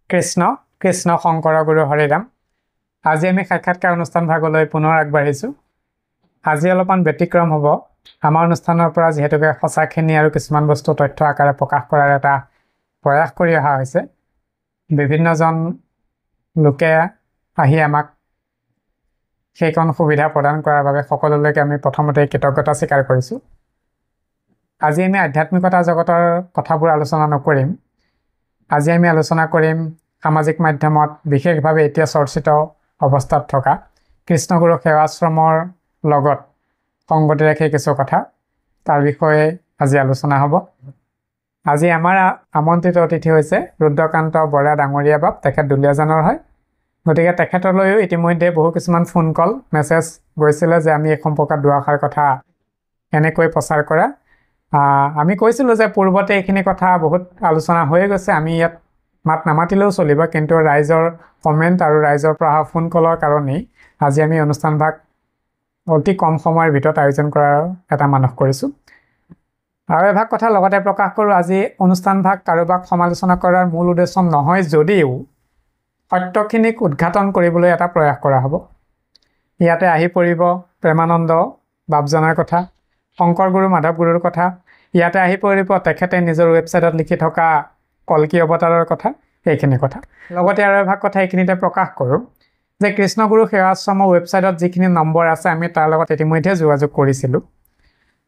কৃষ্ণ কৃষ্ণ শংকৰ গুৰু হৰিৰাম। আজি আমি সাক্ষাৎকাৰ অনুষ্ঠান ভাগলৈ পুনৰ আগবাঢ়িছোঁ। আজি অলপমান ব্যতিক্ৰম হ'ব। আমাৰ অনুষ্ঠানৰ পৰা যিহেতুকে সঁচাখিনি আৰু কিছুমান বস্তু তথ্য আকাৰে প্ৰকাশ কৰাৰ এটা প্ৰয়াস কৰি অহা হৈছে, বিভিন্নজন লোকে আহি আমাক সেইকণ সুবিধা প্ৰদান কৰাৰ বাবে সকলোলৈকে আমি প্ৰথমতে কৃতজ্ঞতা স্বীকাৰ কৰিছোঁ। আজি আমি আধ্যাত্মিকতা জগতৰ কথাবোৰ আলোচনা নকৰিম। আজি আমি আলোচনা কৰিম সামাজিক মাধ্যমত বিশেষভাৱে এতিয়া চৰ্চিত অৱস্থাত থকা কৃষ্ণগুৰু সেৱাশ্ৰমৰ লগত সংগতি ৰাখি কিছু কথা, তাৰ বিষয়ে আজি আলোচনা হ'ব। আজি আমাৰ আমন্ত্ৰিত অতিথি হৈছে ৰুদ্ৰকান্ত বৰা ডাঙৰীয়া বাপ। তেখেত দুলীয়াজানৰ হয়। গতিকে তেখেতলৈও ইতিমধ্যে বহু কিছুমান ফোন কল মেছেজ গৈছিলে যে আমি এই সম্পৰ্কত দুআষাৰ কথা এনেকৈ প্ৰচাৰ কৰা। আমি কৈছিলোঁ যে পূৰ্বতে এইখিনি কথা বহুত আলোচনা হৈয়ে গৈছে, আমি ইয়াত মাত নামাতিলেও চলিব, কিন্তু ৰাইজৰ কমেণ্ট আৰু ৰাইজৰ পৰা অহা ফোন কলৰ কাৰণেই আজি আমি অনুষ্ঠানভাগ অতি কম সময়ৰ ভিতৰত আয়োজন কৰাৰ এটা মানস কৰিছোঁ। আৰু এভাগ কথা লগতে প্ৰকাশ কৰোঁ, আজি অনুষ্ঠানভাগ কাৰোবাক সমালোচনা কৰাৰ মূল উদ্দেশ্য নহয় যদিও সত্যখিনিক উদ্ঘাটন কৰিবলৈ এটা প্ৰয়াস কৰা হ'ব। ইয়াতে আহি পৰিব প্ৰেমানন্দ বাপজনাৰ কথা, শংকৰ গুৰু মাধৱ গুৰুৰ কথা, ইয়াতে আহি পৰিব তেখেতে নিজৰ ৱেবছাইটত লিখি থকা কল্কি অৱতাৰৰ কথা, এইখিনি কথা। লগতে আৰু এভাগ কথা এইখিনিতে প্ৰকাশ কৰোঁ যে কৃষ্ণগুৰু সেৱাশ্ৰমৰ ৱেবছাইটত যিখিনি নম্বৰ আছে আমি তাৰ লগত ইতিমধ্যে যোগাযোগ কৰিছিলোঁ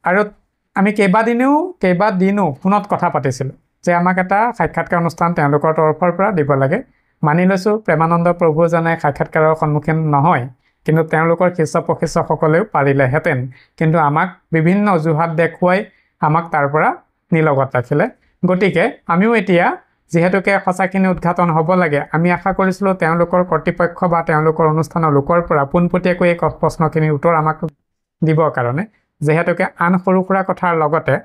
আৰু আমি কেইবাদিনো ফোনত কথা পাতিছিলোঁ যে আমাক এটা সাক্ষাৎকাৰ অনুষ্ঠান তেওঁলোকৰ তৰফৰ পৰা দিব লাগে। মানি লৈছোঁ প্ৰেমানন্দ প্ৰভুজনে সাক্ষাৎকাৰৰ সন্মুখীন নহয়, কিন্তু তেওঁলোকৰ শিষ্য প্ৰশিষ্যসকলেও পাৰিলেহেঁতেন, কিন্তু আমাক বিভিন্ন অজুহাত দেখুৱাই আমাক তাৰ পৰা নিলগত ৰাখিলে। গতিকে আমিও এতিয়া যিহেতুকে সঁচাখিনি উদ্ঘাটন হ'ব লাগে, আমি আশা কৰিছিলোঁ তেওঁলোকৰ কৰ্তৃপক্ষ বা তেওঁলোকৰ অনুষ্ঠানৰ লোকৰ পৰা পোনপটীয়াকৈ এই প্ৰশ্নখিনিৰ উত্তৰ আমাক দিবৰ কাৰণে, যিহেতুকে আন সৰু সুৰা কথাৰ লগতে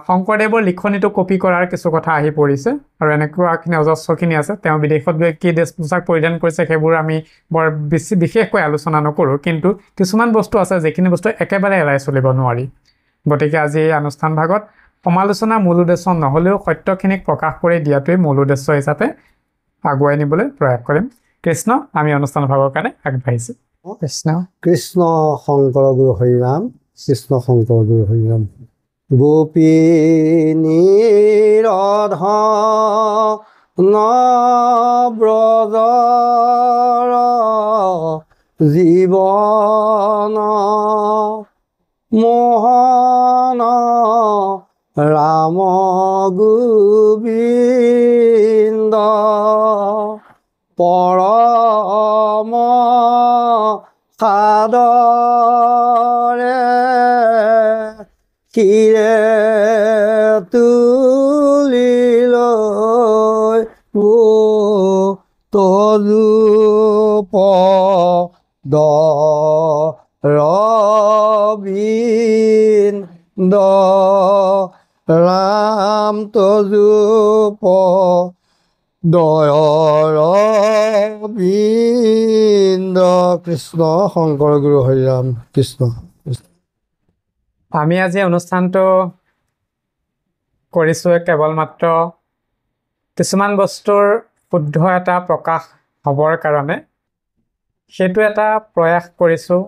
শংকৰদেৱৰ লিখনিটো কপি কৰাৰ কিছু কথা আহি পৰিছে আৰু এনেকুৱাখিনি অজস্ৰখিনি আছে। তেওঁ বিদেশত গৈ কি ড্ৰেছ পোছাক পৰিধান কৰিছে সেইবোৰ আমি বৰ বিশেষকৈ আলোচনা নকৰোঁ, কিন্তু কিছুমান বস্তু আছে যিখিনি বস্তু একেবাৰে এৰাই চলিব নোৱাৰি। গতিকে আজি এই অনুষ্ঠান ভাগত সমালোচনাৰ মূল উদ্দেশ্য নহ'লেও সত্যখিনিক প্ৰকাশ কৰি দিয়াটোৱেই মূল উদ্দেশ্য হিচাপে আগুৱাই নিবলৈ প্ৰয়াস কৰিম। কৃষ্ণ, আমি অনুষ্ঠান ভাগৰ কাৰণে আগবাঢ়িছোঁ। কৃষ্ণ কৃষ্ণ শংকৰ গুৰু হৰিৰাম, কৃষ্ণ শংকৰ গুৰু হৰিৰাম। গোপীনিৰধন ব্ৰজৰ জীৱন মোহন ৰাম গোবিন্দ পৰম সাদৰে শিৰে তুলিলৈ তজুপ ৰবিন্দ ৰাম তজুপ দয়ৰবিন্দ। কৃষ্ণ শংকৰ গুৰু হৰিৰাম। কৃষ্ণ। আমি আজি অনুষ্ঠানটো কৰিছোঁ কেৱল মাত্ৰ কিছুমান বস্তুৰ শুদ্ধ এটা প্ৰকাশ হ'বৰ কাৰণে, সেইটো এটা প্ৰয়াস কৰিছোঁ।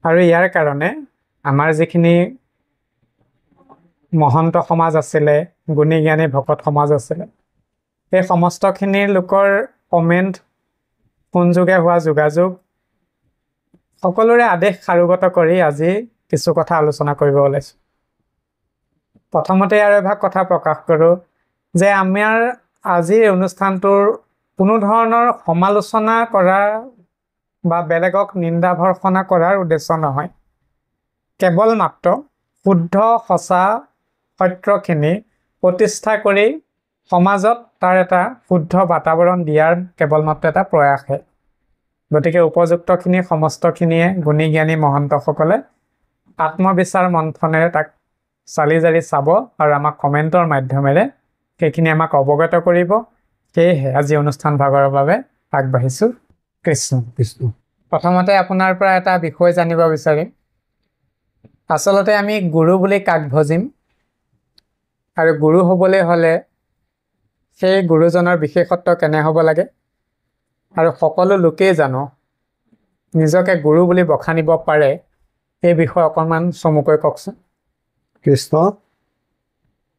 আৰু ইয়াৰ কাৰণে আমাৰ যিখিনি মহন্ত সমাজ আছিলে, গুণী জ্ঞানী ভকত সমাজ আছিলে, এই সমস্তখিনিৰ লোকৰ কমেণ্ট, ফোনযোগে হোৱা যোগাযোগ, সকলোৰে আদেশ সাৰোগত কৰি আজি কিছু কথা আলোচনা কৰিব ওলাইছোঁ। প্ৰথমতে আৰু এভাগ কথা প্ৰকাশ কৰোঁ যে আমাৰ আজিৰ অনুষ্ঠানটোৰ কোনো ধৰণৰ সমালোচনা কৰা বা বেলেগক নিন্দা ভৰ্সনা কৰাৰ উদ্দেশ্য নহয়। কেৱল মাত্ৰ শুদ্ধ সঁচা সত্যখিনি প্ৰতিষ্ঠা কৰি সমাজত তাৰ এটা শুদ্ধ বাতাবৰণ দিয়াৰ কেৱল মাত্ৰ এটা প্ৰয়াসহে। গতিকে উপযুক্তখিনি সমস্তখিনিয়ে গুণী জ্ঞানী মহন্তসকলে আত্মবিচাৰ মন্থনেৰে তাক চালি জাৰি চাব আৰু আমাক কমেণ্টৰ মাধ্যমেৰে সেইখিনি আমাক অৱগত কৰিব। সেয়েহে আজি অনুষ্ঠান ভাগৰ বাবে আগবাঢ়িছোঁ। কৃষ্ণ কৃষ্ণ। প্ৰথমতে আপোনাৰ পৰা এটা বিষয় জানিব বিচাৰিম। আচলতে আমি গুৰু বুলি কাক ভজিম, আৰু গুৰু হ'বলৈ হ'লে সেই গুৰুজনৰ বিশেষত্ব কেনে হ'ব লাগে আৰু সকলো লোকেই জানো নিজকে গুৰু বুলি বখানিব পাৰে এই বিষয়ে অকণমান চমুকৈ কওকচোন। কৃষ্ণ,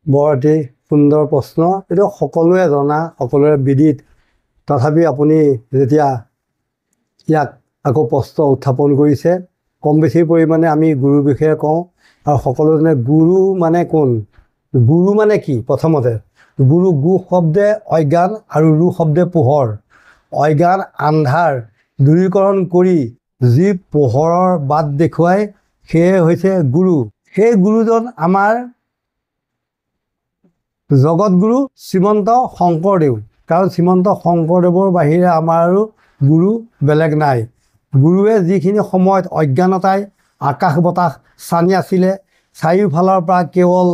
বৰ অতি সুন্দৰ প্ৰশ্ন। এইটো সকলোৱে জনা, সকলোৰে বিদিত। তথাপি আপুনি যেতিয়া ইয়াক আকৌ প্ৰশ্ন উত্থাপন কৰিছে, কম বেছি পৰিমাণে আমি গুৰুৰ বিষয়ে কওঁ। আৰু সকলোজনে গুৰু মানে কোন, গুৰু মানে কি? প্ৰথমতে গুৰু, গু শব্দে অজ্ঞান আৰু ৰু শব্দে পোহৰ। অজ্ঞান আন্ধাৰ দূৰীকৰণ কৰি যি পোহৰৰ বাট দেখুৱাই, সেয়ে হৈছে গুৰু। সেই গুৰুজন আমাৰ জগতগুৰু শ্ৰীমন্ত শংকৰদেৱ। কাৰণ শ্ৰীমন্ত শংকৰদেৱৰ বাহিৰে আমাৰ আৰু গুৰু বেলেগ নাই। গুৰুৱে যিখিনি সময়ত অজ্ঞানতাই আকাশ বতাহ ছানি আছিলে, চাৰিওফালৰ পৰা কেৱল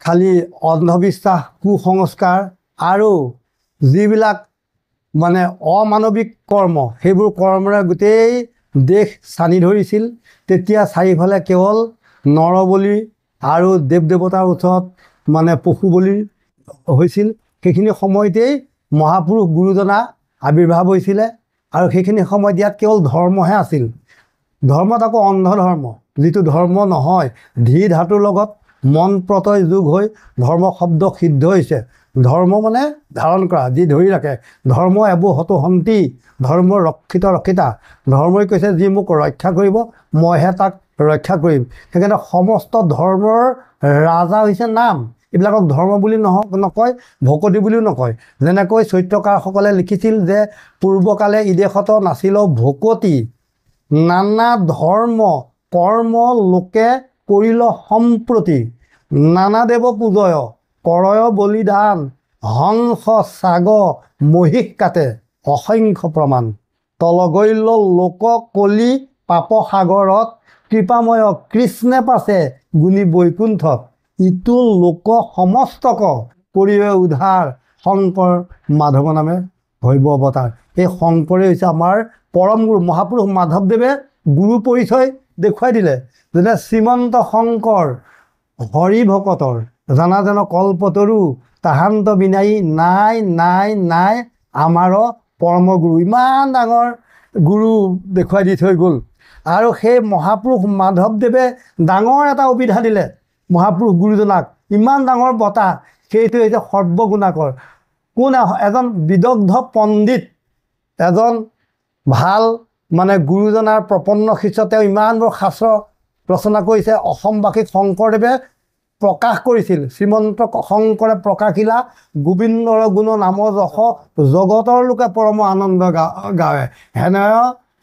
খালী অন্ধবিশ্বাস, কুসংস্কাৰ আৰু যিবিলাক মানে অমানৱিক কৰ্ম, সেইবোৰ কৰ্মৰে গোটেই দেশ ছানি ধৰিছিল। তেতিয়া চাৰিওফালে কেৱল নৰবলি আৰু দেৱ দেৱতাৰ ওচৰত মানে পশু বলি হৈছিল। সেইখিনি সময়তেই মহাপুৰুষ গুৰুজনা আৱিৰ্ভাৱ হৈছিলে। আৰু সেইখিনি সময়ত ইয়াত কেৱল ধৰ্মহে আছিল। ধৰ্মত আকৌ অন্ধ ধৰ্ম, যিটো ধৰ্ম নহয়, ধী ধাতুৰ লগত মন প্ৰত্যয় যোগ হৈ ধৰ্ম শব্দ সিদ্ধ হৈছে। ধৰ্ম মানে ধাৰণ কৰা, যি ধৰি ৰাখে। ধৰ্ম এবো হতো হন্তি, ধৰ্ম ৰক্ষিত ৰক্ষিতা। ধৰ্মই কৈছে যি মোক ৰক্ষা কৰিব, মইহে তাক ৰক্ষা কৰিম। সেইকাৰণে সমস্ত ধৰ্মৰ ৰাজা হৈছে নাম। এইবিলাকক ধৰ্ম বুলি নকয়, ভকতি বুলিও নকয়। যেনেকৈ চৈত্যকাৰসকলে লিখিছিল যে পূৰ্বকালে ইদেশত নাছিল ভকতি, নানা ধৰ্ম কৰ্ম লোকে কৰিল সম্প্ৰতি। নানা দেৱ পূজয় কৰয় বলিদান, হংস চাগ মহিষ কাটে অসংখ্য প্ৰমাণ। তলগৈল লোক কলি পাপ সাগৰত, কৃপাময় কৃষ্ণে পাছে গুণী বৈকুণ্ঠত। ইটো লোক সমস্তক কৰিয়ে উদ্ধাৰ, শংকৰ মাধৱ নামে হৈব অৱতাৰ। এই শংকৰে হৈছে আমাৰ পৰম গুৰু। মহাপুৰুষ মাধৱদেৱে গুৰু পৰিচয় দেখুৱাই দিলে। যেনে শ্ৰীমন্ত শংকৰ হৰি ভকতৰ জানা যেন কল্পতৰু, তাহান্ত বিনাই নাই নাই নাই আমাৰ পৰম গুৰু। ইমান ডাঙৰ গুৰু দেখুৱাই দি থৈ গ'ল। আৰু সেই মহাপুৰুষ মাধৱদেৱে ডাঙৰ এটা সুবিধা দিলে মহাপুৰুষ গুৰুজনাক, ইমান ডাঙৰ বঁটা। সেইটো হৈছে সৰ্বগুণাকৰ। কোন এজন বিদগ্ধ পণ্ডিত, এজন ভাল মানে গুৰুজনাৰ প্ৰপন্ন শিষ্য, তেওঁ ইমানবোৰ শাস্ত্ৰ ৰচনা কৰিছে। অসমবাসীক শংকৰদেৱে প্ৰকাশ কৰিছিল। শ্ৰীমন্ত শংকৰে প্ৰকাশিলা গোবিন্দৰ গুণ নাম যশ, জগতৰ লোকে পৰম আনন্দ গাৱে। হেনে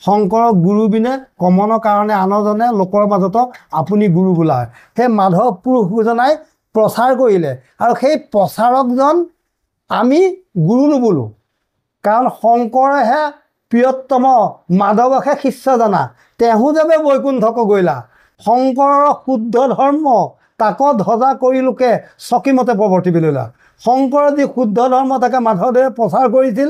শংকৰক গুৰু বিনে কমনৰ কাৰণে আনজনে, লোকৰ মাজত আপুনি গুৰু বোলা। সেই মাধৱ পুৰুষজনাই প্ৰচাৰ কৰিলে। আৰু সেই প্ৰচাৰকজন আমি গুৰু নোবোলো, কাৰণ শংকৰেহে প্ৰিয়তম, মাধৱকহে শিষ্য জনা। তেহো যাবে বৈকুণ্ঠক গৈলা, শংকৰৰ শুদ্ধ ধৰ্ম তাক ধ্বজা কৰি লোকে চকীমতে প্ৰৱৰ্তি বিলৈলা। শংকৰৰ যি শুদ্ধ ধৰ্ম তাকে মাধৱদেৱে প্ৰচাৰ কৰিছিল।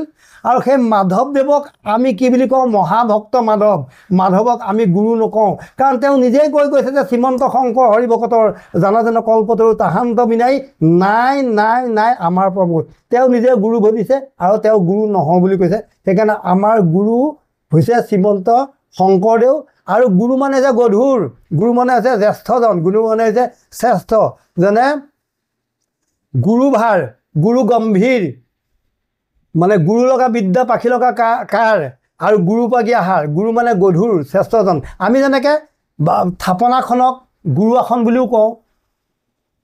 আৰু সেই মাধৱদেৱক আমি কি বুলি কওঁ? মহাভক্ত মাধৱ। মাধৱক আমি গুৰু নকওঁ, কাৰণ তেওঁ নিজেই কৈ গৈছে যে শ্ৰীমন্ত শংকৰ হৰি ভকতৰ জানা যেন কল্পতৰু, তাহান্ত বিনাই নাই নাই নাই আমাৰ প্ৰভু। তেওঁ নিজে গুৰু ভজিছে আৰু তেওঁ গুৰু নহওঁ বুলি কৈছে। সেইকাৰণে আমাৰ গুৰু হৈছে শ্ৰীমন্ত শংকৰদেৱ। আৰু গুৰু মানে যে গধুৰ, গুৰু মানে হৈছে জ্যেষ্ঠজন, গুৰু মানে হৈছে শ্ৰেষ্ঠ। যেনে গুৰুভাৰ, গুৰু গম্ভীৰ, মানে গুৰু লগা বিদ্যা পাখি লগা কাৰ, আৰু গুৰু পাগি আহাৰ। গুৰু মানে গধুৰ, শ্ৰেষ্ঠজন। আমি যেনেকৈ থাপনাখনক গুৰু আসন বুলিও কওঁ।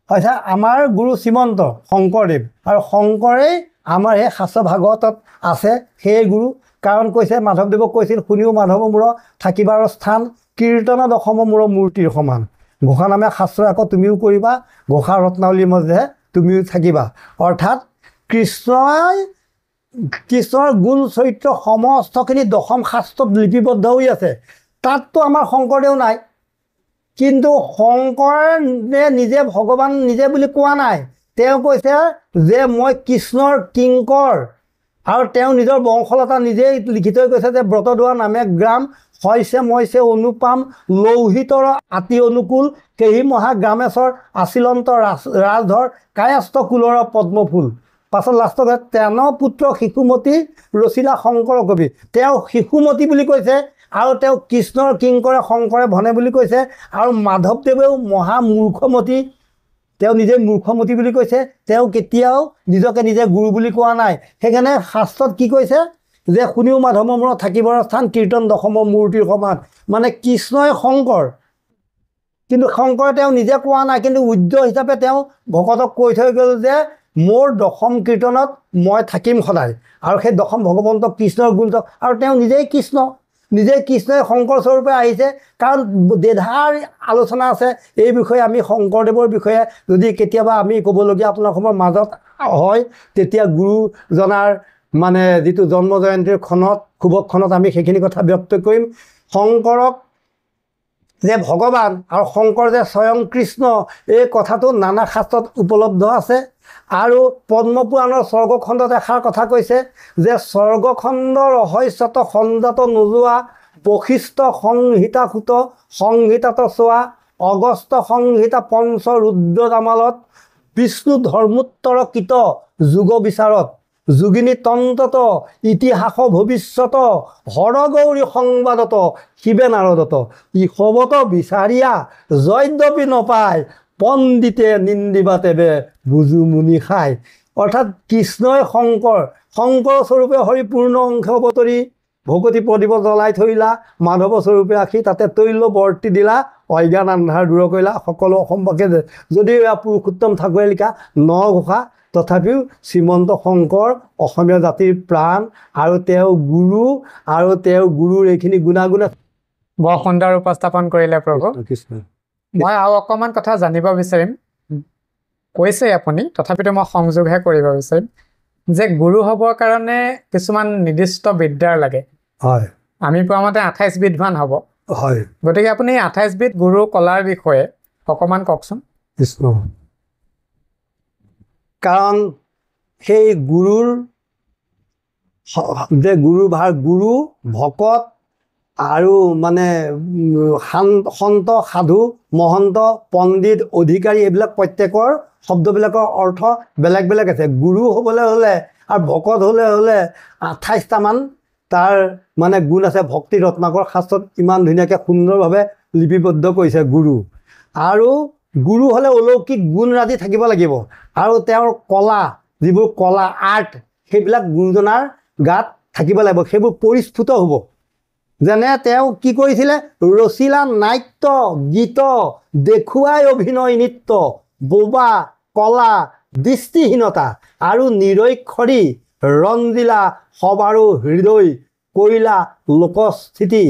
অৰ্থাৎ আমাৰ গুৰু শ্ৰীমন্ত শংকৰদেৱ, আৰু শংকৰেই আমাৰ এই শাস্ত্ৰ ভাগৱতত আছে সেই গুৰু। কাৰণ কৈছে, মাধৱদেৱক কৈছিল, শুনিও মাধৱ মূৰ থাকিবাৰ স্থান, কীৰ্তন দশম মূৰ মূৰ্তিৰ সমান। ঘোষা নামে শাস্ত্ৰ আকৌ তুমিও কৰিবা, ঘোষা ৰত্নাৱলীৰ মাজে তুমিও থাকিবা। অৰ্থাৎ কৃষ্ণৰ গুণ চৰিত্ৰ সমস্তখিনি দশম শাস্ত্ৰত লিপিবদ্ধ হৈ আছে। তাততো আমাৰ শংকৰদেৱ নাই। কিন্তু শংকৰে নিজে ভগৱান নিজে বুলি কোৱা নাই। তেওঁ কৈছে যে মই কৃষ্ণৰ কিংকৰ, আৰু তেওঁ নিজৰ বংশলতা নিজেই লিখি থৈ গৈছে যে ব্ৰতদোৱা নামে গ্ৰাম, হৈছে মইছে অনুপাম, লৌহিতৰ আতি অনুকূল, সেহি মহা গ্ৰামেশ্বৰ আছিলন্ত ৰাজধৰ, কায়াস্ত কুলৰ পদ্মফুল। পাছত লাষ্টত তেন পুত্ৰ শিশুমতী ৰচিলা শংকৰ কবি। তেওঁ শিশুমতী বুলি কৈছে আৰু তেওঁ কৃষ্ণৰ কিংকৰে শংকৰে ভনে বুলি কৈছে আৰু মাধৱদেৱেও মহামূৰ্খমতী, তেওঁ নিজে মূৰ্খমতী বুলি কৈছে। তেওঁ কেতিয়াও নিজকে নিজে গুৰু বুলি কোৱা নাই। সেইকাৰণে শাস্ত্ৰত কি কৈছে যে শুনিও মাধৱ মূৰত থাকিবৰ স্থান কীৰ্তন দশম মূৰ্তিৰ সমান, মানে কৃষ্ণই শংকৰ, কিন্তু শংকৰে তেওঁ নিজে কোৱা নাই, কিন্তু উদ্য হিচাপে তেওঁ ভকতক কৈ থৈ গ'ল যে মোৰ দশম কীৰ্তনত মই থাকিম সদায়, আৰু সেই দশম ভগৱন্ত কৃষ্ণৰ গুণ, আৰু তেওঁ নিজেই কৃষ্ণ, নিজেই কৃষ্ণই শংকৰ স্বৰূপে আহিছে। কাৰণ দেধাৰ আলোচনা আছে এই বিষয়ে। আমি শংকৰদেৱৰ বিষয়ে যদি কেতিয়াবা আমি ক'বলগীয়া আপোনালোকৰ মাজত হয়, তেতিয়া গুৰুজনাৰ মানে যিটো জন্ম জয়ন্তীৰ ক্ষণত শুভক্ষণত আমি সেইখিনি কথা ব্যক্ত কৰিম। শংকৰক যে ভগৱান আৰু শংকৰ যে স্বয়ং কৃষ্ণ, এই কথাটো নানা শাস্ত্ৰত উপলব্ধ আছে। আৰু পদ্মপুৰাণৰ স্বৰ্গখণ্ডত এষাৰ কথা কৈছে যে স্বৰ্গখণ্ড ৰহস্যত সঞ্জাত নোযোৱা, বশিষ্ঠ সংহিতাসূত সংহিতাত চোৱা, অগস্ত সংহিতা পঞ্চ ৰুদ্ৰ জামালত, বিষ্ণু ধৰ্মোত্তৰ কৃত যুগ বিচাৰত, যোগিনী তন্ত্ৰত ইতিহাস ভৱিষ্যত, হৰগৌৰী সংবাদত শিৱে নাৰদত, ইসবত বিচাৰিয়া যদ্যপি নপায়, পণ্ডিতে নিন্দিবা তেবে বুজু মুনি খায়। অৰ্থাৎ কৃষ্ণই শংকৰ, শংকৰ স্বৰূপে হৰিপূৰ্ণ অংশ অৱতৰি ভকতি প্ৰদীপ জ্বলাই থৈলা, মাধৱ স্বৰূপে ৰাখি তাতে তৈল বৰ্তি দিলা, অজ্ঞান আন্ধাৰ দূৰ কৰিলা। সকলো অসমবাসীয়ে যদিও ইয়াৰ পুৰুষোত্তম ঠাকুৰে লিখা নঘোষা, তথাপিও শ্ৰীমন্ত শংকৰ অসমীয়া জাতিৰ প্ৰাণ, আৰু তেওঁ গুৰু, আৰু তেওঁ গুৰুৰ এইখিনি গুণাগুণ বৰ সুন্দৰ উপস্থাপন কৰিলে প্ৰভু। কৃষ্ণ। মই আৰু অকণমান কথা জানিব বিচাৰিম, কৈছে আপুনি, তথাপিতো মই সংযোগহে কৰিব বিচাৰিম যে গুৰু হ'বৰ কাৰণে কিছুমান নিৰ্দিষ্ট বিদ্যাৰ লাগে। হয়, আমি পোৱা মতে 28 বিধমান হ'ব। হয়, গতিকে আপুনি 28 বিধ গুৰু কলাৰ বিষয়ে অকণমান কওকচোন। কৃষ্ণ। কাৰণ সেই গুৰুৰ যে গুৰু ভকত আৰু মানে সন্ত সাধু মহন্ত পণ্ডিত অধিকাৰী, এইবিলাক প্ৰত্যেকৰ শব্দবিলাকৰ অৰ্থ বেলেগ বেলেগ আছে। গুৰু হ'বলৈ হ'লে আৰু ভকত হ'লে 28টামান তাৰ মানে গুণ আছে। ভক্তি ৰত্নাকৰ শাস্ত্ৰত ইমান ধুনীয়াকৈ সুন্দৰভাৱে লিপিবদ্ধ কৰিছে গুৰু। আৰু গুৰু হ'লে অলৌকিক গুণ ৰাজি থাকিব লাগিব, আৰু তেওঁৰ কলা, যিবোৰ কলা আৰ্ট, সেইবিলাক গুৰুজনাৰ গাত থাকিব লাগিব, সেইবোৰ পৰিস্ফুট হ'ব। যেনে তেওঁ কি কৰিছিলে, ৰচিলা নাট্য গীত, দেখুৱাই অভিনয় নৃত্য, বোবা কলা দৃষ্টিহীনতা আৰু নিৰক্ষৰী ৰঞ্জিলা সবাৰো হৃদয় কৰিলা লোকস্থিতি।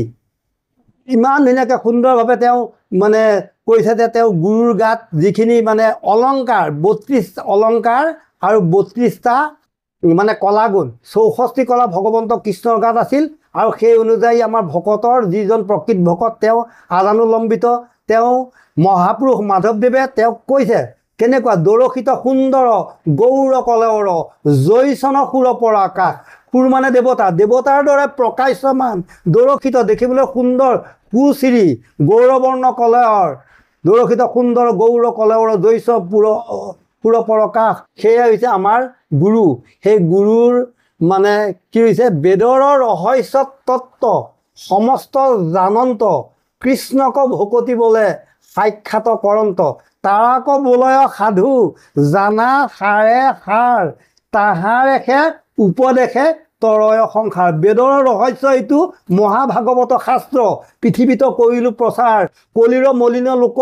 ইমান ধুনীয়াকৈ সুন্দৰভাৱে তেওঁ মানে কৈছে যে তেওঁ গুৰুৰ গাত যিখিনি মানে অলংকাৰ, 32 অলংকাৰ আৰু 32টা মানে কলাগুণ, 64 কলা ভগৱন্ত কৃষ্ণৰ গাত আছিল। আৰু সেই অনুযায়ী আমাৰ ভকতৰ যিজন প্ৰকৃত ভকত, তেওঁ আজানুলম্বিত। তেওঁ মহাপুৰুষ মাধৱদেৱে তেওঁক কৈছে কেনেকুৱা, দৰশিত সুন্দৰ গৌৰ কলেৱৰ, জয়চন সুৰ পৰা আকাশ। সুৰ মানে দেৱতা, দেৱতাৰ দৰে প্ৰকাশ্যমান, দৰশিত দেখিবলৈ সুন্দৰ, সুচিৰি গৌৰবৰ্ণ কলেৱৰ, দৰশিত সুন্দৰ গৌৰ কলেৱৰ, জয়চ সুৰ প্ৰকাশ। সেয়াই হৈছে আমাৰ গুৰু। সেই গুৰুৰ মানে কি হৈছে, বেদৰ ৰহস্য তত্ত্ব সমস্ত জানন্ত, কৃষ্ণক ভকতি বোলে সাক্ষাৎ কৰন্ত, তাৰাক বোলয় সাধু জানা সাৰে সাৰ, তাহাৰেহে উপদেশে তৰয় সংসাৰ। বেদৰ ৰহস্য এইটো, মহাভাগৱত শাস্ত্ৰ পৃথিৱীত কৰিলোঁ প্ৰচাৰ, কলিৰ মলিন লোক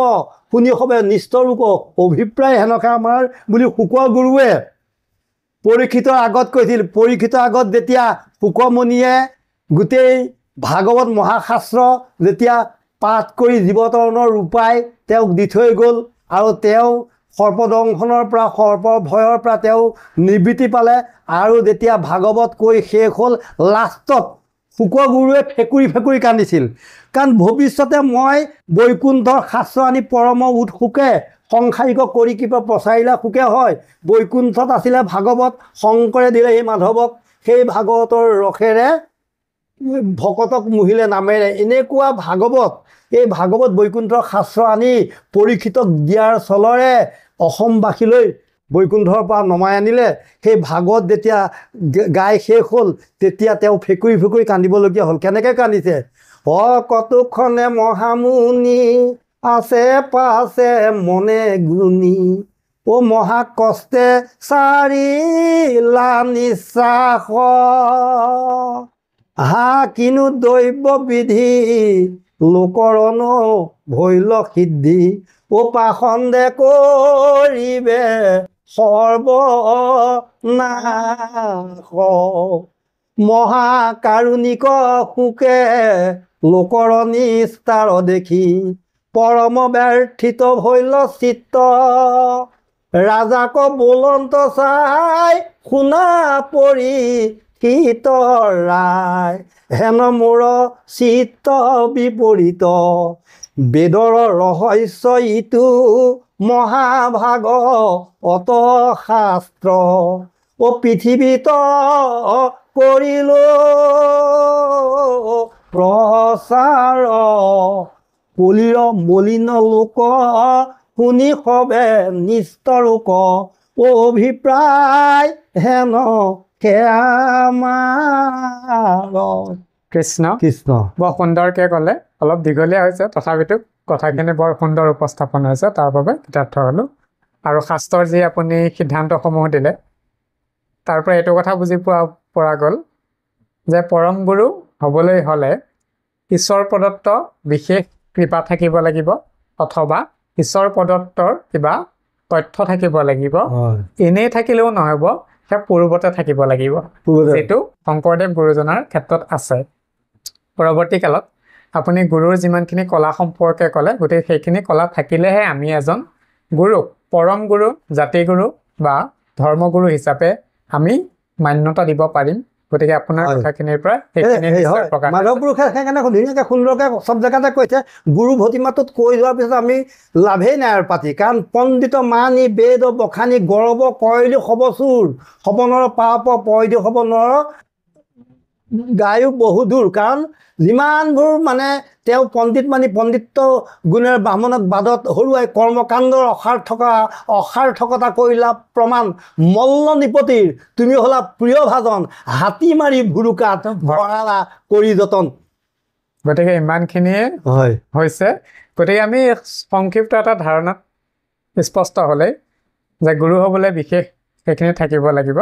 শুনি সবে নিষ্ঠ ৰূপ, অভিপ্ৰায় হেনকে আমাৰ বুলি শুক গুৰুৱে পৰীক্ষিতৰ আগত কৈছিল। পৰীক্ষিতৰ আগত যেতিয়া শুকমুনিয়ে গোটেই ভাগৱত মহাশাস্ত্ৰ যেতিয়া পাঠ কৰি জীৱতৰণৰ ৰূপাই তেওঁক দি থৈ গ'ল, আৰু তেওঁ সৰ্পদংশনৰ পৰা, সৰ্পৰ ভয়ৰ পৰা তেওঁ নিবৃত্তি পালে। আৰু যেতিয়া ভাগৱত কৈ শেষ হ'ল, লাষ্টত শুকগুৰুৱে ফেকুৰি ফেকুৰি কান্দিছিল। কাৰণ ভৱিষ্যতে মই বৈকুণ্ঠৰ শাস্ত্ৰ আনি পৰম উৎসুকে সংসাৰিক কৰি কিবা প্ৰচাৰিলা সুকে হয়। বৈকুণ্ঠত আছিলে ভাগৱত, শংকৰে দিলে সেই মাধৱক, সেই ভাগৱতৰ ৰসেৰে ভকতক মুহিলে নামেৰে। এনেকুৱা ভাগৱত, এই ভাগৱত বৈকুণ্ঠৰ শাস্ত্ৰ আনি পৰীক্ষিতক দিয়াৰ চলৰে অসমবাসীলৈ বৈকুণ্ঠৰ পৰা নমাই আনিলে সেই ভাগত যেতিয়া গাই শেষ হ'ল তেতিয়া তেওঁ ফেকুৰি ফেকুৰি কান্দিবলগীয়া হ'ল। কেনেকৈ কান্দিছে? কতোখনে মহামুনি আছে পাছে মনে গুণী, মহা কষ্টে চাৰিলা নিশ্বাস, কিনো দৈৱ বিধি লোকৰনো ভৈল সিদ্ধি, পাখণ্ডে কৰিবে সৰ্বনাশ, মহাকাৰুণিক শোকে লোকৰ নিস্তাৰ দেখি, পৰম ব্যৰ্থিত ভৈল চিত্ত, ৰাজাক বুলন্ত চাই শুনা পৰি ৰায়, হেন মোৰ চিত্ত বিপৰীত, বেদৰ ৰহস্য ইটো মহাভাগ অত শাস্ত্ৰ, পৃথিৱীত কৰিলো প্ৰচাৰ, পলিৰ মলিন লোক শুনি সবে নিস্তৰোক, অভিপ্ৰায় হেন কৃষ্ণ কৃষ্ণ। বৰ সুন্দৰকৈ ক'লে, অলপ দীঘলীয়া হৈছে তথাপিতো কথাখিনি বৰ সুন্দৰ উপস্থাপন হৈছে, তাৰ বাবে কৃতাৰ্থ হ'লোঁ। আৰু শাস্ত্ৰৰ যি আপুনি সিদ্ধান্তসমূহ দিলে তাৰ পৰা এইটো কথা বুজি পৰা গ'ল যে পৰম গুৰু হ'বলৈ হ'লে ঈশ্বৰ প্ৰদত্ত বিশেষ কৃপা থাকিব লাগিব, অথবা ঈশ্বৰ প্ৰদত্তৰ কিবা তথ্য থাকিব লাগিব। এনেই থাকিলেও নহ'ব, সেই পূৰ্বতে থাকিব লাগিব, যিটো শংকৰদেৱ গুৰুজনাৰ ক্ষেত্ৰত আছে। পৰৱৰ্তী কালত আপুনি গুৰুৰ যিমানখিনি কলা সম্পৰ্কে ক'লে, গতিকে সেইখিনি কলা থাকিলেহে আমি এজন গুৰুক পৰম গুৰু, জাতিগুৰু বা ধৰ্মগুৰু হিচাপে আমি মান্যতা দিব পাৰিম। গতিকে আপোনাৰ কথাখিনিৰ পৰা মাধৱ পুৰুষে সেইকাৰণে ধুনীয়াকৈ সুন্দৰকৈ চব জেগাতে কৈছে, গুৰু ভতিমাটোত কৈ যোৱাৰ পিছত আমি লাভেই নাই আৰু পাতি, কাৰণ পণ্ডিত মানি বেদ বখানি গৌৰৱ কইলি সবচুৰ, সবনৰ পাপ পইদি সবনৰ গায়ো বহু দূৰ। কাৰণ যিমানবোৰ মানে তেওঁ পণ্ডিত মানি পণ্ডিত গুণেৰ ব্ৰাহ্মণক বাদত হৰুৱাই কৰ্মকাণ্ডৰ অসাৰ্থকতা কৰিলা প্ৰমাণ, মল্ল নিপতিৰ তুমি হ'লা প্ৰিয় ভাজন, হাতী মাৰি ভুৰুকাত ভৰালা কৰি যতন। গতিকে ইমানখিনিয়ে হৈছে। গতিকে আমি সংক্ষিপ্ত এটা ধাৰণাত স্পষ্ট হ'লেই যে গুৰু হ'বলৈ বিশেষ সেইখিনি থাকিব লাগিব।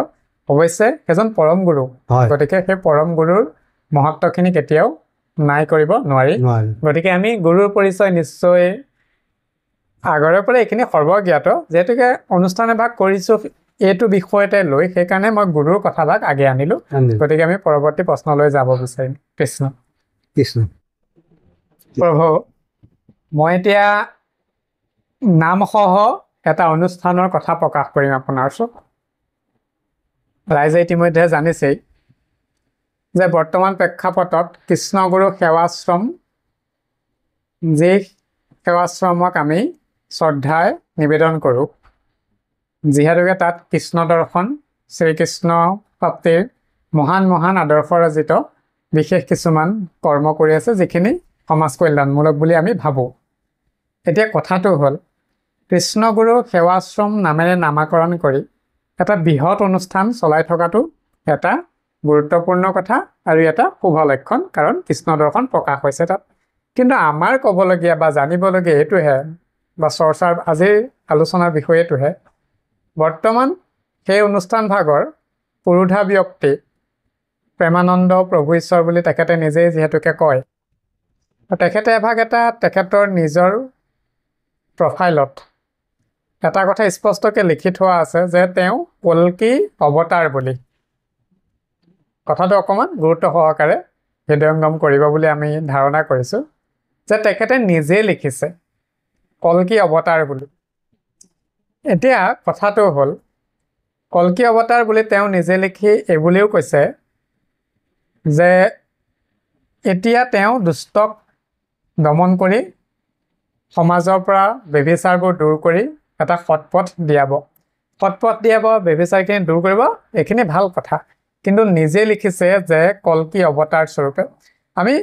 অৱশ্যে এজন পৰম গুৰু, গতিকে সেই পৰম গুৰুৰ মহত্বখিনি কেতিয়াও নাই কৰিব নোৱাৰি। গতিকে আমি গুৰুৰ পৰিচয় নিশ্চয় আগৰে পৰা এইখিনি সৰ্বজ্ঞাত, যিহেতুকে অনুষ্ঠান এভাগ কৰিছোঁ এইটো বিষয়তে লৈ, সেইকাৰণে মই গুৰুৰ কথাভাগ আগে আনিলোঁ। গতিকে আমি পৰৱৰ্তী প্ৰশ্নলৈ যাব বিচাৰিম। কৃষ্ণ কৃষ্ণ। প্ৰভু, মই এতিয়া নামসহ এটা অনুষ্ঠানৰ কথা প্ৰকাশ কৰিম আপোনাৰ ওচৰত। ৰাইজে ইতিমধ্যে জানিছেই যে বৰ্তমান প্ৰেক্ষাপটত কৃষ্ণগুৰু সেৱাশ্ৰম, যি সেৱাশ্ৰমক আমি শ্ৰদ্ধাৰে নিবেদন কৰোঁ, যিহেতুকে তাত কৃষ্ণ দৰ্শন, শ্ৰীকৃষ্ণ প্ৰাপ্তিৰ মহান মহান আদৰ্শৰজিত বিশেষ কিছুমান কৰ্ম কৰি আছে, যিখিনি সমাজ কল্যাণমূলক বুলি আমি ভাবোঁ। এতিয়া কথাটো হ'ল, কৃষ্ণগুৰু সেৱাশ্ৰম নামেৰে নামাকৰণ কৰি এটা বৃহৎ অনুষ্ঠান চলাই থকাটো এটা গুৰুত্বপূৰ্ণ কথা আৰু এটা শুভ লক্ষণ, কাৰণ কৃষ্ণ দৰ্শন প্ৰকাশ হৈছে তাত। কিন্তু আমাৰ ক'বলগীয়া বা জানিবলগীয়া এইটোহে, বা চৰ্চাৰ আজিৰ আলোচনাৰ বিষয় এইটোহে, বৰ্তমান সেই অনুষ্ঠান ভাগৰ পুৰোধা ব্যক্তি প্ৰেমানন্দ প্ৰভু ঈশ্বৰ বুলি তেখেতে নিজেই যিহেতুকে কয়, তেখেতে এভাগ এটা তেখেতৰ নিজৰ প্ৰফাইলত এটা কথা স্পষ্টকৈ লিখি থোৱা আছে যে তেওঁ কল্কি অৱতাৰ বুলি। কথাটো অকণমান গুৰুত্ব সহকাৰে হৃদয়ংগম কৰিব বুলি আমি ধাৰণা কৰিছোঁ, যে তেখেতে নিজেই লিখিছে কল্কি অৱতাৰ বুলি। এতিয়া কথাটো হ'ল, কল্কি অৱতাৰ বুলি তেওঁ নিজে লিখি এইবুলিও কৈছে যে এতিয়া তেওঁ দুষ্টক দমন কৰি সমাজৰ পৰা ব্যভিচাৰবোৰ দূৰ কৰি এটা সৎপথ দিয়াব, ব্যভিচাৰখিনি দূৰ কৰিব, এইখিনি ভাল কথা। কিন্তু নিজে লিখিছে যে কল্কি অৱতাৰ স্বৰূপে। আমি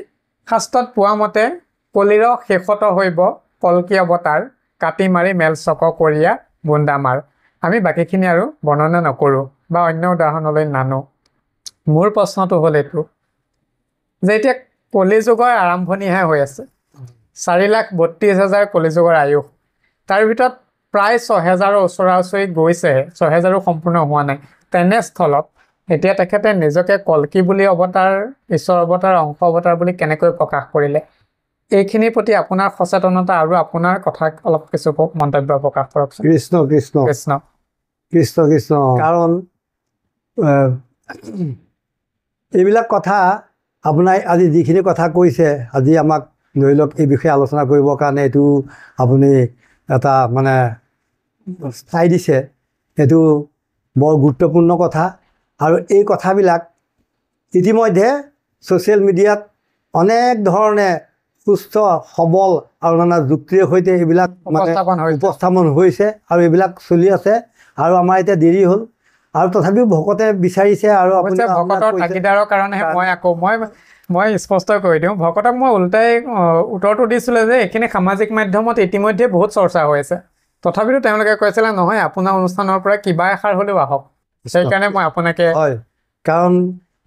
শাস্ত্ৰত পোৱা মতে কলিৰ শেষত হৈব কল্কি অৱতাৰ, কাটি মাৰি মেল চক কৰিয়া বুন্দামাৰ। আমি বাকীখিনি আৰু বৰ্ণনা নকৰোঁ বা অন্য উদাহৰণলৈ নানো। মোৰ প্ৰশ্নটো হ'ল এইটো যে এতিয়া কলিযুগৰ আৰম্ভণিহে হৈ আছে। 4,32,000 কলিযুগৰ আয়ুস, তাৰ ভিতৰত প্ৰায় 6,000ৰ ওচৰা ওচৰি গৈছেহে, 6,000ৰো সম্পূৰ্ণ হোৱা নাই। তেনেস্থলত এতিয়া তেখেতে নিজকে কল্কি বুলি অৱতাৰ, ঈশ্বৰ অৱতাৰ, অংশ অৱতাৰ বুলি কেনেকৈ প্ৰকাশ কৰিলে? এইখিনিৰ প্ৰতি আপোনাৰ সচেতনতা আৰু আপোনাৰ কথা অলপ কিছু মন্তব্য প্ৰকাশ কৰকচোন। কৃষ্ণ কৃষ্ণ কৃষ্ণ কৃষ্ণ কৃষ্ণ। কাৰণ এইবিলাক কথা আপোনাৰ আজি যিখিনি কথা কৈছে, আজি আমাক ধৰি লওক এই বিষয়ে আলোচনা কৰিবৰ কাৰণে এইটো আপুনি এটা মানে ঠাই দিছে, এইটো বৰ গুৰুত্বপূৰ্ণ কথা। আৰু এই কথাবিলাক ইতিমধ্যে ছ'চিয়েল মিডিয়াত অনেক ধৰণে সুস্থ সবল আৰু নানা যুক্তিৰ সৈতে এইবিলাক মানে উপস্থাপন হৈছে আৰু এইবিলাক চলি আছে। আৰু আমাৰ এতিয়া দেৰি হ'ল, আৰু তথাপিও ভকতে বিচাৰিছে। আৰু ভকতৰ তাগিদাৰৰ কাৰণেহে মই স্পষ্ট কৰি দিওঁ, ভকতক মই ওলোটাই উত্তৰটো দিছিলোঁ যে এইখিনি সামাজিক মাধ্যমত ইতিমধ্যে বহুত চৰ্চা হৈ আছে। তথাপিতো তেওঁলোকে কৈছিলে নহয় আপোনাৰ অনুষ্ঠানৰ পৰা কিবা এষাৰ হ'লেও আহক। সেইকাৰণে মই আপোনাকে হয়, কাৰণ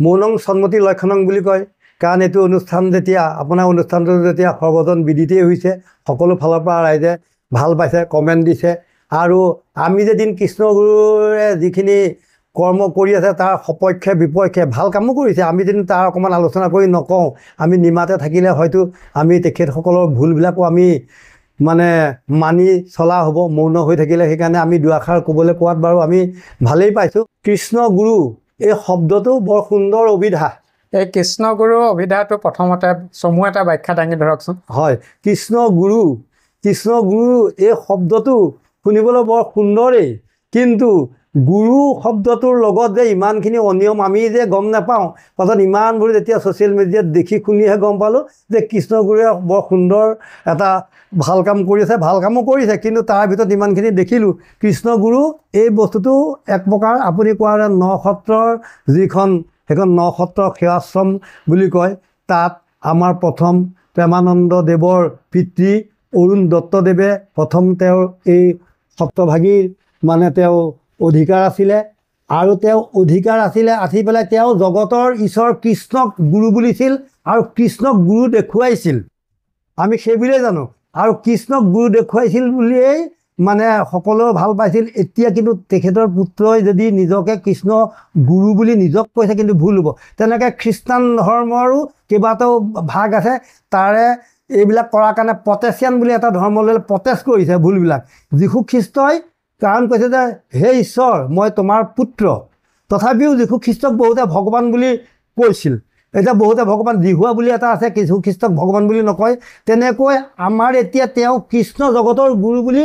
মৌনং সন্মতি লক্ষণং বুলি কয়। কাৰণ এইটো অনুষ্ঠান যেতিয়া আপোনাৰ অনুষ্ঠানটো যেতিয়া সৰ্বজন বিদিতেই হৈছে, সকলো ফালৰ পৰা ৰাইজে ভাল পাইছে, কমেণ্ট দিছে। আৰু আমি যেদিন কৃষ্ণগুৰুৰে যিখিনি কৰ্ম কৰি আছে তাৰ সপক্ষে বিপক্ষে ভাল কামো কৰিছে, আমি যেদিন তাৰ অকণমান আলোচনা কৰি নকওঁ, আমি নিমাতে থাকিলে হয়তো আমি তেখেতসকলৰ ভুলবিলাকো আমি মানে মানি চলা হ'ব, মৌন হৈ থাকিলে। সেইকাৰণে আমি দুআষাৰ ক'বলৈ কোৱাত বাৰু আমি ভালেই পাইছোঁ। কৃষ্ণগুৰু এই শব্দটো বৰ সুন্দৰ অভিধা। এই কৃষ্ণগুৰু অভিধাটো প্ৰথমতে চমু এটা ব্যাখ্যা দাঙি ধৰকচোন। হয়, কৃষ্ণগুৰু এই শব্দটো শুনিবলৈ বৰ সুন্দৰেই, কিন্তু গুৰু শব্দটোৰ লগত যে ইমানখিনি অনিয়ম আমি যে গম নাপাওঁ, পাছত ইমানবোৰ যেতিয়া ছ'চিয়েল মিডিয়াত দেখি শুনিহে গম পালোঁ যে কৃষ্ণগুৰুৱে বৰ সুন্দৰ এটা ভাল কাম কৰি আছে, ভাল কামো কৰিছে। কিন্তু তাৰ ভিতৰত ইমানখিনি দেখিলোঁ কৃষ্ণগুৰু এই বস্তুটো এক প্ৰকাৰ আপুনি কোৱাৰ নসত্ৰৰ যিখন, সেইখন নসত্ৰ সেৱাশ্ৰম বুলি কয়। তাত আমাৰ প্ৰথম প্ৰেমানন্দ দেৱৰ পিতৃ অৰুণ দত্তদেৱে প্ৰথম তেওঁৰ এই সপ্তভাগীৰ মানে তেওঁ অধিকাৰ আছিলে, আৰু তেওঁ অধিকাৰ আছিলে আহি পেলাই তেওঁ জগতৰ ঈশ্বৰ কৃষ্ণক গুৰু বুলিছিল আৰু কৃষ্ণক গুৰু দেখুৱাইছিল। আমি সেইবুলিয়ে জানো, আৰু কৃষ্ণক গুৰু দেখুৱাইছিল বুলিয়েই মানে সকলোৱে ভাল পাইছিল। এতিয়া কিন্তু তেখেতৰ পুত্ৰই যদি নিজকে কৃষ্ণ গুৰু বুলি নিজক কৈছে, কিন্তু ভুল হ'ব। তেনেকৈ খ্ৰীষ্টান ধৰ্মৰো কেইবাটাও ভাগ আছে, তাৰে এইবিলাক কৰাৰ কাৰণে প্ৰটেষ্টাণ্ট বুলি এটা ধৰ্ম লৈ প্ৰটেষ্ট কৰিছে ভুলবিলাক। যীশু খ্ৰীষ্টই কাৰণ কৈছে যে হে ঈশ্বৰ মই তোমাৰ পুত্ৰ, তথাপিও যীশু খ্ৰীষ্টক বহুতে ভগৱান বুলি কৈছিল। এতিয়া বহুতে ভগৱান জিহুৱা বুলি এটা আছে, যীশু খ্ৰীষ্টক ভগৱান বুলি নকয়। তেনেকৈ আমাৰ এতিয়া তেওঁ কৃষ্ণ জগতৰ গুৰু বুলি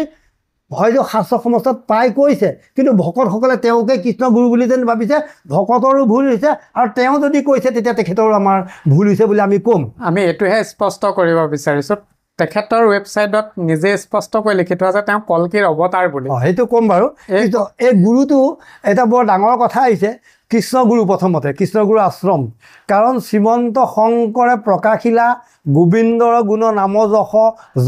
হয়তো শাস্ত্ৰ সমস্তত প্ৰায় কৈছে, কিন্তু ভকতসকলে তেওঁকে কৃষ্ণ গুৰু বুলি যেন ভাবিছে। ভকতৰো ভুল হৈছে, আৰু তেওঁ যদি কৈছে তেতিয়া তেখেতৰো আমাৰ ভুল হৈছে বুলি আমি ক'ম। আমি এইটোহে স্পষ্ট কৰিব বিচাৰিছোঁ, তেখেতৰ ৱেবছাইটত নিজে স্পষ্টকৈ লিখি থোৱা আছে তেওঁ কল্কিৰ অৱতাৰ বুলি। সেইটো ক'ম বাৰু। এই গুৰুটো এটা বৰ ডাঙৰ কথা আহিছে। কৃষ্ণগুৰু প্ৰথমতে কৃষ্ণগুৰু আশ্ৰম, কাৰণ শ্ৰীমন্ত শংকৰে প্ৰকাশিলা গোবিন্দৰ গুণ নাম যশ,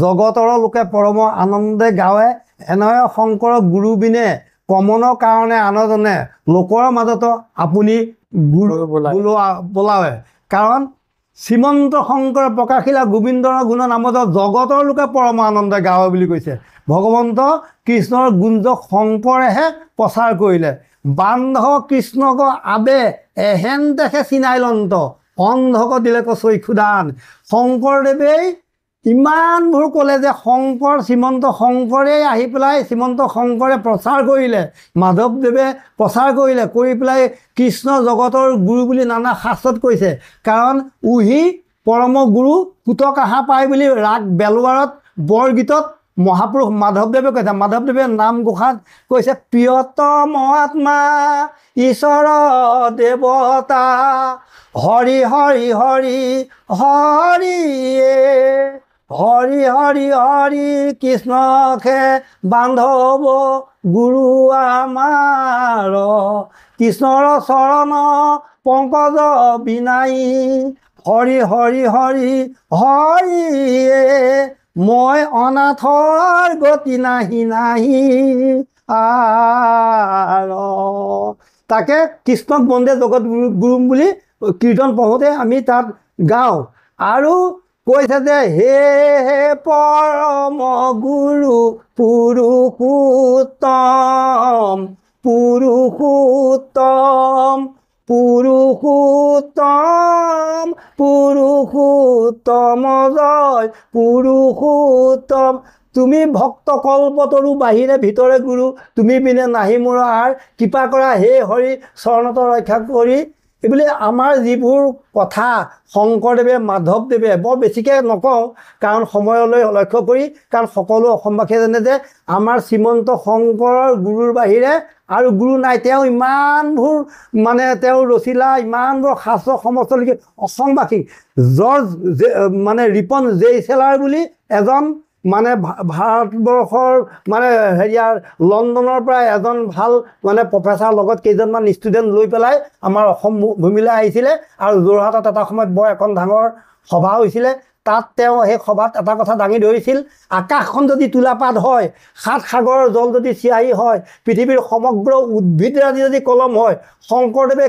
জগতৰ লোকে পৰম আনন্দে গাৱে, এনেয় শংকৰ গুৰু বিনে কমনৰ কাৰণে আনজনে, লোকৰ মাজত আপুনি গুৰু বোলাৱে। কাৰণ শ্ৰীমন্ত শংকৰে প্ৰকাশিলা গোবিন্দৰ গুণ নাম যশ, জগতৰ লোকে পৰম আনন্দে গাৱে বুলি কৈছে। ভগৱন্ত কৃষ্ণৰ গুঞ্জক শংকৰেহে প্ৰচাৰ কৰিলে। বান্ধ কৃষ্ণক আবে এহেন দেখে চিনাইলন্ত, অন্ধক দিলে চক্ষুদান। শংকৰদেৱেই ইমানবোৰ ক'লে যে শ্ৰীমন্ত শংকৰেই আহি পেলাই শ্ৰীমন্ত শংকৰে প্ৰচাৰ কৰিলে, মাধৱদেৱে প্ৰচাৰ কৰিলে, কৰি পেলাই কৃষ্ণ জগতৰ গুৰু বুলি নানা শাস্ত্ৰত কৈছে। কাৰণ উহি পৰম গুৰু পুত কাহা পায় বুলি ৰাগ বেলৱাৰত বৰগীতত মহাপুৰুষ মাধৱদেৱে কৈছে। মাধৱদেৱে নামঘোষাত কৈছে প্ৰিয়তম আত্মা ঈশ্বৰ দেৱতা, হৰি হৰি হৰি হৰি হৰি হৰি হৰি কৃষ্ণকে বান্ধৱ গুৰু আমাৰ, কৃষ্ণৰ চৰণ পংকজ বিনাই, হৰি হৰি হৰি হৰি মই অনাথৰ গতি নাহি নাহি, তাকে কৃষ্ণক বন্দে জগত গুৰুম বুলি কীৰ্তন পঢ়োঁতে আমি তাত গাওঁ আৰু কৈছে যে হে হে পৰম গুৰু পুৰুষোত্তম পুৰুষোত্তম পুৰুষোত্তম পুৰুষোত্তম জয় পুৰুষোত্তম তুমি ভক্ত কল্পতৰু বাহিৰে ভিতৰে গুৰু তুমি বিনে নাহি মোৰ আৰ কৃপা কৰা হে হৰি চৰণত ৰক্ষা কৰি এইবুলি আমাৰ যিবোৰ কথা শংকৰদেৱে মাধৱদেৱে বৰ বেছিকৈ নকওঁ কাৰণ সময়লৈ লক্ষ্য কৰি কাৰণ সকলো অসমবাসীয়ে জানে যে আমাৰ শ্ৰীমন্ত শংকৰৰ গুৰুৰ বাহিৰে আৰু গুৰু নাই তেওঁ ইমানবোৰ মানে তেওঁ ৰচিলা ইমানবোৰ শাস্ত্ৰ সমস্ত লিখি অসমবাসী জৰ্জ মানে ৰিপন জেইচেলাৰ বুলি এজন মানে ভাৰতবৰ্ষৰ মানে হেৰিয়াৰ লণ্ডনৰ পৰা এজন ভাল মানে প্ৰফেচাৰ লগত কেইজনমান ষ্টুডেণ্ট লৈ পেলাই আমাৰ অসম ভূমিলৈ আহিছিলে আৰু যোৰহাটত এটা সময়ত বৰ এখন ডাঙৰ সভা হৈছিলে তাত তেওঁ সেই সভাত এটা কথা দাঙি ধৰিছিল আকাশখন যদি তুলাপাত হয় সাত সাগৰৰ জল যদি চিয়াহী হয় পৃথিৱীৰ সমগ্ৰ উদ্ভিদৰাজি যদি কলম হয় শংকৰদেৱে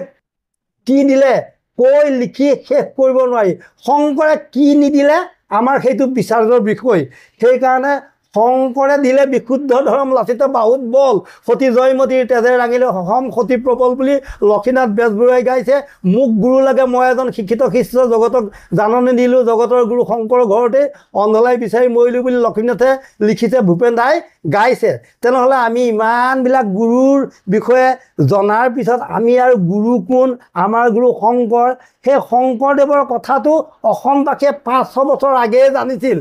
কি দিলে কৈ লিখি শেষ কৰিব নোৱাৰি শংকৰে কি নিদিলে আমাৰ সেইটো বিচাৰৰ বিষয় সেইকাৰণে শংকৰে দিলে বিশুদ্ধ ধৰ্ম লাচিত বাহুত বল সতী জয়মতীৰ তেজে ৰাঙিলে সম সতী প্ৰবল বুলি লক্ষীনাথ বেজবৰুৱাই গাইছে মোক গুৰু লাগে মই এজন শিক্ষিত শিষ্য জগতক জাননী দিলোঁ জগতৰ গুৰু শংকৰ ঘৰতে অন্ধলাই বিচাৰি মৰিলোঁ বুলি লক্ষীনাথে লিখিছে ভূপেন দাই গাইছে তেনেহ'লে আমি ইমানবিলাক গুৰুৰ বিষয়ে জনাৰ পিছত আমি আৰু গুৰু কোন আমাৰ গুৰু শংকৰ সেই শংকৰদেৱৰ কথাটো অসমবাসীয়ে 500 বছৰ আগেয়ে জানিছিল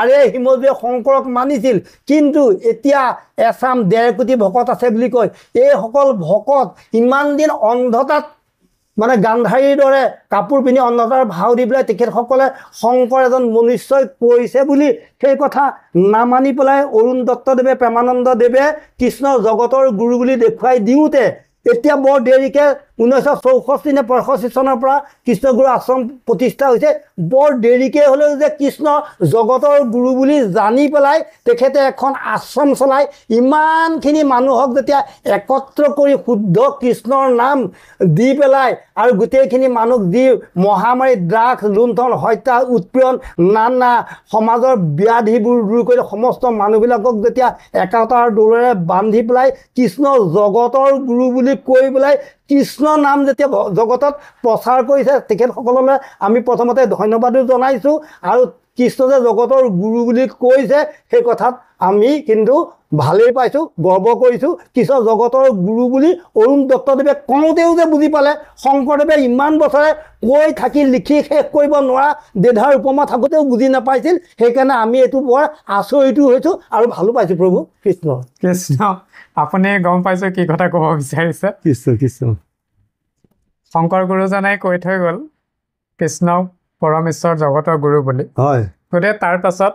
আৰে হিমজুৱে শংকৰক মানিছিল কিন্তু এতিয়া এচাম 1.5 কোটি ভকত আছে বুলি কয় এইসকল ভকত ইমান দিন অন্ধতাত মানে গান্ধাৰীৰ দৰে কাপোৰ পিন্ধি অন্ধতাৰ ভাও দি পেলাই তেখেতসকলে শংকৰ এজন মনুষ্যই কৈছে বুলি সেই কথা নামানি পেলাই অৰুণ দত্তদেৱে প্ৰেমানন্দ দেৱে কৃষ্ণ জগতৰ গুৰু বুলি দেখুৱাই দিওঁতে এতিয়া বৰ দেৰিকৈ 1964 নে 65 চনৰ পৰা কৃষ্ণগুৰু আশ্ৰম প্ৰতিষ্ঠা হৈছে বৰ দেৰিকৈ হ'লেও যে কৃষ্ণ জগতৰ গুৰু বুলি জানি পেলাই তেখেতে এখন আশ্ৰম চলাই ইমানখিনি মানুহক যেতিয়া একত্ৰ কৰি শুদ্ধ কৃষ্ণৰ নাম দি পেলাই আৰু গোটেইখিনি মানুহ দি মহামাৰী ড্ৰাগছ লুণ্ঠন হত্যা উৎপীড়ন নানা সমাজৰ ব্যাধিবোৰ দূৰ কৰি সমস্ত মানুহবিলাকক যেতিয়া একতাৰ দোলেৰে বান্ধি পেলাই কৃষ্ণ জগতৰ গুৰু বুলি কৈ পেলাই কৃষ্ণ নাম যেতিয়া জগতত প্ৰচাৰ কৰিছে তেখেতসকললৈ আমি প্ৰথমতে ধন্যবাদো জনাইছোঁ আৰু কৃষ্ণ যে জগতৰ গুৰু বুলি কৈছে সেই কথাত আমি কিন্তু ভালেই পাইছোঁ গৰ্ব কৰিছোঁ কৃষ্ণ জগতৰ গুৰু বুলি অৰুণ দত্তদেৱে কওঁতেও যে বুজি পালে শংকৰদেৱে ইমান বছৰে কৈ থাকি লিখি শেষ কৰিব নোৱাৰা দেধাৰ উপমা থাকোঁতেও বুজি নাপাইছিল সেইকাৰণে আমি এইটো বৰ আচৰিতো হৈছোঁ আৰু ভালো পাইছোঁ প্ৰভু কৃষ্ণ কৃষ্ণ আপুনি গম পাইছোঁ কি কথা ক'ব বিচাৰিছে কৃষ্ণ কৃষ্ণ শংকৰ গুৰুজনাই কৈ থৈ গ'ল কৃষ্ণ পৰমেশ্বৰ জগতৰ গুৰু বুলি হয় গতিকে তাৰ পাছত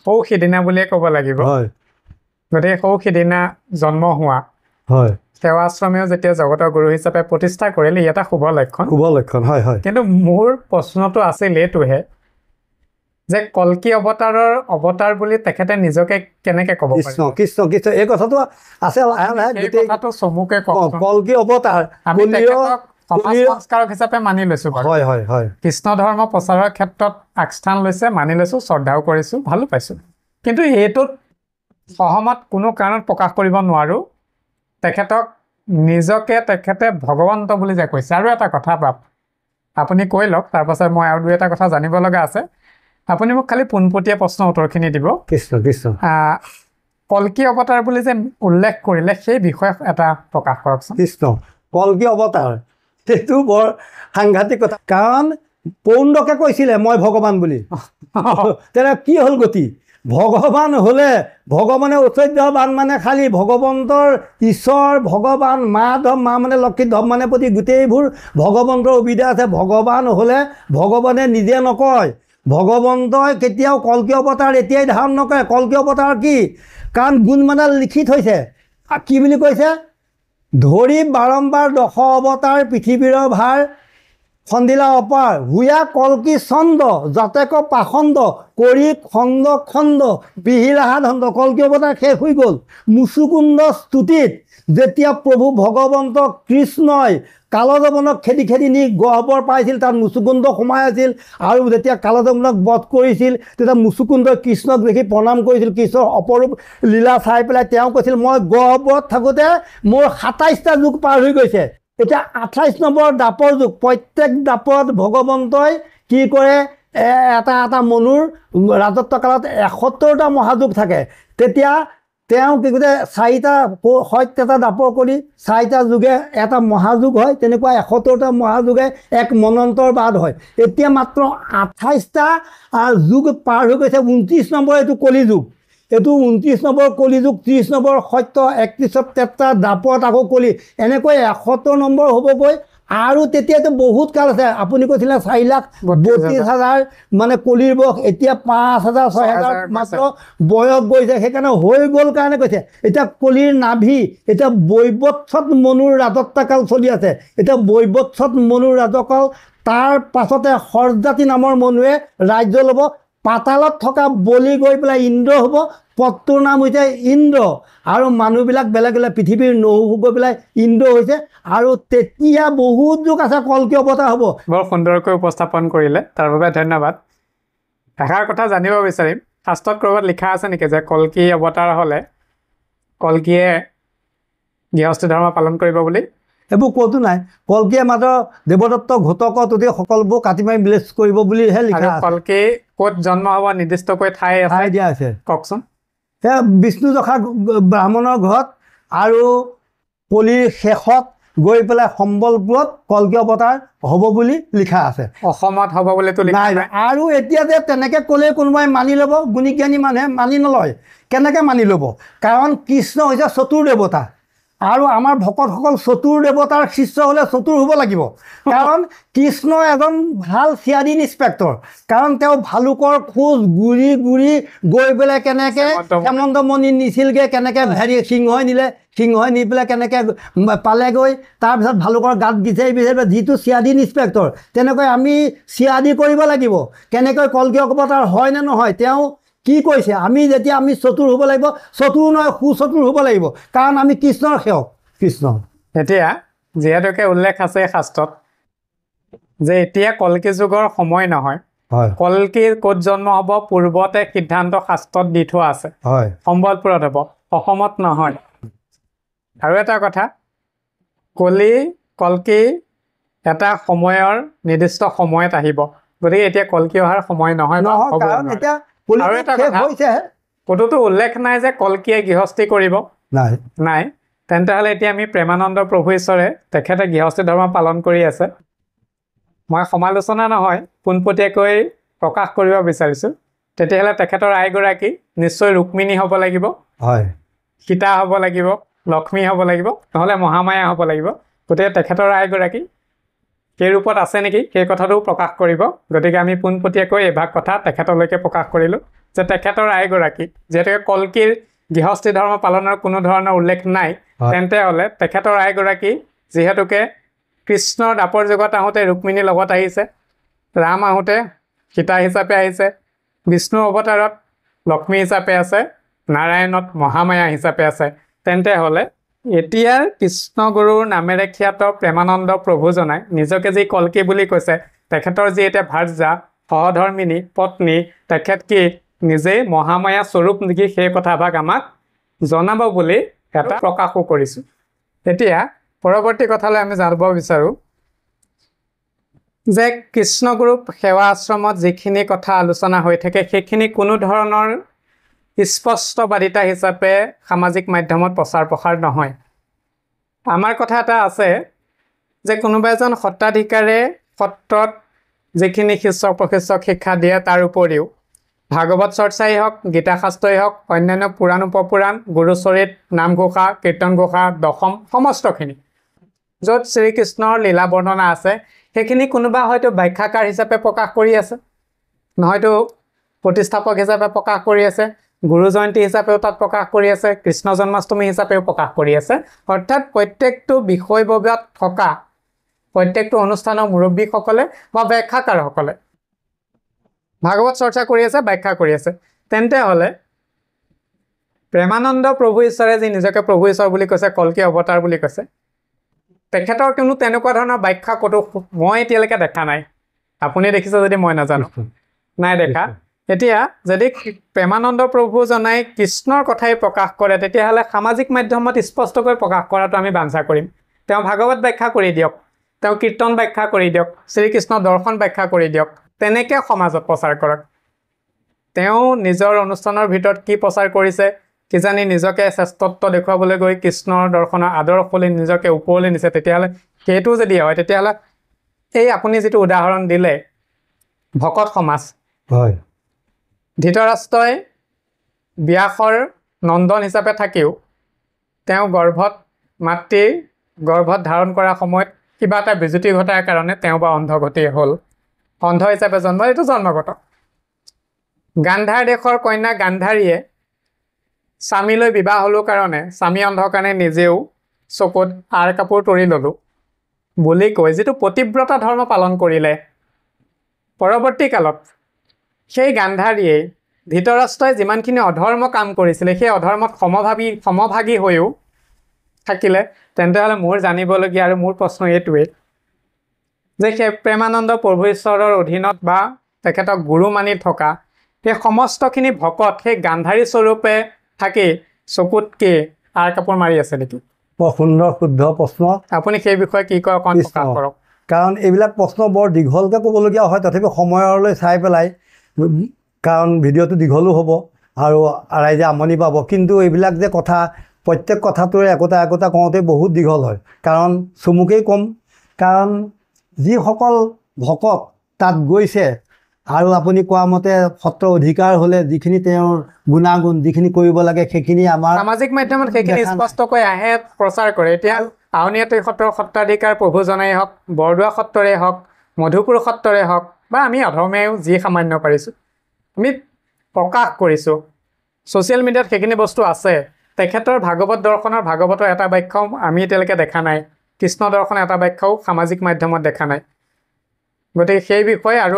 সৌ সিদিনা বুলিয়ে ক'ব লাগিব হয় গতিকে সৌ সিদিনা জন্ম হোৱা হয় সেৱাশ্ৰমেও যেতিয়া জগতৰ গুৰু হিচাপে প্ৰতিষ্ঠা কৰিলে ই এটা শুভ লক্ষণ হয় হয় কিন্তু মোৰ প্ৰশ্নটো আছিল এইটোহে যে কল্কি অৱতাৰ বুলি তেখেতে নিজকে কেনেকৈ ক'ব পাৰে কৃষ্ণ কৃষ্ণ কৃষ্ণ এই কথাটো আছে এই কথাটো চমুকে কওক কল্কি অৱতাৰ আমি তেখেতক সমাজ সংস্কাৰক হিচাপে মানি লৈছোঁ বাৰু হয় হয় হয় কৃষ্ণ ধৰ্ম প্ৰচাৰৰ ক্ষেত্ৰত আগস্থান লৈছে মানি লৈছোঁ শ্ৰদ্ধাও কৰিছোঁ ভালো পাইছোঁ কিন্তু এইটোত সহমত কোনো কাৰণত প্ৰকাশ কৰিব নোৱাৰোঁ তেখেতক নিজকে তেখেতে ভগৱন্ত বুলি যে কৈছে আৰু এটা কথা আপুনি কৈ লওক তাৰপাছত মই আৰু দুই এটা কথা জানিব লগা আছে আপুনি মোক খালি পোনপটীয়া প্ৰশ্ন উত্তৰখিনি দিব কৃষ্ণ কৃষ্ণ কল্কি অৱতাৰ বুলি যে উল্লেখ কৰিলে সেই বিষয়ে এটা প্ৰকাশ কৰকচোন কৃষ্ণ কল্কি অৱতাৰ সেইটো বৰ সাংঘাতিক কথা কাৰণ পৌণ্ডকে কৈছিলে মই ভগৱান বুলি তেনে কি হ'ল গতি ভগৱান হ'লে ভগৱানে ঐশ্বৰ্যবান মানে খালি ভগৱন্তৰ ঈশ্বৰ ভগৱান মা মানে লক্ষী ধম মানে প্ৰতি গোটেইবোৰ ভগৱন্তৰ সুবিধা আছে ভগৱান হ'লে ভগৱানে নিজে নকয় ভগৱন্তই কেতিয়াও কল্কি অৱতাৰ এতিয়াই ধাৰণ নকৰে কল্কি অৱতাৰ কি কাৰণ গুণমানাল লিখি থৈছে কি বুলি কৈছে ধৰি বাৰম্বাৰ 10 অৱতাৰ পৃথিৱীৰ ভাৰ খন্দিলা অপাৰ হুয়া কলকি ছন্দ জাতেক পাখন্দ কৰি খন্দ খন্দ বিহিলাহা ধন্দ। কলকি অৱতাৰ শেষ হৈ গ'ল। মুচুকুন্দ স্তুতিত যেতিয়া প্ৰভু ভগৱন্ত কৃষ্ণই কালযবনক খেদি খেদি নি গহ্বৰ পাইছিল, তাত মুচুকুন্দ সোমাই আছিল, আৰু যেতিয়া কালযবনক বধ কৰিছিল তেতিয়া মুচুকুন্দই কৃষ্ণক দেখি প্ৰণাম কৰিছিল। কৃষ্ণৰ অপৰূপ লীলা চাই পেলাই তেওঁ কৈছিল, মই গহ্বৰত থাকোঁতে মোৰ ২৭টা যুগ পাৰ হৈ গৈছে, এতিয়া ২৮ নম্বৰ দাপৰ যুগ। প্ৰত্যেক দাপৰত ভগৱন্তই কি কৰে, এটা এটা মনুৰ ৰাজত্বকালত ৭১টা মহাযুগ থাকে। তেতিয়া তেওঁ কি কৈছে, ৪টা সৈত এটা দাপৰ কৰি ৪টা যুগে এটা মহাযুগ হয়, তেনেকুৱা ৭১টা মহাযুগে এক মনন্তৰ বাদ হয়। এতিয়া মাত্ৰ ২৮টা যুগ পাৰ হৈ গৈছে। ২৯ নম্বৰ এইটো কলিযুগ, এইটো ২৯ নম্বৰ কলিযুগ, ৩০ নম্বৰ সত্য, ৩১ত ৩৩টা দাপৰত আকৌ কলি, এনেকৈ ৭১ নম্বৰ হ'বগৈ। আৰু তেতিয়াতো বহুত কাল আছে। আপুনি কৈছিলে ৪,৩২,০০০ মানে কলিৰ বয়স, এতিয়া ৫,০০০ ৬,০০০ মাত্ৰ বয়স গৈছে। সেইকাৰণে হৈ গ'ল কাৰণে কৈছে এতিয়া কলিৰ নাভি, এতিয়া বৈবৎসত মনুৰ ৰাজত্বকাল চলি আছে। এতিয়া বৈবৎসত মনুৰ ৰাজকাল, তাৰ পাছতে হৰ্ষজাতি নামৰ মনুৱে ৰাজ্য ল'ব। পাতালত থকা বলি গৈ পেলাই ইন্দ্ৰ হ'ব, পদটোৰ নাম হৈছে ইন্দ্ৰ, আৰু মানুহবিলাক বেলেগ বেলেগ পৃথিৱীৰ নৌ গৈ পেলাই ইন্দ্ৰ হৈছে। আৰু তেতিয়া বহুত যুগ আছে, কল্কি অৱতাৰ হ'ব। বৰ সুন্দৰকৈ উপস্থাপন কৰিলে, তাৰ বাবে ধন্যবাদ। এষাৰ কথা জানিব বিচাৰিম, শাস্ত্ৰত ক'ৰবাত লিখা আছে নেকি যে কল্কি অৱতাৰ হ'লে কল্কিয়ে গৃহস্থী ধৰ্ম পালন কৰিব বুলি? এইবোৰ ক'তো নাই। কল্কিয়ে মাত্ৰ দেৱদত্ত ঘোটক তুতি সকলোবোৰ কাটি মাৰি বিলেচ কৰিব বুলিহে লিখা আছে। কল্কি ক'ত জন্ম হ'ব নিৰ্দিষ্টকৈ ঠাই দিয়া আছে, কওকচোন। সেয়া বিষ্ণুযশা ব্ৰাহ্মণৰ ঘৰত, আৰু কলিৰ শেষত গৈ পেলাই সম্বলপুৰত কল্কি অৱতাৰ হ'ব বুলি লিখা আছে। অসমত হ'ব বুলিতো নাই। আৰু এতিয়া যে তেনেকৈ ক'লে কোনোবাই মানি ল'ব, গুণীজ্ঞানী মানুহে মানি নলয়। কেনেকৈ মানি ল'ব? কাৰণ কৃষ্ণ হৈছে চতুৰ দেৱতা, আৰু আমাৰ ভকতসকল চতুৰ দেৱতাৰ শিষ্য হ'লে চতুৰ হ'ব লাগিব। কাৰণ কৃষ্ণ এজন ভাল চিআইডি ইন্সপেক্টৰ, কাৰণ তেওঁ ভালুকৰ খোজ গুৰি গুৰি গৈ পেলাই কেনেকৈ হেমন্তমণি নিছিলগৈ, কেনেকৈ সিংহই নিলে, সিংহই নি পেলাই কেনেকৈ পালেগৈ, তাৰপিছত ভালুকৰ গাত বিচাৰি বিচাৰি, যিটো চিআইডি ইন্সপেক্টৰ, তেনেকৈ আমি চিআইডি কৰিব লাগিব কেনেকৈ কল্কি অৱতাৰ হয় নে নহয়। তেওঁ কি কৈছে, আমি যেতিয়া আমি চতুৰ হ'ব লাগিব, চতুৰ নহয় সুচতুৰ হ'ব লাগিব, কাৰণ আমি কৃষ্ণৰ সেৱক। কৃষ্ণ এতিয়া যিহেতুকে উল্লেখ আছে শাস্ত্ৰত যে এতিয়া কল্কি যুগৰ সময় নহয়, কল্কিৰ ক'ত জন্ম হ'ব পূৰ্বতে সিদ্ধান্ত শাস্ত্ৰত দি থোৱা আছে, সম্বলপুৰত হ'ব, অসমত নহয়। আৰু এটা কথা, কল্কি এটা সময়ৰ নিৰ্দিষ্ট সময়ত আহিব, গতিকে এতিয়া কল্কি অহাৰ সময় নহয়। আৰু এটা কথা, ক'তোতো উল্লেখ নাই যে কল্কিয়ে গৃহস্থী কৰিব, নাই। তেন্তে হ'লে এতিয়া আমি প্ৰেমানন্দ প্ৰভু ঈশ্বৰে তেখেতে গৃহস্থী ধৰ্ম পালন কৰি আছে। মই সমালোচনা নহয়, পোনপটীয়াকৈ প্ৰকাশ কৰিব বিচাৰিছোঁ। তেতিয়াহ'লে তেখেতৰ আইগৰাকী নিশ্চয় ৰুক্মিণী হ'ব লাগিব, সীতা হ'ব লাগিব, লক্ষ্মী হ'ব লাগিব, নহ'লে মহামায়া হ'ব লাগিব। গতিকে তেখেতৰ আইগৰাকী সেই ৰূপত আছে নেকি, সেই কথাটোও প্ৰকাশ কৰিব। গতিকে আমি পোনপটীয়াকৈ এভাগ কথা তেখেতলৈকে প্ৰকাশ কৰিলোঁ যে তেখেতৰ আইগৰাকী, যিহেতুকে কল্কিৰ গৃহস্থী ধৰ্ম পালনৰ কোনো ধৰণৰ উল্লেখ নাই, তেন্তে হ'লে তেখেতৰ আইগৰাকী যিহেতুকে কৃষ্ণৰ দাপৰ যুগত আহোঁতে ৰুক্মিণীৰ লগত আহিছে, ৰাম আহোঁতে সীতা হিচাপে আহিছে, বিষ্ণু অৱতাৰত লক্ষ্মী হিচাপে আছে, নাৰায়ণত মহামায়া হিচাপে আছে, তেন্তে হ'লে এতিয়াৰ কৃষ্ণগুৰুৰ নামেৰে খ্যাত প্ৰেমানন্দ প্ৰভুজনাই নিজকে যি কল্কি বুলি কৈছে, তেখেতৰ যি এতিয়া ভাৰ্যা সহধৰ্মিনী পত্নী, তেখেত কি নিজেই মহামায়া স্বৰূপ নেকি, সেই কথাভাগ আমাক জনাব বুলি এটা প্ৰকাশো কৰিছোঁ। এতিয়া পৰৱৰ্তী কথালৈ আমি জানিব বিচাৰোঁ যে কৃষ্ণগুৰু সেৱা আশ্ৰমত যিখিনি কথা আলোচনা হৈ থাকে, সেইখিনি কোনো ধৰণৰ স্পষ্টবাদিতা হিচাপে সামাজিক মাধ্যমত প্ৰচাৰ প্ৰসাৰ নহয়। আমাৰ কথা এটা আছে যে কোনোবা এজন সত্ৰাধিকাৰে সত্ৰত যিখিনি শিষ্যক প্ৰশিক্ষক শিক্ষা দিয়ে, তাৰ উপৰিও ভাগৱত চৰ্চাই হওক, গীতা শাস্ত্ৰই হওক, অন্যান্য পুৰাণ উপপুৰাণ, গুৰুচৰিত, নামঘোষা, কীৰ্তন ঘোষা, দশম, সমস্তখিনি য'ত শ্ৰীকৃষ্ণৰ লীলা বৰ্ণনা আছে, সেইখিনি কোনোবা হয়তো ব্যাখ্যাকাৰ হিচাপে প্ৰকাশ কৰি আছে, নহয়তো প্ৰতিষ্ঠাপক হিচাপে প্ৰকাশ কৰি আছে, গুৰু জয়ন্তী হিচাপেও তাত প্ৰকাশ কৰি আছে, কৃষ্ণ জন্মাষ্টমী হিচাপেও প্ৰকাশ কৰি আছে। অৰ্থাৎ প্ৰত্যেকটো বিষয়ববীয়াত থকা প্ৰত্যেকটো অনুষ্ঠানৰ মুৰব্বীসকলে বা ব্যাখ্যাকাৰসকলে ভাগৱত চৰ্চা কৰি আছে, ব্যাখ্যা কৰি আছে। তেন্তে হ'লে প্ৰেমানন্দ প্ৰভু ঈশ্বৰে যি নিজকে প্ৰভু ঈশ্বৰ বুলি কৈছে, কল্কি অৱতাৰ বুলি কৈছে, তেখেতৰ কোনো তেনেকুৱা ধৰণৰ ব্যাখ্যা ক'তো মই এতিয়ালৈকে দেখা নাই। আপুনি দেখিছে যদি মই নাজানো, নাই দেখা। এতিয়া যদি প্ৰেমানন্দ প্ৰভু জনাই কৃষ্ণৰ কথাই প্ৰকাশ কৰে, তেতিয়াহ'লে সামাজিক মাধ্যমত স্পষ্টকৈ প্ৰকাশ কৰাটো আমি বাঞ্ছা কৰিম। তেওঁ ভাগৱত ব্যাখ্যা কৰি দিয়ক, তেওঁ কীৰ্তন ব্যাখ্যা কৰি দিয়ক, শ্ৰীকৃষ্ণ দৰ্শন ব্যাখ্যা কৰি দিয়ক, তেনেকৈ সমাজত প্ৰচাৰ কৰক। তেওঁ নিজৰ অনুষ্ঠানৰ ভিতৰত কি প্ৰচাৰ কৰিছে, কিজানি নিজকে শ্ৰেষ্ঠত্ব দেখুৱাবলৈ গৈ কৃষ্ণৰ দৰ্শনৰ আদৰ্শলৈ নিজকে ওপৰলৈ নিছে। তেতিয়াহ'লে সেইটো যদি হয়, তেতিয়াহ'লে এই আপুনি যিটো উদাহৰণ দিলে ভকত সমাজ, হয়, ধৃতৰাষ্ট্ৰই ব্যাসৰ নন্দন হিচাপে থাকিও তেওঁ মাতৃৰ গৰ্ভত ধাৰণ কৰাৰ সময়ত কিবা এটা বিজুতি ঘটাৰ কাৰণে তেওঁ বা অন্ধগতি হ'ল, অন্ধ হিচাপে জন্ম, এইটো জন্মগত। গান্ধাৰ দেশৰ কন্যা গান্ধাৰীয়ে স্বামীলৈ বিবাহ হ'লো কাৰণে, স্বামী অন্ধ কাৰণে নিজেও চকুত আৰ কাপোৰ তৰি ল'লোঁ বুলি কৈ যিটো পতিব্ৰতা ধৰ্ম পালন কৰিলে, পৰৱৰ্তী কালত সেই গান্ধাৰীয়ে ধৃতৰাষ্ট্ৰই যিমানখিনি অধৰ্ম কাম কৰিছিলে সেই অধৰ্মত সমভাগী হৈও থাকিলে। তেন্তে হ'লে মোৰ জানিবলগীয়া আৰু মোৰ প্ৰশ্ন এইটোৱেই যে সেই প্ৰেমানন্দ প্ৰভু ঈশ্বৰৰ অধীনত বা তেখেতক গুৰু মানি থকা সেই সমস্তখিনি ভকত সেই গান্ধাৰী স্বৰূপে থাকি চকুত কি আৰ কাপোৰ মাৰি আছে নেকি? বৰ সুন্দৰ শুদ্ধ প্ৰশ্ন। আপুনি সেই বিষয়ে কি কয় অকণ প্ৰকাশ কৰক। কাৰণ এইবিলাক প্ৰশ্ন বৰ দীঘলকৈ ক'বলগীয়া হয়, তথাপি সময়লৈ চাই পেলাই, কাৰণ ভিডিঅ'টো দীঘলো হ'ব আৰু ৰাইজে আমনি পাব। কিন্তু এইবিলাক যে কথা, প্ৰত্যেক কথাটোৰে একোটা কওঁতে বহুত দীঘল হয়। কাৰণ চমুকেই ক'ম, কাৰণ যিসকল ভকত তাত গৈছে আৰু আপুনি কোৱা মতে সত্ৰ অধিকাৰ হ'লে যিখিনি তেওঁৰ গুণাগুণ যিখিনি কৰিব লাগে সেইখিনি আমাৰ সামাজিক মাধ্যমত সেইখিনি স্পষ্টকৈ আহে, প্ৰচাৰ কৰে। এতিয়া আউনীআটী সত্ৰৰ সত্ৰাধিকাৰ প্ৰভু জনাই হওক, বৰদোৱা সত্ৰৰে হওক, মধুপুৰ সত্ৰৰে হওক, বা আমি অধৰ্মেও যি সামান্য পাৰিছোঁ আমি প্ৰকাশ কৰিছোঁ। ছ'চিয়েল মিডিয়াত সেইখিনি বস্তু আছে। তেখেতৰ ভাগৱত দৰ্শনৰ ভাগৱতৰ এটা ব্যাখ্যাও আমি এতিয়ালৈকে দেখা নাই, কৃষ্ণ দৰ্শনৰ এটা ব্যাখ্যাও সামাজিক মাধ্যমত দেখা নাই। গতিকে সেই বিষয়ে আৰু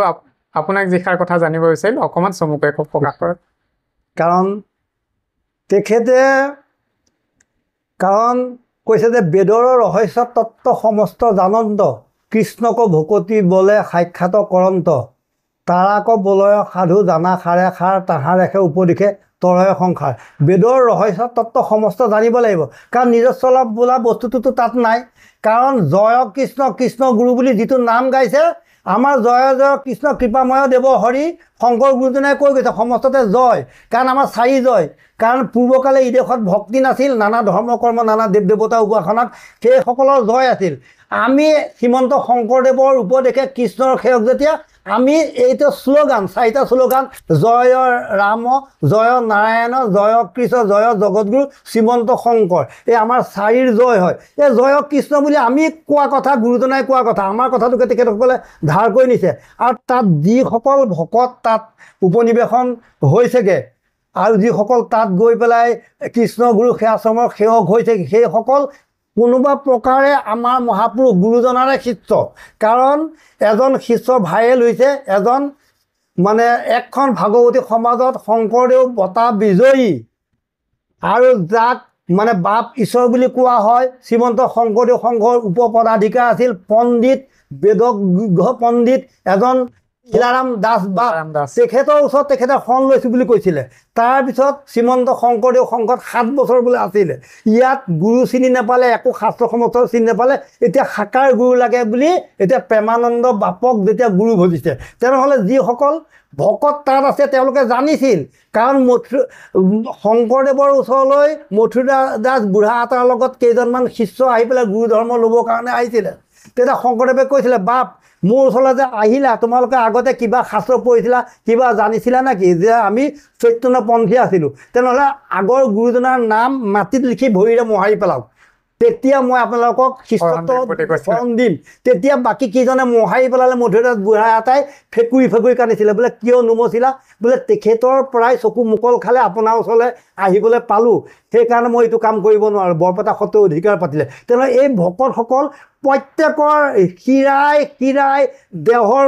আপোনাক যিষাৰ কথা জানিব বিচাৰিলোঁ অকণমান চমুকৈ প্ৰকাশ কৰক। কাৰণ তেখেতে কৈছে যে বেদৰ ৰহস্য তত্ত্ব সমস্ত জানন্ত, কৃষ্ণক ভকতি বলে সাক্ষাৎ কৰন্ত, তাৰাক বলয় সাধু জানা সাৰে সাৰ, তাহাৰ এষে উপদেশে তৰয় সংসাৰ। বেদৰ ৰহস্য তত্ত্ব সমস্ত জানিব লাগিব, কাৰণ নিজস্ব লাভ বোলা বস্তুটোতো তাত নাই। কাৰণ জয় কৃষ্ণ, কৃষ্ণ গুৰু বুলি যিটো নাম গাইছে, আমাৰ জয় জয় কৃষ্ণ কৃপাময় দেৱ হৰি, শংকৰ গুৰুজনাই কৈ গৈছে সমস্ততে জয়। কাৰণ আমাৰ চাৰি জয়, কাৰণ পূৰ্বকালে এই দেশত ভক্তি নাছিল, নানা ধৰ্ম কৰ্ম, নানা দেৱ দেৱতা উপাসনাত সেইসকলৰ জয় আছিল। আমি শ্ৰীমন্ত শংকৰদেৱৰ উপদেশে কৃষ্ণৰ সেৱক যেতিয়া, আমি এইটো শ্লোগান, চাৰিটা শ্লোগান, জয় ৰাম, জয় নাৰায়ণ, জয় কৃষ্ণ, জয় জগতগুৰু শ্ৰীমন্ত শংকৰ, এই আমাৰ চাৰিৰ জয় হয়। এই জয় কৃষ্ণ বুলি আমি কোৱা কথা, গুৰুজনাই কোৱা কথা, আমাৰ কথাটোকে তেখেতসকলে ধাৰ কৰি নিছে। আৰু তাত যিসকল ভকত তাত উপনিৱেশন হৈছেগৈ আৰু যিসকল তাত গৈ পেলাই কৃষ্ণ গুৰু সেৱাশ্ৰমৰ সেৱক হৈছে, সেইসকল কোনোবা প্ৰকাৰে আমাৰ মহাপুৰুষ গুৰুজনাৰে শিষ্য। কাৰণ এজন শিষ্য ভাইৰেল হৈছে, এজন মানে এখন ভাগৱতী সমাজত শংকৰদেৱ বঁটা বিজয়ী আৰু যাক মানে বাপ ঈশ্বৰ বুলি কোৱা হয়, শ্ৰীমন্ত শংকৰদেৱ সংঘৰ উপপদাধিকাৰ আছিল পণ্ডিত, বেদজ্ঞ পণ্ডিত এজন ইলাৰাম দাস বা তেখেতৰ ওচৰত তেখেতে শৰণ লৈছোঁ বুলি কৈছিলে। তাৰপিছত শ্ৰীমন্ত শংকৰদেৱ সংঘত 7 বছৰ বোলে আছিলে। ইয়াত গুৰু চিনি নাপালে, একো শাস্ত্ৰ সমস্ত চিনি নাপালে, এতিয়া সাকাৰ গুৰু লাগে বুলি এতিয়া প্ৰেমানন্দ বাপক যেতিয়া গুৰু ভজিছে, তেনেহ'লে যিসকল ভকত তাত আছে তেওঁলোকে জানিছিল। কাৰণ শংকৰদেৱৰ ওচৰলৈ মথুৰাদাস বুঢ়া এটাৰ লগত কেইজনমান শিষ্য আহি পেলাই গুৰু ধৰ্ম ল'বৰ কাৰণে আহিছিলে। তেতিয়া শংকৰদেৱে কৈছিলে, বাপ মোৰ ওচৰলৈ যে আহিলা, তোমালোকে আগতে কিবা শাস্ত্ৰ পঢ়িছিলা, কিবা জানিছিলা নেকি যে আমি চৈতন্যপন্থী আছিলোঁ? তেনেহ'লে আগৰ গুৰুজনাৰ নাম মাটিত লিখি ভৰিৰে মোহাৰি পেলাওক। তেতিয়া মই আপোনালোকক শিষ্যত্ব শৰণ দিম। তেতিয়া বাকী কেইজনে মোহাৰি পেলালে, মধুদাস বুঢ়া এটাই ফেকুৰি কান্দিছিলে, বোলে কিয় নুমচিলা, বোলে তেখেতৰ পৰাই চকু মুকল খালে আপোনাৰ ওচৰলৈ আহিবলৈ পালোঁ, সেইকাৰণে মই এইটো কাম কৰিব নোৱাৰোঁ। বৰপেটা সত্ৰৰ অধিকাৰ পাতিলে। তেনেহ'লে এই ভকতসকল প্ৰত্যেকৰ শিৰাই দেহৰ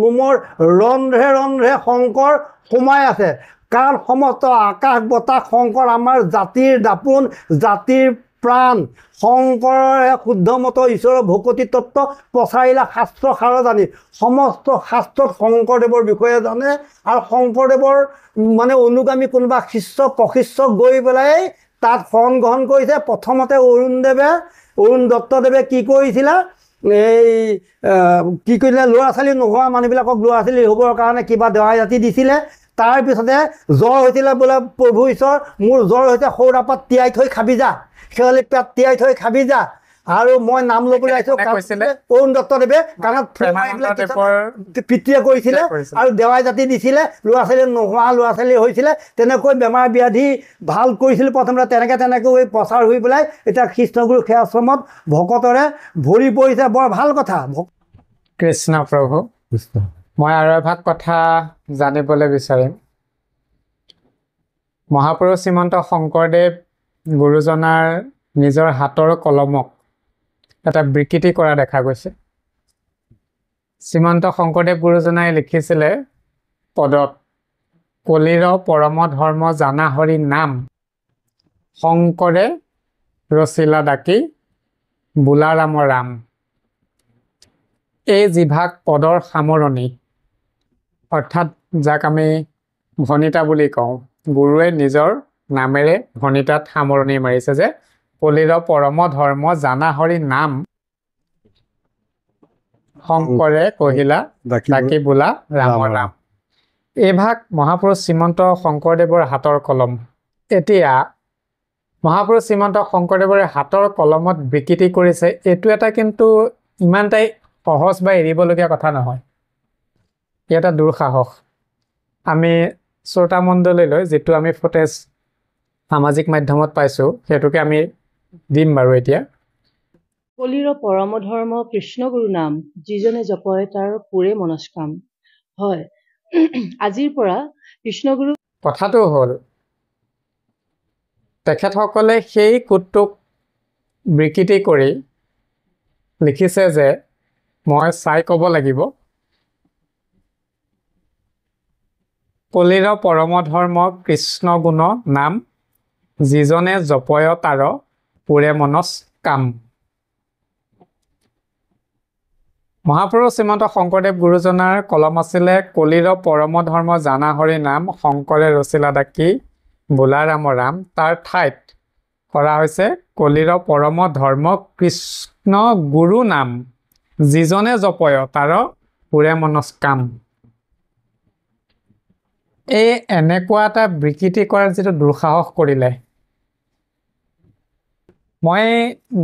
নোমৰ ৰন্ধ্ৰে ৰন্ধ্ৰে শংকৰ সোমাই আছে। কাৰণ সমস্ত আকাশ বতাহ শংকৰ আমাৰ জাতিৰ দাপোন, জাতিৰ প্ৰাণ। শংকৰে শুদ্ধ মত ঈশ্বৰৰ ভকতি তত্ত্ব প্ৰচাৰিলা শাস্ত্ৰ সাৰ জানি। সমস্ত শাস্ত্ৰত শংকৰদেৱৰ বিষয়ে জানে, আৰু শংকৰদেৱৰ মানে অনুগামী কোনোবা শিষ্য প্ৰশিষ্য গৈ পেলাই তাত শৰণ গ্ৰহণ কৰিছে। প্ৰথমতে অৰুণ দত্তদেৱে কি কৰিছিলে, এই কি কৰিলে, ল'ৰা ছোৱালী নোহোৱা মানুহবিলাকক ল'ৰা ছোৱালী হ'বৰ কাৰণে কিবা দেৱাই জাতি দিছিলে। তাৰপিছতে জ্বৰ হৈছিলে, বোলে প্ৰভু ঈশ্বৰ মোৰ জ্বৰ হৈছে, সৌৰা পাত তিয়াই থৈ খাবি যা, শেৱালি পাত তিয়াই থৈ খাবি যা, আৰু মই নাম ল'বলৈ আহিছোঁ। অৰুণ দত্তদেৱে কাণত পিতৃয়ে কৰিছিলে, আৰু দেৱাই জাতি দিছিলে, ল'ৰা ছোৱালী নোহোৱা ল'ৰা ছোৱালী হৈছিলে, তেনেকৈ বেমাৰ ব্যাধি ভাল কৰিছিল প্ৰথমতে। তেনেকৈ প্ৰচাৰ হৈ পেলাই এতিয়া কৃষ্ণগুৰু সেৱাশ্ৰমত ভকতৰে ভৰি পৰিছে। বৰ ভাল কথা। কৃষ্ণ প্ৰভু। মই আৰু এভাগ কথা জানিবলৈ বিচাৰিম। মহাপুৰুষ শ্ৰীমন্ত শংকৰদেৱ গুৰুজনাৰ নিজৰ হাতৰ কলমক এটা বিকৃতি কৰা দেখা গৈছে। শ্ৰীমন্ত শংকৰদেৱ গুৰুজনাই লিখিছিলে পদত, কলিৰ পৰম ধৰ্ম জানা হৰি নাম, শংকৰে ৰচিলা ডাকি বোলা ৰাম ৰাম। এই যিভাগ পদৰ সামৰণি, অৰ্থাৎ যাক আমি ভণিতা বুলি কওঁ, গুৰুৱে নিজৰ নামেৰে ভণিতাত সামৰণি মাৰিছে যে কলিৰ পৰম ধৰ্ম জানা হৰি নাম, শংকৰে কহিলা ডাকি বোলা ৰাম ৰাম। এইভাগ মহাপুৰুষ শ্ৰীমন্ত শংকৰদেৱৰ হাতৰ কলম। এতিয়া মহাপুৰুষ শ্ৰীমন্ত শংকৰদেৱৰ হাতৰ কলমত বিকৃতি কৰিছে, এইটো এটা কিন্তু ইমানটাই সহজ বা এৰিবলগীয়া কথা নহয়। এটা দুঃসাহস। আমি শ্ৰোতামণ্ডলীলৈ যিটো আমি ফুটেজ সামাজিক মাধ্যমত পাইছোঁ, সেইটোকে আমি দিম বাৰু। এতিয়া কলিৰ পৰম ধৰ্ম কৃষ্ণগুৰু নাম, যিজনে জপয় তাৰ পুৰে মনস্কাম। হয়, আজিৰ পৰা কৃষ্ণগুৰু কথাটো হ'ল, তেখেতসকলে সেই কোটটোক বিকৃতি কৰি লিখিছে যে, মই চাই ক'ব লাগিব, কলিৰ পৰম ধৰ্ম কৃষ্ণ গুণ নাম, যিজনে জপয় তাৰ পুৰে মনস কাম। মহাপুৰুষ শ্ৰীমন্ত শংকৰদেৱ গুৰুজনাৰ কলম আছিলে, কলিৰ পৰম ধৰ্ম জানা হৰি নাম, শংকৰে ৰচিলা ডাকি বোলা ৰাম ৰাম। তাৰ ঠাইত কৰা হৈছে, কলিৰ পৰম ধৰ্ম কৃষ্ণ গুৰু নাম, যিজনে জপয় তাৰ পুৰে মনস কাম। এই এনেকুৱা এটা বিকৃতি কৰাৰ যিটো দুঃসাহস কৰিলে, মই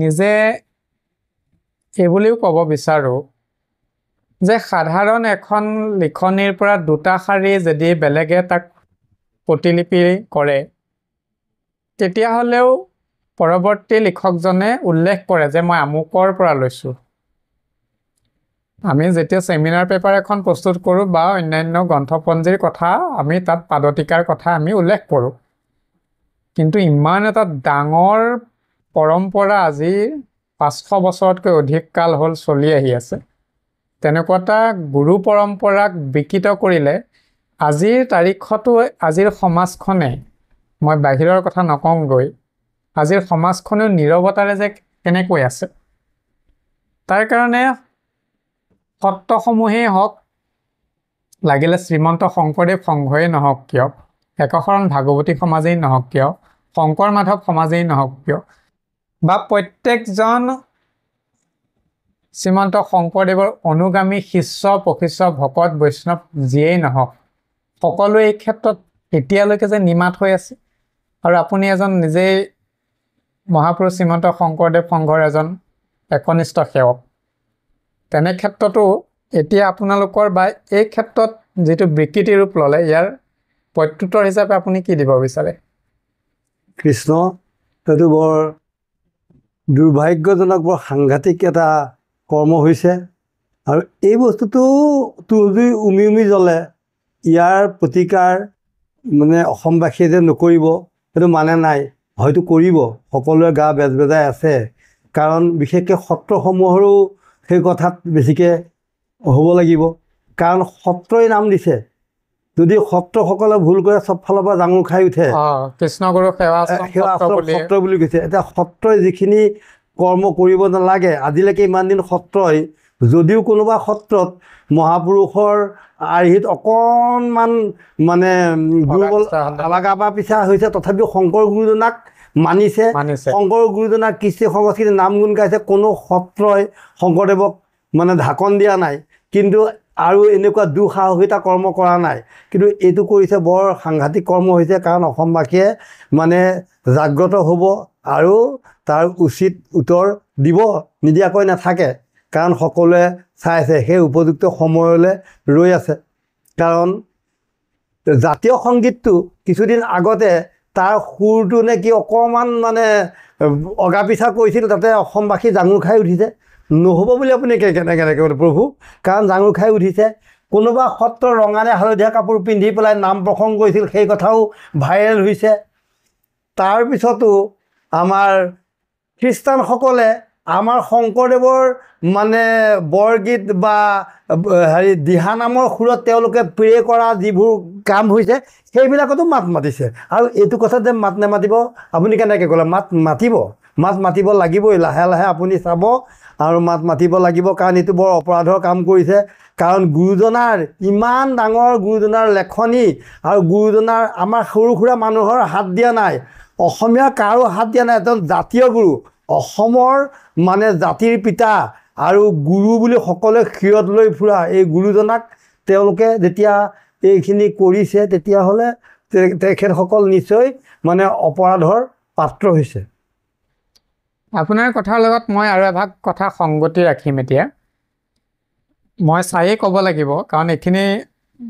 নিজে এইবুলিও ক'ব বিচাৰোঁ যে সাধাৰণ এখন লিখনিৰ পৰা দুটা শাৰী যদি বেলেগে তাক প্ৰতিলিপি কৰে, তেতিয়াহ'লেও পৰৱৰ্তী লিখকজনে উল্লেখ কৰে যে মই আমুকৰ পৰা লৈছোঁ। আমি যেতিয়া ছেমিনাৰ পেপাৰ এখন প্ৰস্তুত কৰোঁ বা অন্যান্য গ্ৰন্থপঞ্জীৰ কথা, আমি তাত পাদতিকাৰ কথা আমি উল্লেখ কৰোঁ। কিন্তু ইমান এটা ডাঙৰ পৰম্পৰা আজি 500 বছৰতকৈ অধিক কাল হ'ল চলি আহি আছে, তেনেকুৱা এটা গুৰু পৰম্পৰাক বিকৃত কৰিলে আজিৰ তাৰিখতো আজিৰ সমাজখনে, মই বাহিৰৰ কথা নকওঁগৈ, আজিৰ সমাজখনেও নীৰৱতাৰে যে কেনেকৈ আছে। তাৰ কাৰণে সত্ৰসমূহেই হওক, লাগিলে শ্ৰীমন্ত শংকৰদেৱ সংঘই নহওক কিয়, একশৰণ ভাগৱতী সমাজেই নহওক কিয়, শংকৰ মাধৱ সমাজেই নহওক কিয়, বা প্ৰত্যেকজন শ্ৰীমন্ত শংকৰদেৱৰ অনুগামী শিষ্য প্ৰশিষ্য ভকত বৈষ্ণৱ যিয়েই নহওক, সকলোৱে এই ক্ষেত্ৰত এতিয়ালৈকে যে নিমাত হৈ আছে। আৰু আপুনি এজন নিজেই মহাপুৰুষ শ্ৰীমন্ত শংকৰদেৱ সংঘৰ এজন একনিষ্ঠ সেৱক, তেনে ক্ষেত্ৰতো এতিয়া আপোনালোকৰ বা এই ক্ষেত্ৰত যিটো বিকৃতি ৰূপ ল'লে, ইয়াৰ প্ৰত্যুত্তৰ হিচাপে আপুনি কি দিব বিচাৰে? কৃষ্ণ, সেইটো বৰ দুৰ্ভাগ্যজনক বৰ সাংঘাতিক এটা কৰ্ম হৈছে আৰু এই বস্তুটো তুঁহজুই উমি উমি জ্বলে ইয়াৰ প্ৰতিকাৰ মানে অসমবাসীয়ে যে নকৰিব সেইটো মানে নাই হয়তো কৰিব সকলোৱে গা বেজবেজাই আছে কাৰণ বিশেষকৈ সত্ৰসমূহৰো সেই কথাত বেছিকৈ হ'ব লাগিব কাৰণ সত্ৰই নাম দিছে যদি সত্ৰসকলে ভুল কৰে চব ফালৰ পৰা জাঙুৰ খাই উঠে কৃষ্ণগুৰু সত্ৰ বুলি কৈছে এতিয়া সত্ৰই যিখিনি কৰ্ম কৰিব নালাগে আজিলৈকে ইমান দিন সত্ৰই যদিও কোনোবা সত্ৰত মহাপুৰুষৰ আৰ্হিত অকণমান মানে দুৰ্বল আলাগাপা পিছা হৈছে তথাপিও শংকৰ গুৰুজনাক মানিছে শংকৰ গুৰুজনাক কৃষ্টি সংস্কৃতিৰ নাম গুণ গাইছে কোনো সত্ৰই শংকৰদেৱক মানে ঢাকন দিয়া নাই কিন্তু আৰু এনেকুৱা দুঃসাহসিতা কৰ্ম কৰা নাই কিন্তু এইটো কৰিছে বৰ সাংঘাতিক কৰ্ম হৈছে কাৰণ অসমবাসীয়ে মানে জাগ্ৰত হ'ব আৰু তাৰ উচিত উত্তৰ দিব নিদিয়াকৈ নাথাকে কাৰণ সকলোৱে চাই আছে সেই উপযুক্ত সময়লৈ ৰৈ আছে কাৰণ জাতীয় সংগীতটো কিছুদিন আগতে তাৰ সুৰটো নে কি অকণমান মানে অগা পিছা কৰিছিল তাতে অসমবাসী জাঙুৰ খাই উঠিছে নহ'ব বুলি আপুনি কেনেকৈ ক'লে প্ৰভু কাৰণ জাঙুৰ খাই উঠিছে কোনোবা সত্ৰ ৰঙানে হালধীয়া কাপোৰ পিন্ধি পেলাই নাম প্ৰসংগ কৰিছিল সেই কথাও ভাইৰেল হৈছে তাৰপিছতো আমাৰ খ্ৰীষ্টানসকলে আমাৰ শংকৰদেৱৰ মানে বৰগীত বা দিহানামৰ সুৰত তেওঁলোকে প্ৰে কৰা যিবোৰ কাম হৈছে সেইবিলাকতো মাত মাতিছে আৰু এইটো কথাত যে মাত নেমাতিব আপুনি কেনেকৈ ক'লে মাত মাতিব লাগিবই লাহে লাহে আপুনি চাব আৰু মাত মাতিব লাগিব কাৰণ এইটো বৰ অপৰাধৰ কাম কৰিছে কাৰণ গুৰুজনাৰ ইমান ডাঙৰ গুৰুজনাৰ লেখনি আৰু গুৰুজনাৰ আমাৰ সৰু সুৰা মানুহৰ হাত দিয়া নাই অসমীয়া কাৰো হাত দিয়া নাই এজন জাতীয় গুৰু অসমৰ মানে জাতিৰ পিতা আৰু গুৰু বুলি সকলোৱে শিৰত লৈ ফুৰা এই গুৰুজনাক তেওঁলোকে যেতিয়া এইখিনি কৰিছে তেতিয়াহ'লে তেখেতসকল নিশ্চয় মানে অপৰাধৰ পাত্ৰ হৈছে আপোনাৰ কথাৰ লগত মই আৰু এভাগ কথা সংগতি ৰাখিম এতিয়া মই চায়েই ক'ব লাগিব কাৰণ এইখিনি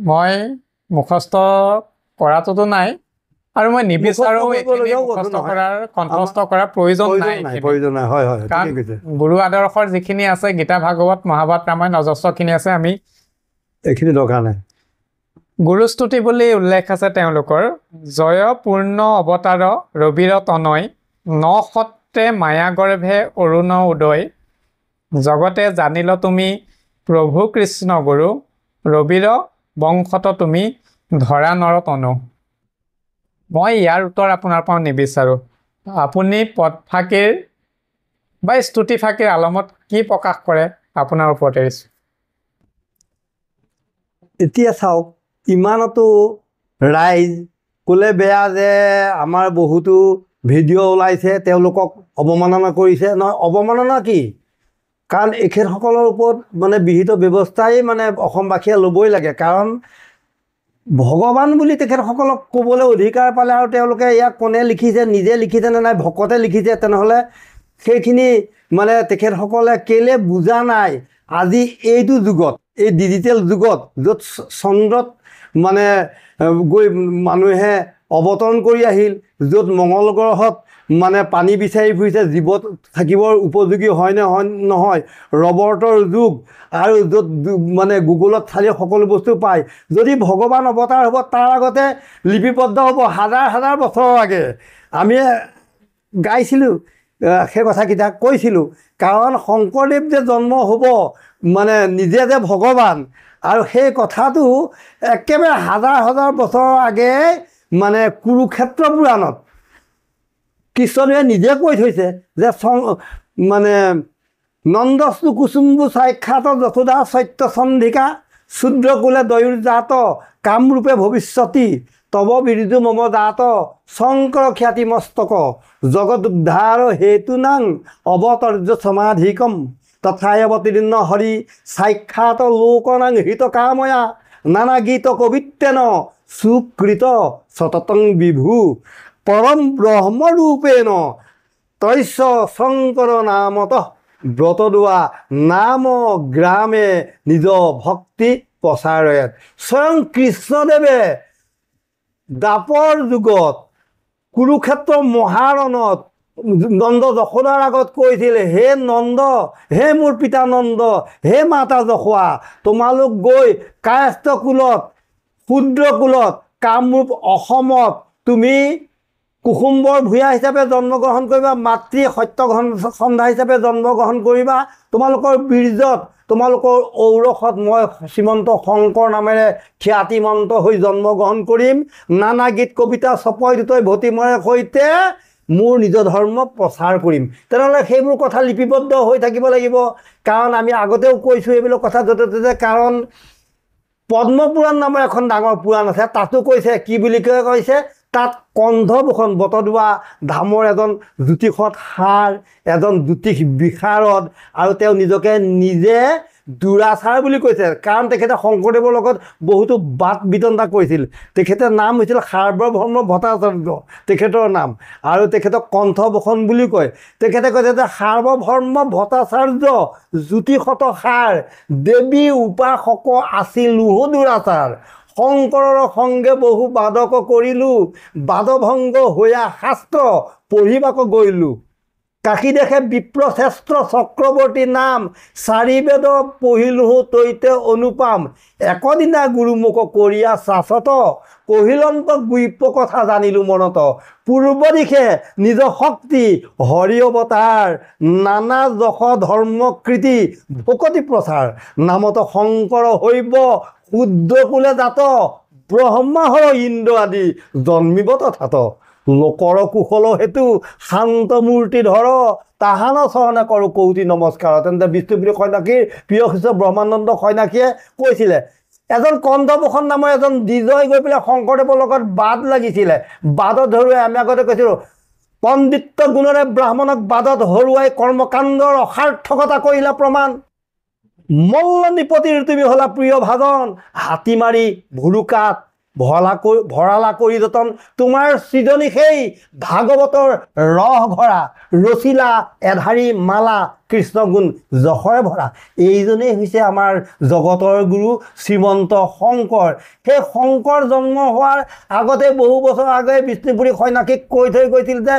মই মুখস্থ কৰাটোতো নাই আৰু মই নিবিচাৰোঁ কণ্ঠস্থ কৰাৰ প্ৰয়োজন নাই কাৰণ গুৰু আদৰ্শৰ যিখিনি আছে গীতা ভাগৱত মহাভাৰত ৰামায়ণ অজস্ৰখিনি আছে আমি এইখিনি দৰকাৰ নাই গুৰুস্তুতি বুলি উল্লেখ আছে তেওঁলোকৰ জয় পূৰ্ণ অৱতাৰ ৰবিৰ তনয় ন সত্ৰে মায়াগৰ্ভে অৰুণ উদয় জগতে জানিল তুমি প্ৰভু কৃষ্ণ গুৰু ৰবিৰ বংশত তুমি ধৰা নৰ তনু মই ইয়াৰ উত্তৰ আপোনাৰ পৰা নিবিচাৰোঁ আপুনি পদফাঁকিৰ বা স্তুতি ফাঁকিৰ আলমত কি প্ৰকাশ কৰে আপোনাৰ ওপৰত এৰিছোঁ এতিয়া চাওক ইমানতো ৰাইজ ক'লে বেয়া যে আমাৰ বহুতো ভিডিঅ' ওলাইছে তেওঁলোকক অৱমাননা কৰিছে নহয় অৱমাননা কি কাৰণ এখেতসকলৰ ওপৰত মানে বিহিত ব্যৱস্থাই মানে অসমবাসীয়ে ল'বই লাগে কাৰণ ভগৱান বুলি তেখেতসকলক ক'বলৈ অধিকাৰ পালে আৰু তেওঁলোকে ইয়াক কোনে লিখিছে নিজে লিখিছে নে নাই ভকতে লিখিছে তেনেহ'লে সেইখিনি মানে তেখেতসকলে কেলৈ বুজা নাই আজি এইটো যুগত এই ডিজিটেল যুগত য'ত চন্দ্ৰত মানে গৈ মানুহে অৱতৰণ কৰি আহিল য'ত মংগল গ্ৰহত মানে পানী বিচাৰি ফুৰিছে জীৱত থাকিবৰ উপযোগী হয়নে নহয় ৰবৰ্টৰ যুগ আৰু য'ত মানে গুগলত চালে সকলো বস্তু পায় যদি ভগৱান অৱতাৰ হ'ব তাৰ আগতে লিপিবদ্ধ হ'ব হাজাৰ হাজাৰ বছৰৰ আগে আমি গাইছিলোঁ সেই কথাকেইটা কৈছিলোঁ কাৰণ শংকৰদেৱ যে জন্ম হ'ব মানে নিজে যে ভগৱান আৰু সেই কথাটো একেবাৰে হাজাৰ হাজাৰ বছৰৰ আগে মানে কুৰুক্ষেত্ৰ পুৰাণত কৃষ্ণদেৱে নিজে কৈ থৈছে যে মানে নন্দস্তু কুসুম্বু সাক্ষাৎ যশোদা সত্যচন্দিকা শূদ্ৰকুলে দয়ুৰ্জাত কামৰূপে ভৱিষ্যতি তব বিৰিজু মম জাত শংকৰ খ্যাতি মস্তক জগদুদ্ধাৰ হেতুনাং অৱতৰ্য সমাধিকম তথায়ৱতীৰ্ণ হৰি সাক্ষাৎ লোকনাং হিতকাময়া নানা গীত কবিত্তেন সুকৃত সততং বিভু পৰম ব্ৰহ্মৰূপেণ তৈশ্য শংকৰ নামত ব্ৰতদোৱা নাম গ্ৰামে নিজ ভক্তি প্ৰচাৰয়ত স্বয়ং কৃষ্ণদেৱে দাপৰ যুগত কুৰুক্ষেত্ৰ মহাৰণত নন্দ যশোদাৰ আগত কৈছিল, হে নন্দ, হে মোৰ পিতা নন্দ, হে মাতা যশোৱা, তোমালোক গৈ কায়স্থ কুলত, শূদ্ৰ কুলত, কামৰূপ অসমত তুমি কুসুম্বৰ ভূঞা হিচাপে জন্মগ্ৰহণ কৰিবা, মাতৃ সত্যসন্ধা হিচাপে জন্মগ্ৰহণ কৰিবা। তোমালোকৰ বীৰ্যত, তোমালোকৰ ঔৰসত মই শ্ৰীমন্ত শংকৰ নামেৰে খ্যাতিমন্ত হৈ জন্মগ্ৰহণ কৰিম। নানা গীত কবিতা চপয় দুটৈ ভতিমৰে সৈতে মোৰ নিজৰ ধৰ্ম প্ৰচাৰ কৰিম। তেনেহ'লে সেইবোৰ কথা লিপিবদ্ধ হৈ থাকিব লাগিব, কাৰণ আমি আগতেও কৈছোঁ এইবিলাক কথা য'তে ত'তে। কাৰণ পদ্মপুৰাণ নামৰ এখন ডাঙৰ পুৰাণ আছে, তাতো কৈছে কি বুলি কৈছে, তাত কন্ধভূষণ বটদোৱা ধামৰ এজন জ্যোতিষত সাৰ, এজন জ্যোতিষ বিশাৰদ, আৰু তেওঁ নিজকে নিজে দুৰাচাৰ বুলি কৈছে। কাৰণ তেখেতে শংকৰদেৱৰ লগত বহুতো বাদ বিতণ্ডা কৰিছিল। তেখেতৰ নাম হৈছিল সাৰ্বভৌম ভট্টাচাৰ্য তেখেতৰ নাম, আৰু তেখেতক কণ্ঠভূষণ বুলি কয়। তেখেতে কৈছে যে সাৰ্বভৌম ভট্টাচাৰ্য জ্যোতিষত সাৰ, দেৱী উপাসক আছিল লোহো দুৰাচাৰ, শংকৰৰ সংগে বহু বাদক কৰিলোঁ, বাদভংগ হৈয়া শাস্ত্ৰ পঢ়িবাক গৈলোঁ, কাশী দেশে বিপ্ৰশ্ৰেষ্ঠ চক্ৰৱৰ্তী নাম, চাৰি বেদ পঢ়িলোঁহো তৈতে অনুপাম, একদিনা গুৰুমুখ কৰিয়া শাশ্বত, কহিলন্ত গুইপ কথা জানিলোঁ মনত, পূৰ্ব দিশে নিজ শক্তি হৰি অৱতাৰ, নানা যশ ধৰ্মকৃতি ভকতি প্ৰচাৰ, নামত শংকৰ হৈব শুদ্ধ কুলে জাত, ব্ৰহ্মাহৰ ইন্দ্ৰ আদি জন্মিব তথাত, লোকৰ কুশল হেতু শান্ত মূৰ্তি ধৰ, তাহান চৰণে কৰোঁ কৌতি নমস্কাৰ। তেন্তে বিষ্ণুপুৰী সন্যাসীৰ প্ৰিয় শিষ্য ব্ৰহ্মানন্দ সন্যাসীয়ে কৈছিলে, এজন কন্ধভূষণ নামৰ এজন দ্বিজয় গৈ পেলাই শংকৰদেৱৰ লগত বাদ লাগিছিলে। বাদত হৰুৱাই, আমি আগতে কৈছিলোঁ, পণ্ডিত্য গুণৰে ব্ৰাহ্মণক বাদত হৰুৱাই কৰ্মকাণ্ডৰ অসাৰ্থকতা কৰিলা প্ৰমাণ, মল্ল নিপতিৰ তুমি হলা প্ৰিয় ভাজন, হাতী মাৰি ভুৰুকাত ভৰালা কৰি যতন, তোমাৰ সৃজনী সেই ভাগৱতৰ ৰস ভৰা, ৰচিলা এধাৰী মালা, কৃষ্ণ গুণ যশৰে ভৰা। এইজনেই হৈছে আমাৰ জগতৰ গুৰু শ্ৰীমন্ত শংকৰ। সেই শংকৰ জন্ম হোৱাৰ আগতে বহু বছৰ আগতে বিষ্ণুপুৰী সন্যাসীক কৈ থৈ গৈছিল যে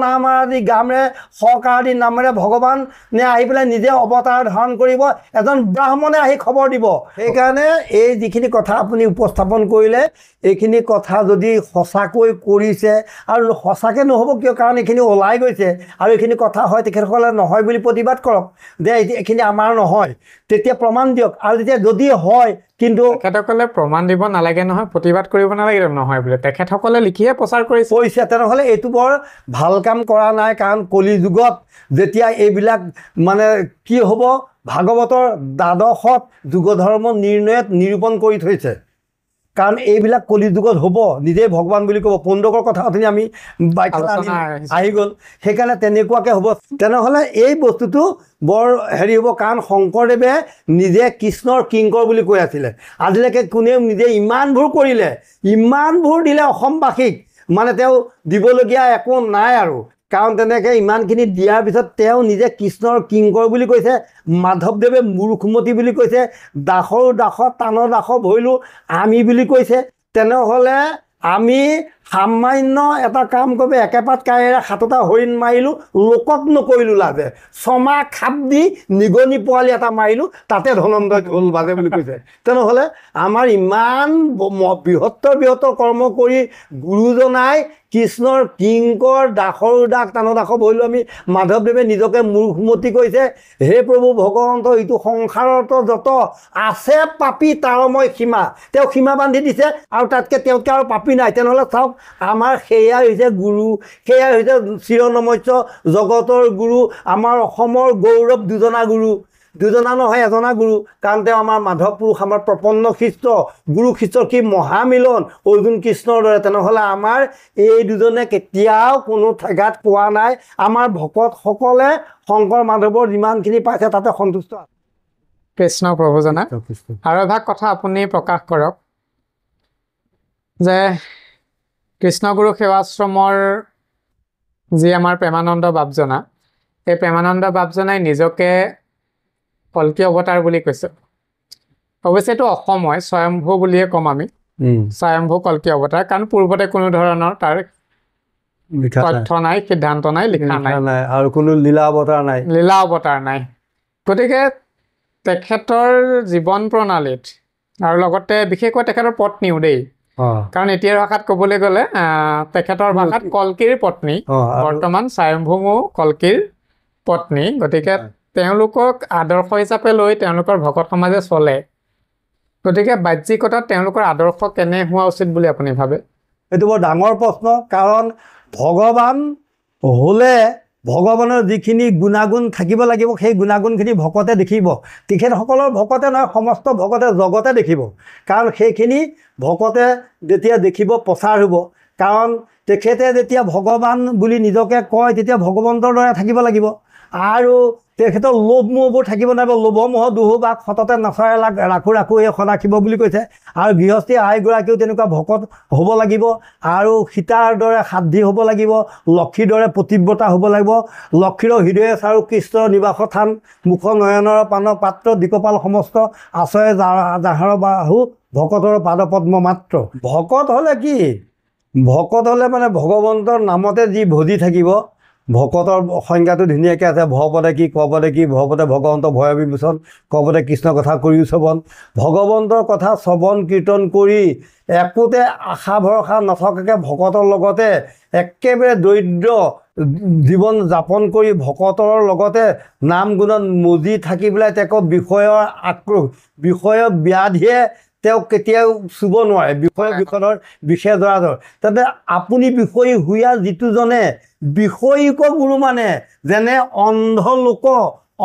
নাম আদি গামেৰে সকাৰ আদি নামেৰে ভগৱানে আহি পেলাই নিজে অৱতাৰ ধাৰণ কৰিব, এজন ব্ৰাহ্মণে আহি খবৰ দিব। সেইকাৰণে এই যিখিনি কথা আপুনি উপস্থাপন কৰিলে, এইখিনি কথা যদি সঁচাকৈ কৰিছে, আৰু সঁচাকৈ নহ'ব কিয়, কাৰণ এইখিনি ওলাই গৈছে, আৰু এইখিনি কথা হয় তেখেতসকলে নহয় বুলি প্ৰতিবাদ কৰক যে এইখিনি আমাৰ নহয়, তেতিয়া প্ৰমাণ দিয়ক। আৰু তেতিয়া যদি হয়, কিন্তু তেখেতসকলে প্ৰমাণ দিব নালাগে নহয়, প্ৰতিবাদ কৰিব নালাগে নহয় বোলে, তেখেতসকলে লিখিহে প্ৰচাৰ কৰিছে। তেনেহ'লে এইটো বৰ ভাল কাম কৰা নাই। কাৰণ কলি যুগত যেতিয়া এইবিলাক মানে কি হ'ব, ভাগৱতৰ দ্বাদশত যুগ ধৰ্ম নিৰ্ণয়ত নিৰূপণ কৰি থৈছে। কাৰণ এইবিলাক কলি যুগত হ'ব, নিজেই ভগৱান বুলি ক'ব। পণ্ডকৰ কথা অথনি আমি আহি গ'ল, সেইকাৰণে তেনেকুৱাকৈ হ'ব। তেনেহ'লে এই বস্তুটো বৰ হেৰি হ'ব, কাৰণ শংকৰদেৱে নিজে কৃষ্ণৰ কিংকৰ বুলি কৈ আছিলে। আজিলৈকে কোনেও নিজে ইমানবোৰ কৰিলে, ইমানবোৰ দিলে অসমবাসীক, মানে তেওঁ দিবলগীয়া একো নাই আৰু। কাৰণ তেনেকৈ ইমানখিনি দিয়াৰ পিছত তেওঁ নিজে কৃষ্ণৰ কিংকৰ বুলি কৈছে। মাধৱদেৱে মূৰ্খমতী বুলি কৈছে, দাসৰো দাস টানৰ দাস ভৰিলোঁ আমি বুলি কৈছে। তেনেহ'লে আমি সামান্য এটা কাম কৰিব, একেপাত কাঁড়েৰে 7টা হৰিণ মাৰিলোঁ, লোকক নকৰিলোঁ লাজে, ছমাহ খাপ দি নিগনি পোৱালি এটা মাৰিলোঁ, তাতে ধনঞ্জয় ঢোল বাজে বুলি কৈছে। তেনেহ'লে আমাৰ ইমান বৃহত্তৰ কৰ্ম কৰি গুৰুজনাই কৃষ্ণৰ কিংকৰ, দাসৰো দাস টানৰ দাস ভৰিলোঁ আমি, মাধৱদেৱে নিজকে মূৰ্খমতী কৈছে। হে প্ৰভু ভগৱন্ত, ইটো সংসাৰত যত আছে পাপী তাৰ মই সীমা, তেওঁ সীমা বান্ধি দিছে, আৰু তাতকৈ তেওঁতকৈ আৰু পাপী নাই। তেনেহ'লে চাওক, আমাৰ সেয়াই হৈছে গুৰু, সেয়াই হৈছে চিৰনমস্য জগতৰ গুৰু, আমাৰ অসমৰ গৌৰৱ। দুজনা নহয়, এজনা গুৰু। কাৰণ তেওঁ আমাৰ মাধৱ পুৰুষ, আমাৰ প্ৰপন্ন শিষ্য, গুৰু শিষ্যৰ কি মহামিলন অৰ্জুন কৃষ্ণৰ দৰে। তেনেহ'লে আমাৰ এই দুজনে কেতিয়াও কোনো ঠেগাত পোৱা নাই। আমাৰ ভকতসকলে শংকৰ মাধৱৰ যিমানখিনি পাইছে তাতে সন্তুষ্ট। কৃষ্ণ প্ৰভুজনা। আৰু এভাগ কথা আপুনি প্ৰকাশ কৰক যে কৃষ্ণগুৰু সেৱাশ্ৰমৰ যি আমাৰ প্ৰেমানন্দ বাপজনা, এই প্ৰেমানন্দ বাপজনাই নিজকে কল্কি অৱতাৰ বুলি কৈছে। অৱশ্যে এইটো অসম হয়, স্বয়ম্ভু বুলিয়ে ক'ম আমি, স্বয়ম্ভু কল্কি অৱতাৰ। কাৰণ পূৰ্বতে কোনো ধৰণৰ তাৰ লিখা নাই, তথ্য নাই, সিদ্ধান্ত নাই, লিখা নাই, লিখা নাই, আৰু কোনো লীলা অৱতাৰ নাই। লীলা অৱতাৰ নাই। গতিকে তেখেতৰ জীৱন প্ৰণালীত আৰু লগতে বিশেষকৈ তেখেতৰ পত্নীও দেই, কাৰণ এতিয়াৰ ভাষাত ক'বলৈ গ'লে তেখেতৰ ভাষাত কল্কিৰ পত্নী, বৰ্তমান স্বয়ম্ভূ কল্কিৰ পত্নী। গতিকে তেওঁলোকক আদৰ্শ হিচাপে লৈ তেওঁলোকৰ ভকত সমাজে চলে। গতিকে বাহ্যিকতাত তেওঁলোকৰ আদৰ্শ কেনে হোৱা উচিত বুলি আপুনি ভাবে? এইটো বৰ ডাঙৰ প্ৰশ্ন, কাৰণ ভগৱান হ'লে ভগৱানৰ যিখিনি গুণাগুণ থাকিব লাগিব সেই গুণাগুণখিনি ভকতে দেখিব। তেখেতসকলৰ ভকতে নহয়, সমস্ত ভকতে জগতে দেখিব, কাৰণ সেইখিনি ভকতে যেতিয়া দেখিব প্ৰচাৰ হ'ব। কাৰণ তেখেতে যেতিয়া ভগৱান বুলি নিজকে কয় তেতিয়া ভগৱন্তৰ দৰে থাকিব লাগিব, আৰু তেখেতৰ লোভ মোহবোৰ থাকিব নোৱাৰিব। লোভ মোহ দুহু বা সততে নচৰাই ৰাখোঁ ৰাখোঁ এই সদাখিব বুলি কৈছে। আৰু গৃহস্থী আইগৰাকীও তেনেকুৱা ভকত হ'ব লাগিব, আৰু সীতাৰ দৰে সাধ্যী হ'ব লাগিব, লক্ষীৰ দৰে পতিব্ৰতা হ'ব লাগিব। লক্ষীৰ হৃদয়ে চাৰু কৃষ্ণৰ নিবাস থান, মুখ নয়নৰ পান পাত্ৰ, দিকপাল সমস্ত আশ্ৰয় যাহাৰ বাহু, ভকতৰ পাদপদ্ম মাত্ৰ। ভকত হ'লে কি? ভকত হ'লে মানে ভগৱন্তৰ নামতে যি ভজি থাকিব। ভকতৰ সংজ্ঞাটো ধুনীয়াকৈ আছে, ভপদে কি কপদে কি, ভপদে ভগৱন্ত ভয় বিমোচন, কপদে কৃষ্ণ কথা কৰিও শ্ৰৱণ। ভগৱন্তৰ কথা শ্ৰৱণ কীৰ্তন কৰি একোতে আশা ভৰসা নথকাকৈ ভকতৰ লগতে একেবাৰে দৰিদ্ৰ জীৱন যাপন কৰি ভকতৰ লগতে নাম গুণত মজি থাকি পেলাই তেওঁক বিষয়ৰ আক্ৰোশ, বিষয়ৰ ব্যাধিয়ে তেওঁক কেতিয়াও চুব নোৱাৰে। বিষয়ৰ বিষে জৰাজৰ। তাতে আপুনি বিষয়ী হুইয়া যিটোজনে বিষয়ীক গুৰু মানে, যেনে অন্ধ লোক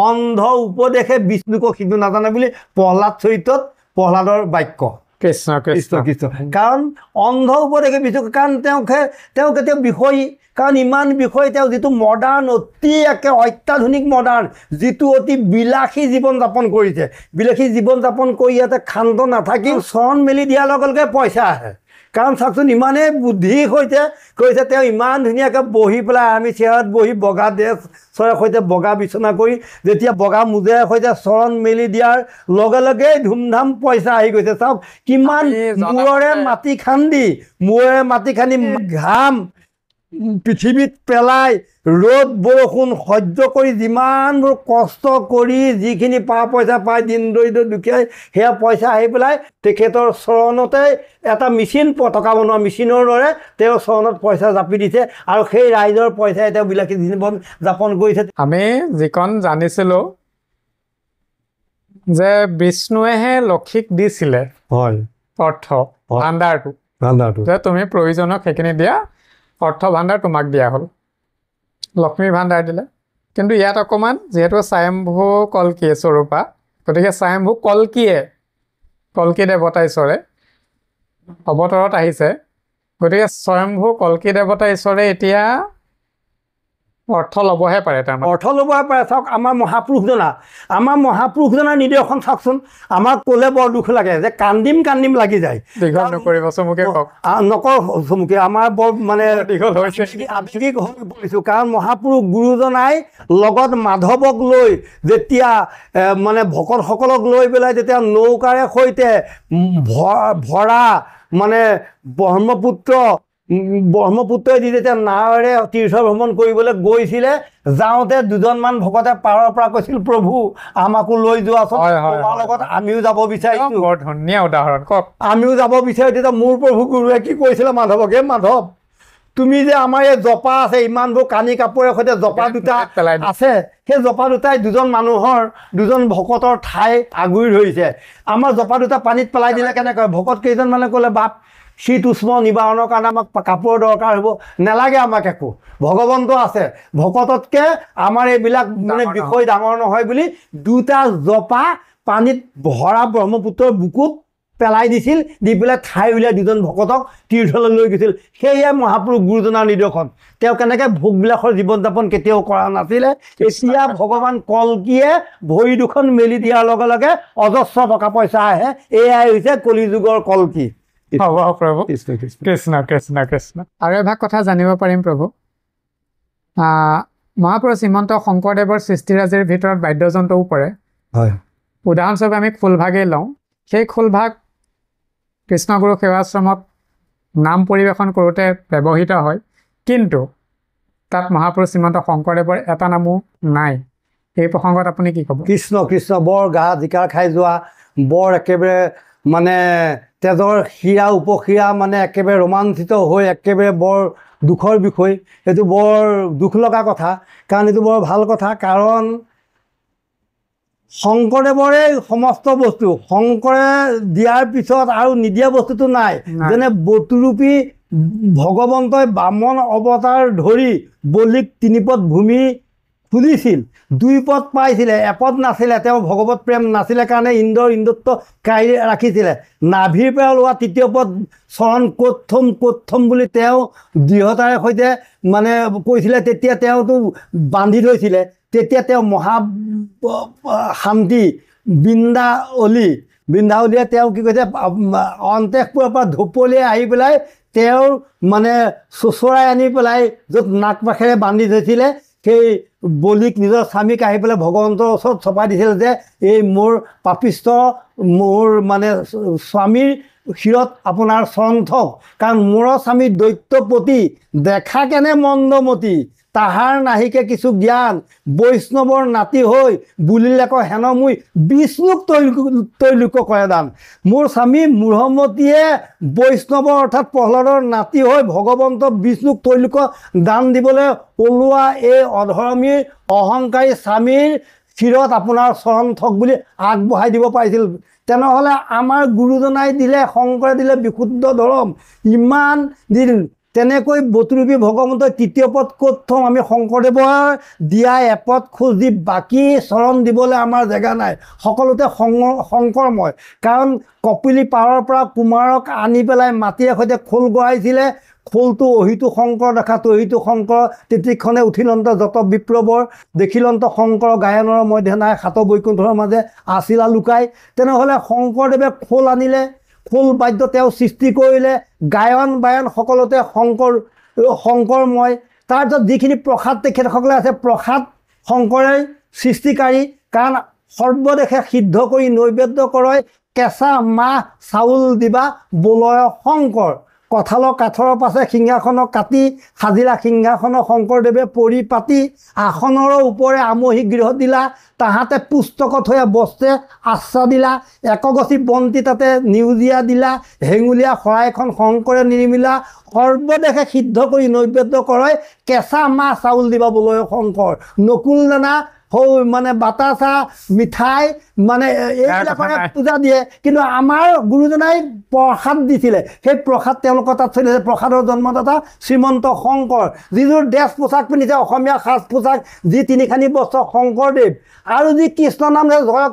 অন্ধ উপদেশে বিষ্ণুক সিটো নাজানে বুলি প্ৰহ্লাদ চৰিত্ৰত প্ৰহ্লাদৰ বাক্য। কৃষ্ণ কৃষ্ণ কৃষ্ণ। কাৰণ অন্ধ উপদেশে বিষ্ণু, কাৰণ তেওঁ কেতিয়াও বিষয়ী, কাৰণ ইমান বিষয় তেওঁ যিটো মডাৰ্ণ, অতি একে অত্যাধুনিক মডাৰ্ণ, যিটো অতি বিলাসী জীৱন যাপন কৰিছে। বিলাসী জীৱন যাপন কৰি ইয়াতে ক্ষান্ত নাথাকি চৰণ মেলি দিয়াৰ লগে লগে পইচা আহে। কাৰণ চাওকচোন, ইমানেই বুদ্ধিৰ সৈতে কৈছে, তেওঁ ইমান ধুনীয়াকৈ বহি পেলাই আমি চেয়াৰত বহি বগা ড্ৰেছৰে সৈতে বগা বিচনা কৰি যেতিয়া বগা মোজেৰে সৈতে চৰণ মেলি দিয়াৰ লগে লগেই ধুমধাম পইচা আহি গৈছে। চাওক কিমান মূৰৰে মাটি খান্দি ঘাম পৃথিৱীত পেলাই ৰ'দ বৰষুণ সহ্য কৰি যিমানবোৰ কষ্ট কৰি যিখিনি পইচা পায় দিন দৰিদ্ৰ দুখীয়াই, সেয়া পইচা আহি পেলাই তেখেতৰ চৰণতে এটা মেচিন, টকা বনোৱা মেচিনৰ দৰে তেওঁৰ চৰণত পইচা জাপি দিছে, আৰু সেই ৰাইজৰ পইচাই তেওঁ বিলাসী জীৱন যাপন কৰিছে। আমি যিকণ জানিছিলোঁ যে বিষ্ণুৱেহে লক্ষীক দিছিলে হয় অৰ্থ ভাণ্ডাৰটো, যে তুমি প্ৰয়োজনক সেইখিনি দিয়া, অৰ্থ ভাণ্ডাৰ তোমাক দিয়া হ'ল, লক্ষ্মী ভাণ্ডাৰ দিলে। কিন্তু ইয়াত অকণমান যিহেতু স্বয়ম্ভূ কল্কী স্বৰূপা, গতিকে স্বয়ম্ভূ কল্কী দেৱতা ঈশ্বৰে অৱতাৰত আহিছে। গতিকে স্বয়ম্ভূ কল্কী দেৱতা ঈশ্বৰে এতিয়া অৰ্থ ল'বহে পাৰে, তাৰমানে অৰ্থ ল'বহে পাৰে। চাওক আমাৰ মহাপুৰুষজনাৰ নিদৰ্শন চাওকচোন। আমাক ক'লে বৰ দুখ লাগে যে কান্দিম লাগি যায়। দীঘল নকৰিব, চমুকে কওক। নকৰ চমুকে, আমাৰ বৰ মানে দীঘল হৈছে, আৱেগিক হৈ পৰিছোঁ। কাৰণ মহাপুৰুষ গুৰুজনাই লগত মাধৱক লৈ যেতিয়া মানে ভকতসকলক লৈ পেলাই যেতিয়া নৌকাৰে সৈতে ভৰা মানে ব্ৰহ্মপুত্ৰই যেতিয়া নাৱেৰে তীৰ্থ ভ্ৰমণ কৰিবলৈ গৈছিলে, যাওঁতে দুজনমান ভকতে পাৰৰ পৰা কৈছিল, প্ৰভু আমাকো লৈ যোৱাচোন, তোমাৰ লগত আমিও যাব বিচাৰিছোঁ। বৰ ধুনীয়া উদাহৰণ, কওক। আমিও যাব বিচাৰোঁ। তেতিয়া মোৰ প্ৰভু গুৰুৱে কি কৈছিলে মাধৱক, মাধৱ তুমি যে আমাৰ এই জপা আছে, ইমানবোৰ কানি কাপোৰৰ সৈতে জপা দুটা আছে, সেই জপা দুটাই দুজন ভকতৰ ঠাই আগুৰি ধৰিছে। আমাৰ জপা দুটা পানীত পেলাই দিলে কেনেকৈ? ভকত কেইজনমানে ক'লে, বাপ শীত উষ্ণ নিবাৰণৰ কাৰণে আমাক কাপোৰৰ দৰকাৰ হ'ব, নালাগে আমাক একো, ভগৱন্ত আছে, ভকততকৈ আমাৰ এইবিলাক মানে বিষয় ডাঙৰ নহয় বুলি দুটা জপা পানীত ভৰা ব্ৰহ্মপুত্ৰৰ বুকুত পেলাই দিছিল, দি পেলাই ঠাই উলিয়াই দুজন ভকতক তীৰ্থলৈ লৈ গৈছিল। সেয়ে মহাপুৰুষ গুৰুজনাৰ নিদৰ্শন। তেওঁ কেনেকৈ ভোগবিলাসৰ জীৱন যাপন কেতিয়াও কৰা নাছিলে। এতিয়া ভগৱান কল্কীয়ে ভৰি দুখন মেলি দিয়াৰ লগে লগে অজস্ৰ টকা পইচা আহে। এয়াই হৈছে কলিযুগৰ কল্কী। হ'ব প্ৰভু, কৃষ্ণ কৃষ্ণ কৃষ্ণ। আৰু এভাগ কথা জানিব পাৰিম প্ৰভু, মহাপুৰুষ শ্ৰীমন্ত শংকৰদেৱৰ সৃষ্টিৰাজিৰ ভিতৰত বাদ্যযন্ত্ৰও পৰে। হয়, উদাহৰণস্বৰূপে আমি খোলভাগেই লওঁ। সেই খোলভাগ কৃষ্ণগুৰু সেৱাশ্ৰমত নাম পৰিৱেশন কৰোঁতে ব্যৱহৃত হয়। কিন্তু তাত মহাপুৰুষ শ্ৰীমন্ত শংকৰদেৱৰ এটা নামো নাই। এই প্ৰসংগত আপুনি কি ক'ব? কৃষ্ণ কৃষ্ণ বৰ গা জিকাৰ খাই যোৱা, বৰ একেবাৰে মানে তেজৰ শিৰা উপশিৰা মানে একেবাৰে ৰোমাঞ্চিত হৈ একেবাৰে বৰ দুখৰ বিষয়। এইটো বৰ দুখ লগা কথা, কাৰণ এইটো বৰ ভাল কথা। কাৰণ শংকৰদেৱৰে সমস্ত বস্তু, শংকৰে দিয়াৰ পিছত আৰু নিদিয়া বস্তুটো নাই। যেনে বতুৰূপী ভগৱন্তই বামন অৱতাৰ ধৰি বলিক 3 পদ ভূমি খুলিছিল, 2 পদ পাইছিলে, এপদ নাছিলে। তেওঁ ভগৱত প্ৰেম নাছিলে কাৰণে ইন্দ্ৰৰ ইন্দ্ৰত্ব কাঢ়ি ৰাখিছিলে। নাভিৰ পৰা ওলোৱা 3য় পদ চৰণ ক'ত থ'ম বুলি তেওঁ দৃঢ়তাৰে সৈতে মানে কৈছিলে। তেতিয়া তেওঁতো বান্ধি থৈছিলে। তেতিয়া তেওঁ মহা শান্তি বৃন্দাৱলীয়ে তেওঁ কি কৈছে, অন্তেশপুৰৰ পৰা ধপলিয়াই আহি পেলাই তেওঁৰ মানে চোঁচৰাই আনি পেলাই য'ত নাক পাখেৰে বান্ধি থৈছিলে, সেই বলিক নিজৰ স্বামীক আহি পেলাই ভগৱন্তৰ ওচৰত চপাই দিছিলে যে এই মোৰ পাপিষ্ঠ মোৰ মানে স্বামীৰ শিৰত আপোনাৰ চৰণ থওক, কাৰণ মোৰ স্বামী দৈত্যপতি, দেখা কেনে মন্দমতি, তাহাৰ নাহিকে কিছু জ্ঞান, বৈষ্ণৱৰ নাতি হৈ বুলিলেক হেন মুই বিষ্ণুক তৈলোক কৰে দান। মোৰ স্বামী মূঢ়মতীয়ে বৈষ্ণৱৰ অৰ্থাৎ প্ৰহ্লাদৰ নাতি হৈ ভগৱন্ত বিষ্ণুক তৈলোক দান দিবলৈ ওলোৱা এই অধৰ্মীৰ অহংকাৰী স্বামীৰ শিৰত আপোনাৰ চৰণ থক বুলি আগবঢ়াই দিব পাৰিছিল। তেনেহ'লে আমাৰ গুৰুজনাই দিলে, শংকৰে দিলে বিশুদ্ধ ধৰ্ম। ইমান দিন তেনেকৈ বতুৰূপী ভগৱন্তই 3য় পদ ক'ত থ'ম? আমি শংকৰদেৱৰ দিয়া এপদ খোজ দি বাকী চৰণ দিবলৈ আমাৰ জেগা নাই। সকলোতে শংকৰময়। কাৰণ কপিলী পাৰৰ পৰা কুমাৰক আনি পেলাই মাটিৰে সৈতে খোল গঢ়াইছিলে। খোলটো অহিটো শংকৰ দেখা তহিটো শংকৰ, তিতিক্ষণে উঠিলন্ত যত বিপ্লৱৰ, দেখিলন্ত শংকৰ গায়নৰ মধ্যে নাই, 7 বৈকুণ্ঠৰ মাজে আছিলা লুকাই। তেনেহ'লে শংকৰদেৱে খোল আনিলে, খোল বাদ্য তেওঁ সৃষ্টি কৰিলে, গায়ন বায়ন সকলোতে শংকৰময়। তাৰপিছত যিখিনি প্ৰসাদ তেখেতসকলে আছে, প্ৰসাদ শংকৰে সৃষ্টিকাৰী। কাৰণ সৰ্বদেশে সিদ্ধ কৰি নৈবেদ্য কৰয়, কেঁচা মাহ চাউল দিবা বোলয় শংকৰ। কঁঠালৰ কাঠৰ পাছে সিংহাসনক কাটি সাজিলা সিংহাসন শংকৰদেৱে পৰিপাতি, আসনৰ ওপৰে আমহি গৃহ দিলা, তাহাঁতে পুস্তকত হৈ বস্তে আশ্ৰা দিলা, একগছি বন্তি তাতে নিউজিয়া দিলা, হেঙুলীয়া শৰাইখন শংকৰে নিৰ্মিলা, সৰ্বদেশে সিদ্ধ কৰি নৈবেদ্য কৰয়, কেঁচা মাহ চাউল দিবা বোলয় শংকৰ। নকুল দানা মানে বাতাচা মিঠাই মানে এইবিলাকৰে পূজা দিয়ে। কিন্তু আমাৰ গুৰুজনাই প্ৰসাদ দিছিলে, সেই প্ৰসাদ তেওঁলোকৰ তাত চলিছে। প্ৰসাদৰ জন্মদাতা শ্ৰীমন্ত শংকৰ। যিযোৰ ড্ৰেছ পোছাক পিন্ধিছে, অসমীয়া সাজ পোছাক, যি 3খানি বস্ত্ৰ শংকৰদেৱ। আৰু যি কৃষ্ণ নাম জয়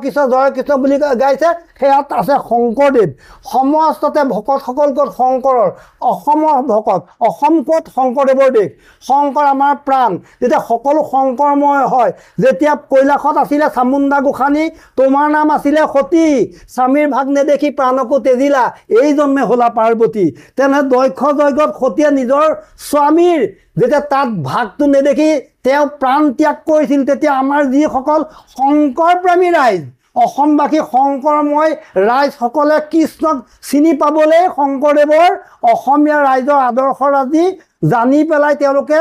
কৃষ্ণ বুলি গাইছে, সেয়াত আছে শংকৰদেৱ। সমস্ততে ভকতসকল ক'ত? শংকৰৰ। অসমৰ ভকত, অসম ক'ত? শংকৰদেৱৰ দেশ। শংকৰ আমাৰ প্ৰাণ। যেতিয়া সকলো শংকৰময় হয়, যেতিয়া কৈলাশত আছিলে চামুণ্ডা গোসানী, তোমাৰ নাম আছিলে সতী, স্বামীৰ ভাগ নেদেখি প্ৰাণকো তেজিলা, এই জন্মে হলা পাৰ্বতী। তেনে দক্ষ যজ্ঞত সতীয়ে নিজৰ স্বামীৰ যেতিয়া তাত ভাগটো নেদেখি তেওঁ প্ৰাণ ত্যাগ কৰিছিল, তেতিয়া আমাৰ যিসকল শংকৰপ্ৰেমী ৰাইজ, অসমবাসী শংকৰময় ৰাইজসকলে কৃষ্ণক চিনি পাবলৈ শংকৰদেৱৰ অসমীয়া ৰাইজৰ আদৰ্শৰাজি জানি পেলাই তেওঁলোকে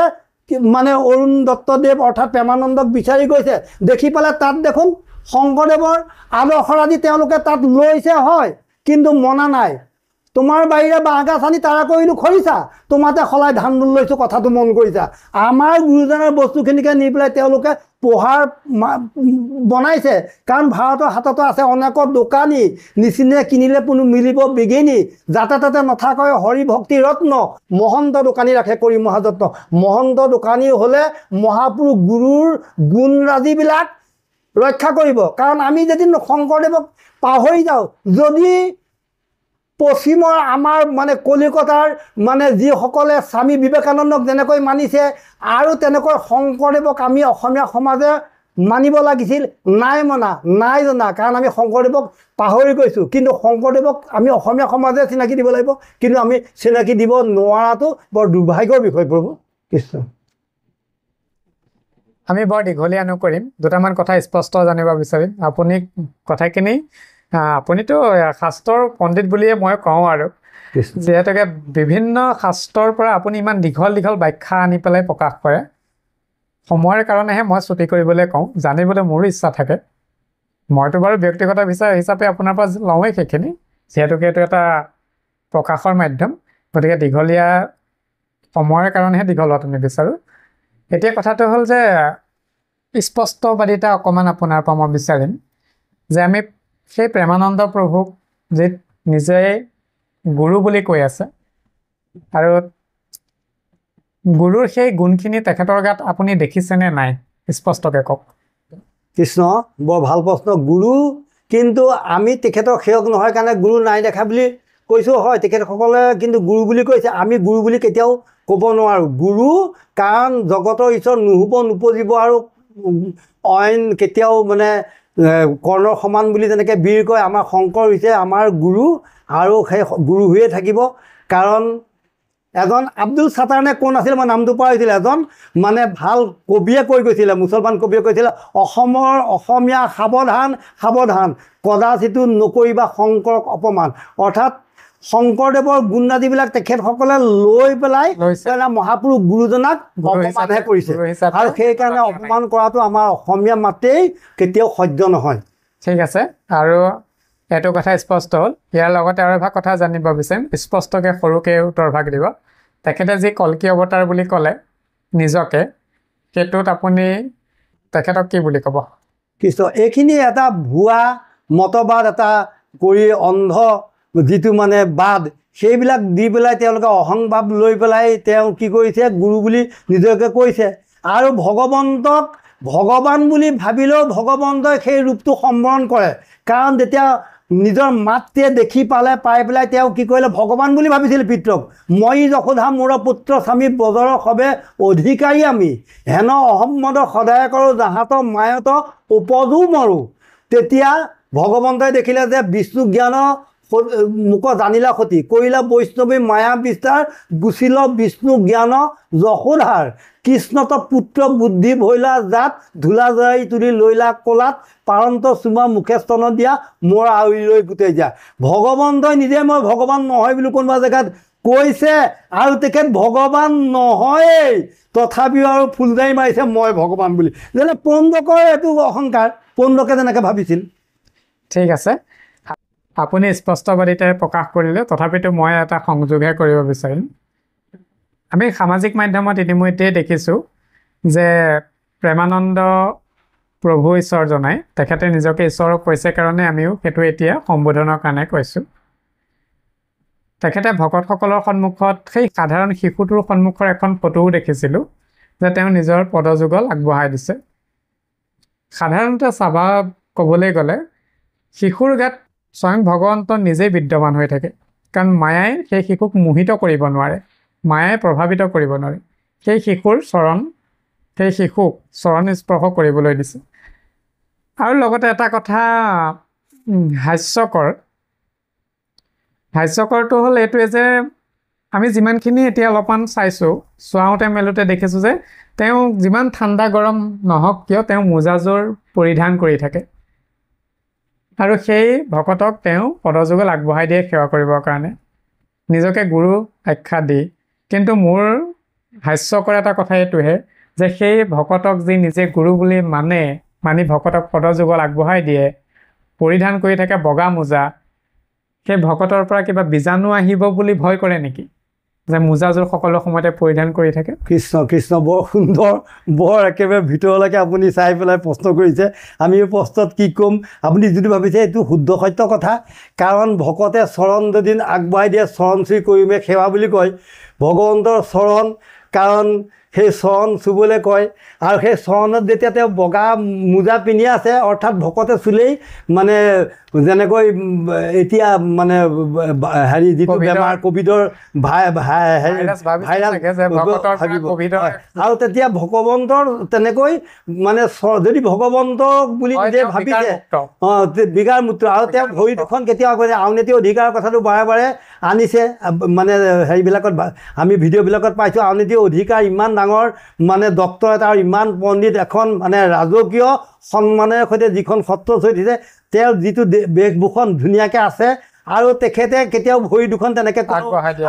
মানে অৰুণ দত্তদেৱ অৰ্থাৎ প্ৰেমানন্দক বিচাৰি গৈছে। দেখি পেলাই তাত দেখোন শংকৰদেৱৰ আদৰ্শৰাজি তেওঁলোকে তাত লৈছে, হয়, কিন্তু মনা নাই। তোমাৰ বাৰীৰে বাঁহগাজ আনি তাৰা কৰিলোঁ খৰিছা, তোমাতে সলাই ধান দুল লৈছোঁ, কথাটো মন কৰিছা। আমাৰ গুৰুজনাৰ বস্তুখিনিকে নি পেলাই তেওঁলোকে পোহাৰ বনাইছে। কাৰণ ভাৰতৰ হাততো আছে অনেক দোকানী, নিচিনে কিনিলে কোনো মিলিব বিঘিনী, যাতে তাতে নথাকৈ হৰি ভক্তি ৰত্ন, মহন্ত দোকানী ৰাখে কৰি মহাযত্ন। মহন্ত দোকানী হ'লে মহাপুৰুষ গুৰুৰ গুণৰাজিবিলাক ৰক্ষা কৰিব। কাৰণ আমি যদি শংকৰদেৱক পাহৰি যাওঁ, যদি পশ্চিমৰ আমাৰ মানে কলিকতাৰ মানে যিসকলে স্বামী বিবেকানন্দক যেনেকৈ মানিছে, আৰু তেনেকৈ শংকৰদেৱক আমি অসমীয়া সমাজে মানিব লাগিছিল। নাই মনা, নাই জনা, কাৰণ আমি শংকৰদেৱক পাহৰি গৈছোঁ। কিন্তু শংকৰদেৱক আমি অসমীয়া সমাজে চিনাকি দিব লাগিব, কিন্তু আমি চিনাকি দিব নোৱাৰাটো বৰ দুৰ্ভাগ্যৰ বিষয়। প্ৰভু কৃষ্ণ। আমি বৰ দীঘলীয়া নকৰিম, দুটামান কথা স্পষ্ট জানিব বিচাৰিম। আপুনি কথাখিনি আপুনিতো শাস্ত্ৰৰ পণ্ডিত বুলিয়ে মই কওঁ, আৰু যিহেতুকে বিভিন্ন শাস্ত্ৰৰ পৰা আপুনি ইমান দীঘল দীঘল ব্যাখ্যা আনি পেলাই প্ৰকাশ কৰে সময়ৰ কাৰণেহে মই ছুটি কৰিবলৈ কওঁ জানিবলৈ মোৰো ইচ্ছা থাকে মইতো বাৰু ব্যক্তিগত বিচাৰ হিচাপে আপোনাৰ পৰা লওঁৱেই সেইখিনি যিহেতুকে এইটো এটা প্ৰকাশৰ মাধ্যম গতিকে দীঘলীয়া সময়ৰ কাৰণেহে দীঘল হোৱাটো নিবিচাৰোঁ এতিয়া কথাটো হ'ল যে স্পষ্টবাদিতা অকণমান আপোনাৰ পৰা মই বিচাৰিম যে আমি সেই প্ৰেমানন্দ প্ৰভুক যি নিজে গুৰু বুলি কৈ আছে আৰু গুৰুৰ সেই গুণখিনি তেখেতৰ গাত আপুনি দেখিছেনে নাই স্পষ্টকৈ কওক কৃষ্ণ বৰ ভাল প্ৰশ্ন গুৰু কিন্তু আমি তেখেতৰ সেৱক নহয় কাৰণে গুৰু নাই দেখা বুলি কৈছোঁ হয় তেখেতসকলে কিন্তু গুৰু বুলি কৈছে আমি গুৰু বুলি কেতিয়াও ক'ব নোৱাৰোঁ গুৰু কাৰণ জগতৰ ঈশ্বৰ নুহুব নুপুজিব আৰু অইন কেতিয়াও মানে কৰ্ণৰ সমান বুলি যেনেকৈ বীৰ কয় আমাৰ শংকৰ হৈছে আমাৰ গুৰু আৰু সেই গুৰু হৈয়ে থাকিব কাৰণ এজন আব্দুল ছাটাৰ কোন আছিল মই নামটো পাহৰিছিলোঁ এজন মানে ভাল কবিয়ে কৈ গৈছিলে মুছলমান কবিয়ে কৈছিলে অসমীয়া সাৱধান সাৱধান কদাচিতো নকৰিবা শংকৰক অপমান অৰ্থাৎ শংকৰদেৱৰ গুণাদিবিলাক তেখেতসকলে লৈ পেলাই মহাপুৰুষ গুৰুজনাক অপমানহে কৰিছে আৰু সেইকাৰণে অপমান কৰাটো আমাৰ অসমীয়া মাতেই কেতিয়াও সহ্য নহয় ঠিক আছে আৰু এইটো কথা স্পষ্ট হ'ল ইয়াৰ লগতে আৰু এভাগ কথা জানিব বিচাৰিম স্পষ্টকৈ সৰুকৈ উত্তৰভাগ দিব তেখেতে যি কল্কি অৱতাৰ বুলি ক'লে নিজকে সেইটোত আপুনি তেখেতক কি বুলি ক'ব কৃষ্ণ এইখিনি এটা ভুৱা মতবাদ এটা কৰি অন্ধ যিটো মানে বাদ সেইবিলাক দি পেলাই তেওঁলোকে অহংভাৱ লৈ পেলাই তেওঁ কি কৰিছে গুৰু বুলি নিজকে কৈছে আৰু ভগৱন্তক ভগৱান বুলি ভাবিলেও ভগৱন্তই সেই ৰূপটো সম্বৰণ কৰে কাৰণ যেতিয়া নিজৰ মাতৃয়ে দেখি পালে পাই পেলাই তেওঁ কি কৰিলে ভগৱান বুলি ভাবিছিল পিতৃক মই যশোধা মোৰ পুত্ৰ স্বামী বজৰ সবে অধিকাৰী আমি হেন অহম্মদ সদায় কৰোঁ জাহাত মায়ত উপজো মৰোঁ তেতিয়া ভগৱন্তই দেখিলে যে বিষ্ণু জ্ঞান মোক জানিলা সতী কৰিলা বৈষ্ণৱী মায়া বিস্তাৰ গুচিল বিষ্ণু জ্ঞান যশোধাৰ কৃষ্ণত পুত্ৰ বুদ্ধি ভৈলা জাত ধূলা জৰাই তুলি লৈলা কলাত পাৰন্ত চুমা মুখে স্তন দিয়া মোৰ আউৰি লৈ গোটেই যা ভগৱন্তই নিজে মই ভগৱান নহয় বুলি কোনোবা জেগাত কৈছে আৰু তেখেত ভগৱান নহয়েই তথাপিও আৰু ফুলজাৰি মাৰিছে মই ভগৱান বুলি যেনে পণ্ডকৰ এইটো অহংকাৰ পণ্ডকে যেনেকৈ ভাবিছিল ঠিক আছে আপুনি স্পষ্টবাদিতাৰে প্ৰকাশ কৰিলে তথাপিতো মই এটা সংযোগহে কৰিব বিচাৰিম আমি সামাজিক মাধ্যমত ইতিমধ্যেই দেখিছোঁ যে প্ৰেমানন্দ প্ৰভু ঈশ্বৰজনাই তেখেতে নিজকে ঈশ্বৰক কৈছে কাৰণে আমিও সেইটো এতিয়া সম্বোধনৰ কাৰণে কৈছোঁ তেখেতে ভকতসকলৰ সন্মুখত সেই সাধাৰণ শিশুটোৰ সন্মুখৰ এখন ফটোও দেখিছিলোঁ যে তেওঁ নিজৰ পদযুগল আগবঢ়াই দিছে সাধাৰণতে চাবা ক'বলৈ গ'লে শিশুৰ গাত স্বয়ং ভগৱন্ত নিজেই বিদ্যমান হৈ থাকে কাৰণ মায়াই সেই শিশুক মোহিত কৰিব নোৱাৰে মায়াই প্ৰভাৱিত কৰিব নোৱাৰে সেই শিশুৰ সেই শিশুক চৰণ স্পৰ্শ কৰিবলৈ দিছে আৰু লগতে এটা কথা হাস্যকৰটো হ'ল এইটোৱে যে আমি যিমানখিনি এতিয়া অলপমান চাইছোঁ চোৱাওঁতে মেলোঁতে দেখিছোঁ যে তেওঁ যিমান ঠাণ্ডা গৰম নহওক কিয় তেওঁ মোজাযোৰ পৰিধান কৰি থাকে আৰু সেই ভকতক তেওঁ পদযুগল আগবঢ়াই দিয়ে সেৱা কৰিবৰ কাৰণে নিজকে গুৰু আখ্যা দি কিন্তু মোৰ হাস্যকৰ এটা কথা এইটোহে যে সেই ভকতক যি নিজে গুৰু বুলি মানি ভকতক পদযুগল আগবঢ়াই দিয়ে পৰিধান কৰি থাকে বগা মোজা সেই ভকতৰ পৰা কিবা বীজাণু আহিব বুলি ভয় কৰে নেকি যে মোজাযোৰ সকলো সময়তে পৰিধান কৰি থাকে কৃষ্ণ কৃষ্ণ বৰ সুন্দৰ বৰ একেবাৰে ভিতৰলৈকে আপুনি চাই পেলাই প্ৰশ্ন কৰিছে আমি এই প্ৰশ্নত কি ক'ম আপুনি যিটো ভাবিছে এইটো শুদ্ধ সত্য কথা কাৰণ ভকতে চৰণ যদি আগবঢ়াই দিয়ে চৰণ চুই কৰিমে সেৱা বুলি কয় ভগৱন্তৰ চৰণ কাৰণ সেই চৰণ চুবলৈ কয় আৰু সেই চৰণত যেতিয়া তেওঁ বগা মোজা পিন্ধি আছে অৰ্থাৎ ভকতে চুলেই মানে যেনেকৈ এতিয়া মানে হেৰি যিটো বেমাৰ ক'ভিডৰ আৰু তেতিয়া ভগৱন্তৰ তেনেকৈ মানে যদি ভগৱন্তক বুলি নিজে ভাবিছে বিকাৰ মুক্ত আৰু তেওঁ ভৰি দুখন কেতিয়াও কৈছে আউনীতি অধিকাৰৰ কথাটো বাৰে বাৰে আনিছে মানে হেৰিবিলাকত আমি ভিডিঅ'বিলাকত পাইছোঁ আউনীতি অধিকাৰ ইমান ডাঙৰ মানে ডক্টৰেট আৰু ইমান পণ্ডিত এখন মানে ৰাজকীয় সন্মানেৰে সৈতে যিখন সত্ৰ চলি দিছে তেওঁৰ যিটো বেশভূষণ ধুনীয়াকৈ আছে আৰু তেখেতে কেতিয়াও ভৰি দুখন তেনেকৈ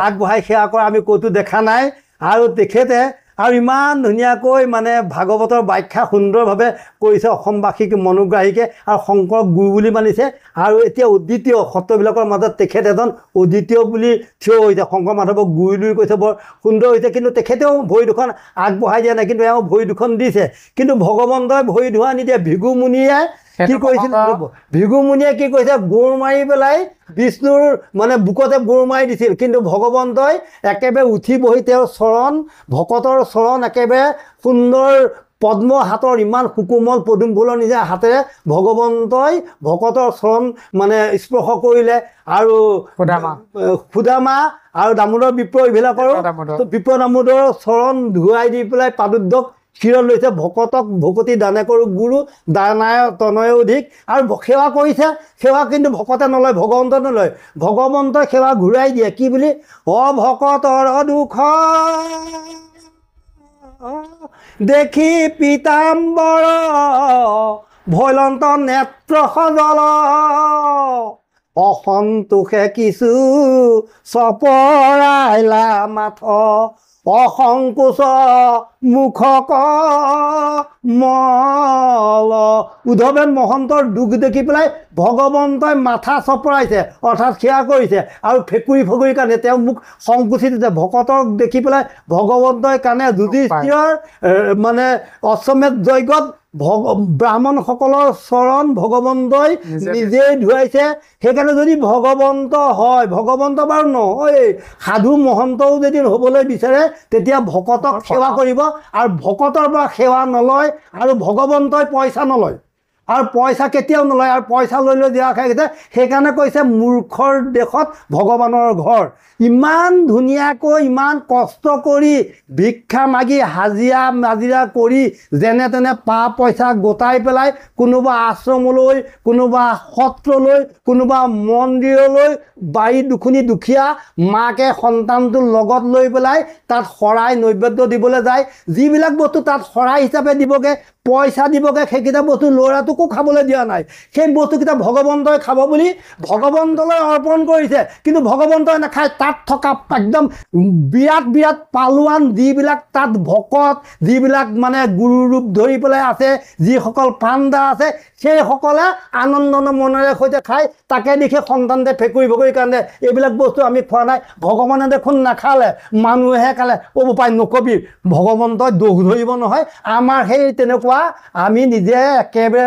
আগবঢ়াই সেৱা কৰা আমি ক'তো দেখা নাই। আৰু তেখেতে আৰু ইমান ধুনীয়াকৈ মানে ভাগৱতৰ ব্যাখ্যা সুন্দৰভাৱে কৰিছে অসমবাসীক মনোগ্ৰাহীকে, আৰু শংকৰক গুৰু বুলি মানিছে। আৰু এতিয়া অদ্বিতীয় সত্ৰবিলাকৰ মাজত তেখেত এজন অদ্বিতীয় বুলি থিয় হৈছে, শংকৰ মাধৱক গুৰু বুলি কৈছে, বৰ সুন্দৰ হৈছে। কিন্তু তেখেতেও ভৰি দুখন আগবঢ়াই দিয়া নাই, কিন্তু এওঁ ভৰি দুখন দিছে। কিন্তু ভগৱন্তই ভৰি ধোৱা নিদিয়ে। ভৃগুমুনিয়ে কি কৰিছিল, ভৃগুমুনিয়ে কি কৰিছে, গোৰ মাৰি পেলাই বিষ্ণুৰ মানে বুকতে গোৰ মাৰি দিছিল। কিন্তু ভগৱন্তই একেবাৰে উঠি বহি তেওঁৰ চৰণ, ভকতৰ চৰণ একেবাৰে সুন্দৰ পদ্ম হাতৰ ইমান সুকোমল পদুম ফুলৰ নিচিনা হাতেৰে ভগৱন্তই ভকতৰ চৰণ মানে স্পৰ্শ কৰিলে। আৰু সুদামা আৰু দামোদৰ বিপ্ৰ এইবিলাকৰো বিপ্ৰ দামোদৰ চৰণ ধুৱাই দি পেলাই পাদুদ্ধক শিৰত লৈছে। ভকতক ভকতি দানে কৰোঁ গুৰু, দানায় তনয় অধিক। আৰু সেৱা কৰিছে, সেৱা কিন্তু ভকতে নলয়, ভগৱন্তই নলয়, ভগৱন্তই সেৱা ঘূৰাই দিয়ে। কি বুলি, অভকতৰ দুখ দেখি পীতাম্বৰ ভৈলন্ত নেত্ৰ সজল, অসন্তোষে কিছু চপৰাইলা মাথ, অসংকোচ মুখক মল। উদ্ধৱেন মহন্তৰ দুখ দেখি পেলাই ভগৱন্তই মাথা চপৰাইছে, অৰ্থাৎ সেৱা কৰিছে। আৰু ফেকুৰি ফকুৰি কান্দে, তেওঁ মুখ সংকুচিত হৈছে। ভকতক দেখি পেলাই ভগৱন্তই কান্দে। যুধিষ্ঠিৰৰ মানে অশ্বমেধ যজ্ঞত ব্ৰাহ্মণসকলৰ চৰণ ভগৱন্তই নিজেই ধুৱাইছে। সেইকাৰণে যদি ভগৱন্ত হয়, ভগৱন্ত বাৰু নহয়, সাধু মহন্তও যদি হ'বলৈ বিচাৰে তেতিয়া ভকতক সেৱা কৰিব। আৰু ভকতৰ পৰা সেৱা নলয়, আৰু ভগৱন্তই পইচা নলয়, আৰু পইচা কেতিয়াও নলয়। আৰু পইচা লৈ লৈ দিয়া খাই গৈছে। সেইকাৰণে কৈছে মূৰ্খৰ দেশত ভগৱানৰ ঘৰ। ইমান ধুনীয়াকৈ ইমান কষ্ট কৰি ভিক্ষা মাগি হাজিৰা কৰি যেনে তেনে পা পইচা গোটাই পেলাই কোনোবা আশ্ৰমলৈ, কোনোবা সত্ৰলৈ, কোনোবা মন্দিৰলৈ, বাৰী দুখুনি দুখীয়া মাকে সন্তানটোৰ লগত লৈ পেলাই তাত শৰাই নৈবেদ্য দিবলৈ যায়। যিবিলাক বস্তু তাত শৰাই হিচাপে দিবগৈ, পইচা দিবগৈ, সেইকেইটা বস্তু ল'ৰাটোকো খাবলৈ দিয়া নাই। সেই বস্তুকেইটা ভগৱন্তই খাব বুলি ভগৱন্তলৈ অৰ্পণ কৰিছে। কিন্তু ভগৱন্তই নাখায়। তাত থকা একদম বিৰাট বিৰাট পালোৱান যিবিলাক তাত ভকত, যিবিলাক মানে গুৰু ৰূপ ধৰি পেলাই আছে, যিসকল পাণ্ডা আছে, সেইসকলে আনন্দ মনেৰে সৈতে খায়। তাকে দেখি সন্তানতে ফেকুৰি ফকুৰি কান্দে, এইবিলাক বস্তু আমি খোৱা নাই, ভগৱানে দেখোন নাখালে, মানুহেহে খালে। পাই নকবি, ভগৱন্তই দোষ ধৰিব নহয়। আমাৰ সেই তেনেকুৱা আমি নিজে একেবাৰে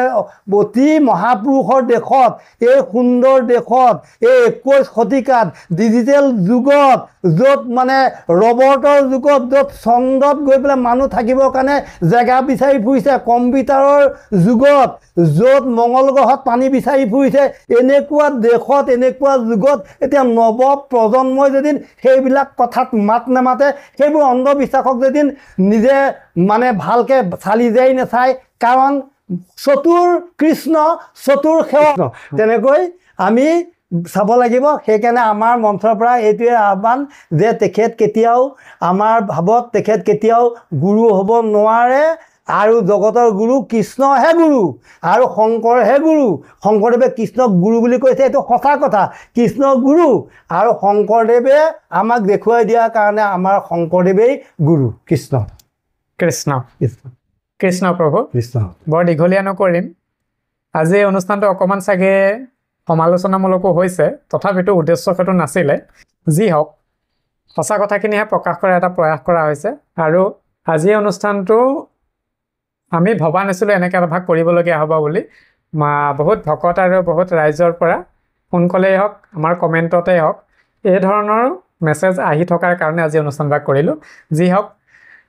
অতি মহাপুৰুষৰ দেশত, এই সুন্দৰ দেশত, এই 21 শতিকাত, ডিজিটেল যুগত, য'ত মানে ৰবৰ্টৰ যুগত, য'ত চন্দ্ৰত গৈ পেলাই মানুহ থাকিবৰ কাৰণে জেগা বিচাৰি ফুৰিছে, কম্পিউটাৰৰ যুগত, য'ত মংগল গ্ৰহত পানী বিচাৰি ফুৰিছে, এনেকুৱা দেশত, এনেকুৱা যুগত এতিয়া নৱ প্ৰজন্মই যদি সেইবিলাক কথাত মাত নামাতে, সেইবোৰ অন্ধবিশ্বাসক যদি নিজে মানে ভালকৈ চালি যাই নাচায়, কাৰণ চতুৰ কৃষ্ণ, চতুৰ সেৱা, তেনেকৈ আমি চাব লাগিব। সেইকাৰণে আমাৰ মঞ্চৰ পৰা এইটোৱে আহ্বান যে তেখেত কেতিয়াও আমাৰ ভাৱত তেখেত কেতিয়াও গুৰু হ'ব নোৱাৰে। আৰু জগতৰ গুৰু কৃষ্ণহে গুৰু, আৰু শংকৰহে গুৰু। শংকৰদেৱে কৃষ্ণক গুৰু বুলি কৈছে, এইটো সঁচা কথা। কৃষ্ণ গুৰু, আৰু শংকৰদেৱে আমাক দেখুৱাই দিয়াৰ কাৰণে আমাৰ শংকৰদেৱেই গুৰু। কৃষ্ণ কৃষ্ণ কৃষ্ণ কৃষ্ণ প্ৰভু। কৃষ্ণ। বৰ দীঘলীয়া নকৰিম। আজি এই অনুষ্ঠানটো অকণমান চাগে সমালোচনামূলকো হৈছে, তথাপিতো উদ্দেশ্য সেইটো নাছিলে। যি হওক, সঁচা কথাখিনিহে প্ৰকাশ কৰাৰ এটা প্ৰয়াস কৰা হৈছে। আৰু আজি এই অনুষ্ঠানটো আমি ভবা নাছিলোঁ এনেকৈ এভাগ কৰিবলগীয়া হ'ব বুলি। বহুত ভকত আৰু বহুত ৰাইজৰ পৰা ফোন কলেই হওক, আমাৰ কমেণ্টতেই হওক, এই ধৰণৰ মেছেজ আহি থকাৰ কাৰণে আজি অনুষ্ঠানভাগ কৰিলোঁ। যি হওক,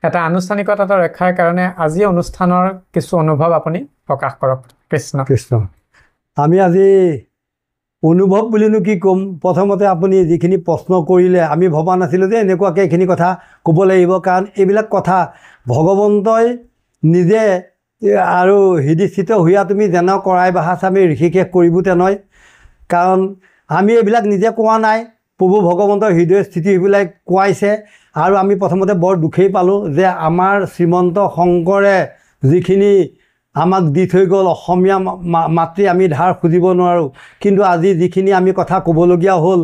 এটা আনুষ্ঠানিকতা ৰক্ষাৰ কাৰণে আজি অনুষ্ঠানৰ কিছু অনুভৱ আপুনি প্ৰকাশ কৰক। কৃষ্ণ কৃষ্ণ। আমি আজি অনুভৱ বুলিনো কি ক'ম। প্ৰথমতে আপুনি যিখিনি প্ৰশ্ন কৰিলে, আমি ভবা নাছিলোঁ যে এনেকুৱাকৈ এইখিনি কথা ক'ব লাগিব, কাৰণ এইবিলাক কথা ভগৱন্তই নিজে আৰু হৃদিস্থিত হোৱা তুমি যেন কৰাই বাহাচ আমি ঋষিকেশ কৰিব তেনেয়। কাৰণ আমি এইবিলাক নিজে কোৱা নাই, প্ৰভু ভগৱন্তৰ হৃদয় স্থিতি হৈ পেলাই কোৱাইছে। আৰু আমি প্ৰথমতে বৰ দুখেই পালোঁ যে আমাৰ শ্ৰীমন্ত শংকৰে যিখিনি আমাক দি থৈ গ'ল অসমীয়া মাতৃ আমি ধাৰ খুজিব নোৱাৰোঁ কিন্তু আজি যিখিনি আমি কথা ক'বলগীয়া হ'ল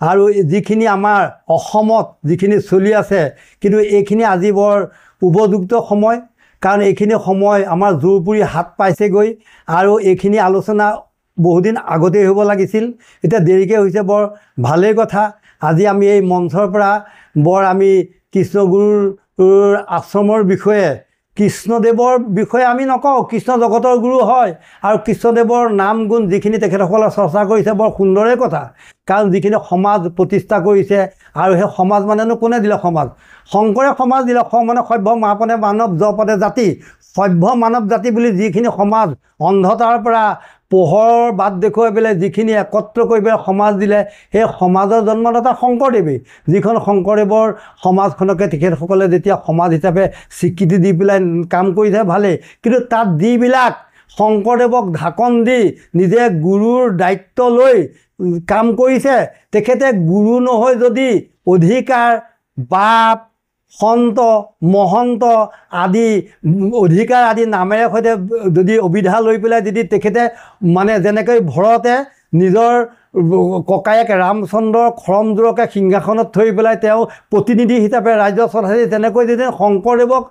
আৰু যিখিনি আমাৰ অসমত যিখিনি চলি আছে কিন্তু এইখিনি আজি বৰ উপযুক্ত সময় কাৰণ এইখিনি সময় আমাৰ জোৰপুৰি হাত পাইছেগৈ আৰু এইখিনি আলোচনা বহুদিন আগতেই হ'ব লাগিছিল এতিয়া দেৰিকৈ হৈছে বৰ ভালেই কথা আজি আমি এই মঞ্চৰ পৰা বৰ আমি কৃষ্ণগুৰুৰ আশ্ৰমৰ বিষয়ে কৃষ্ণদেৱৰ বিষয়ে আমি নকওঁ কৃষ্ণ জগতৰ গুৰু হয় আৰু কৃষ্ণদেৱৰ নাম গুণ যিখিনি তেখেতসকলে চৰ্চা কৰিছে বৰ সুন্দৰেই কথা কাৰণ যিখিনি সমাজ প্ৰতিষ্ঠা কৰিছে আৰু সেই সমাজ মানেনো কোনে দিলে সমাজ শংকৰে সমাজ দিলে মানে সভ্য মহাপদে মানৱ জপদে জাতি সভ্য মানৱ জাতি বুলি যিখিনি সমাজ অন্ধতাৰ পৰা পোহৰৰ বাট দেখুৱাই পেলাই যিখিনি একত্ৰ কৰি পেলাই সমাজ দিলে সেই সমাজৰ জন্মদাতা শংকৰদেৱেই যিখন শংকৰদেৱৰ সমাজখনকে তেখেতসকলে যেতিয়া সমাজ হিচাপে স্বীকৃতি দি পেলাই কাম কৰিছে ভালেই কিন্তু তাত যিবিলাক শংকৰদেৱক ঢাকন দি নিজে গুৰুৰ দায়িত্ব লৈ কাম কৰিছে তেখেতে গুৰু নহয় যদি অধিকাৰ বাপ সন্ত মহন্ত আদি অধিকাৰ আদি নামেৰে সৈতে যদি অবিধা লৈ পেলাই যদি তেখেতে মানে যেনেকৈ ভৰতে নিজৰ ককায়েক ৰামচন্দ্ৰৰ খৰমযোৰকে সিংহাসনত থৈ পেলাই তেওঁ প্ৰতিনিধি হিচাপে ৰাজ্য চলাইছিল তেনেকৈ যদি শংকৰদেৱক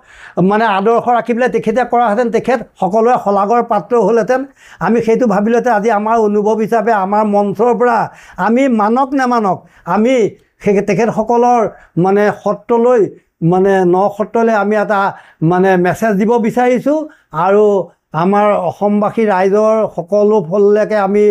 মানে আদৰ্শ ৰাখি পেলাই তেখেতে কৰাহেঁতেন তেখেত সকলোৰে শলাগৰ পাত্ৰ হ'লহেঁতেন আমি সেইটো ভাবিলেতে আজি আমাৰ অনুভৱ হিচাপে আমাৰ মঞ্চৰ পৰা আমি মানক নেমানক আমি সেই তেখেতসকলৰ মানে সত্ৰলৈ মানে নসত্ৰলৈ আমি এটা মানে মেছেজ দিব বিচাৰিছোঁ আৰু আমাৰ অসমবাসী ৰাইজৰ সকলো ফললৈকে আমি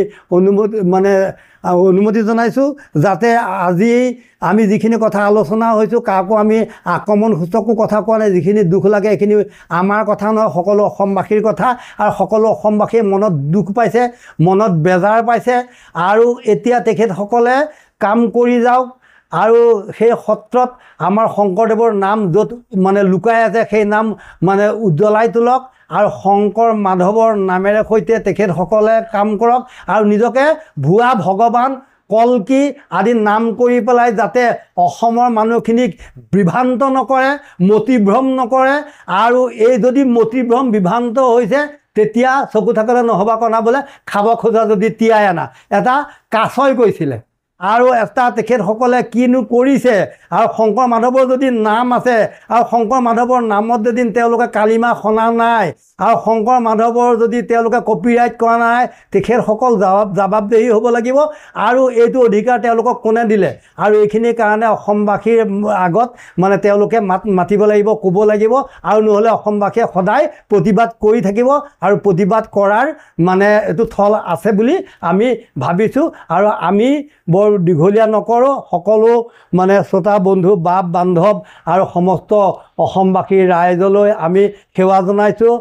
অনুমতি জনাইছোঁ যাতে আজি আমি যিখিনি কথা আলোচনা হৈছোঁ কাকো আমি আক্ৰমণসূচকো কথা কোৱা নাই যিখিনি দুখ লাগে এইখিনি আমাৰ কথা নহয় সকলো অসমবাসীৰ কথা আৰু সকলো অসমবাসীয়ে মনত দুখ পাইছে মনত বেজাৰ পাইছে আৰু এতিয়া তেখেতসকলে কাম কৰি যাওক আৰু সেই সত্ৰত আমাৰ শংকৰদেৱৰ নাম য'ত মানে লুকাই আছে সেই নাম মানে উজ্জ্বলাই তোলক আৰু শংকৰ মাধৱৰ নামেৰে সৈতে তেখেতসকলে কাম কৰক আৰু নিজকে ভুৱা ভগৱান কল্কি আদি নাম কৰি পেলাই যাতে অসমৰ মানুহখিনিক বিভ্ৰান্ত নকৰে মতিভ্ৰম নকৰে আৰু এই যদি মতিভ্ৰম বিভ্ৰান্ত হৈছে তেতিয়া চকু থাকলে নহ'বা কণা বোলে খাব খোজা যদি তিয়াই আনা এটা কাছই কৈছিলে আৰু এটা তেখেতসকলে কিনো কৰিছে আৰু শংকৰ মাধৱৰ যদি নাম আছে আৰু শংকৰ মাধৱৰ নামত যদি তেওঁলোকে কালিমা খনা নাই আৰু শংকৰ মাধৱৰ যদি তেওঁলোকে কপিৰাইট কৰা নাই তেখেতসকল জবাবদেহি হ'ব লাগিব আৰু এইটো অধিকাৰ তেওঁলোকক কোনে দিলে আৰু এইখিনিৰ কাৰণে অসমবাসীৰ আগত মানে তেওঁলোকে মাতিব লাগিব ক'ব লাগিব আৰু নহ'লে অসমবাসীয়ে সদায় প্ৰতিবাদ কৰি থাকিব আৰু প্ৰতিবাদ কৰাৰ মানে এইটো থল আছে বুলি আমি ভাবিছোঁ আৰু আমি বৰ দীঘলীয়া নকৰোঁ সকলো মানে শ্ৰোতা বন্ধু বাপ বান্ধৱ আৰু সমস্ত অসমবাসীৰ ৰাইজলৈ আমি সেৱা জনাইছোঁ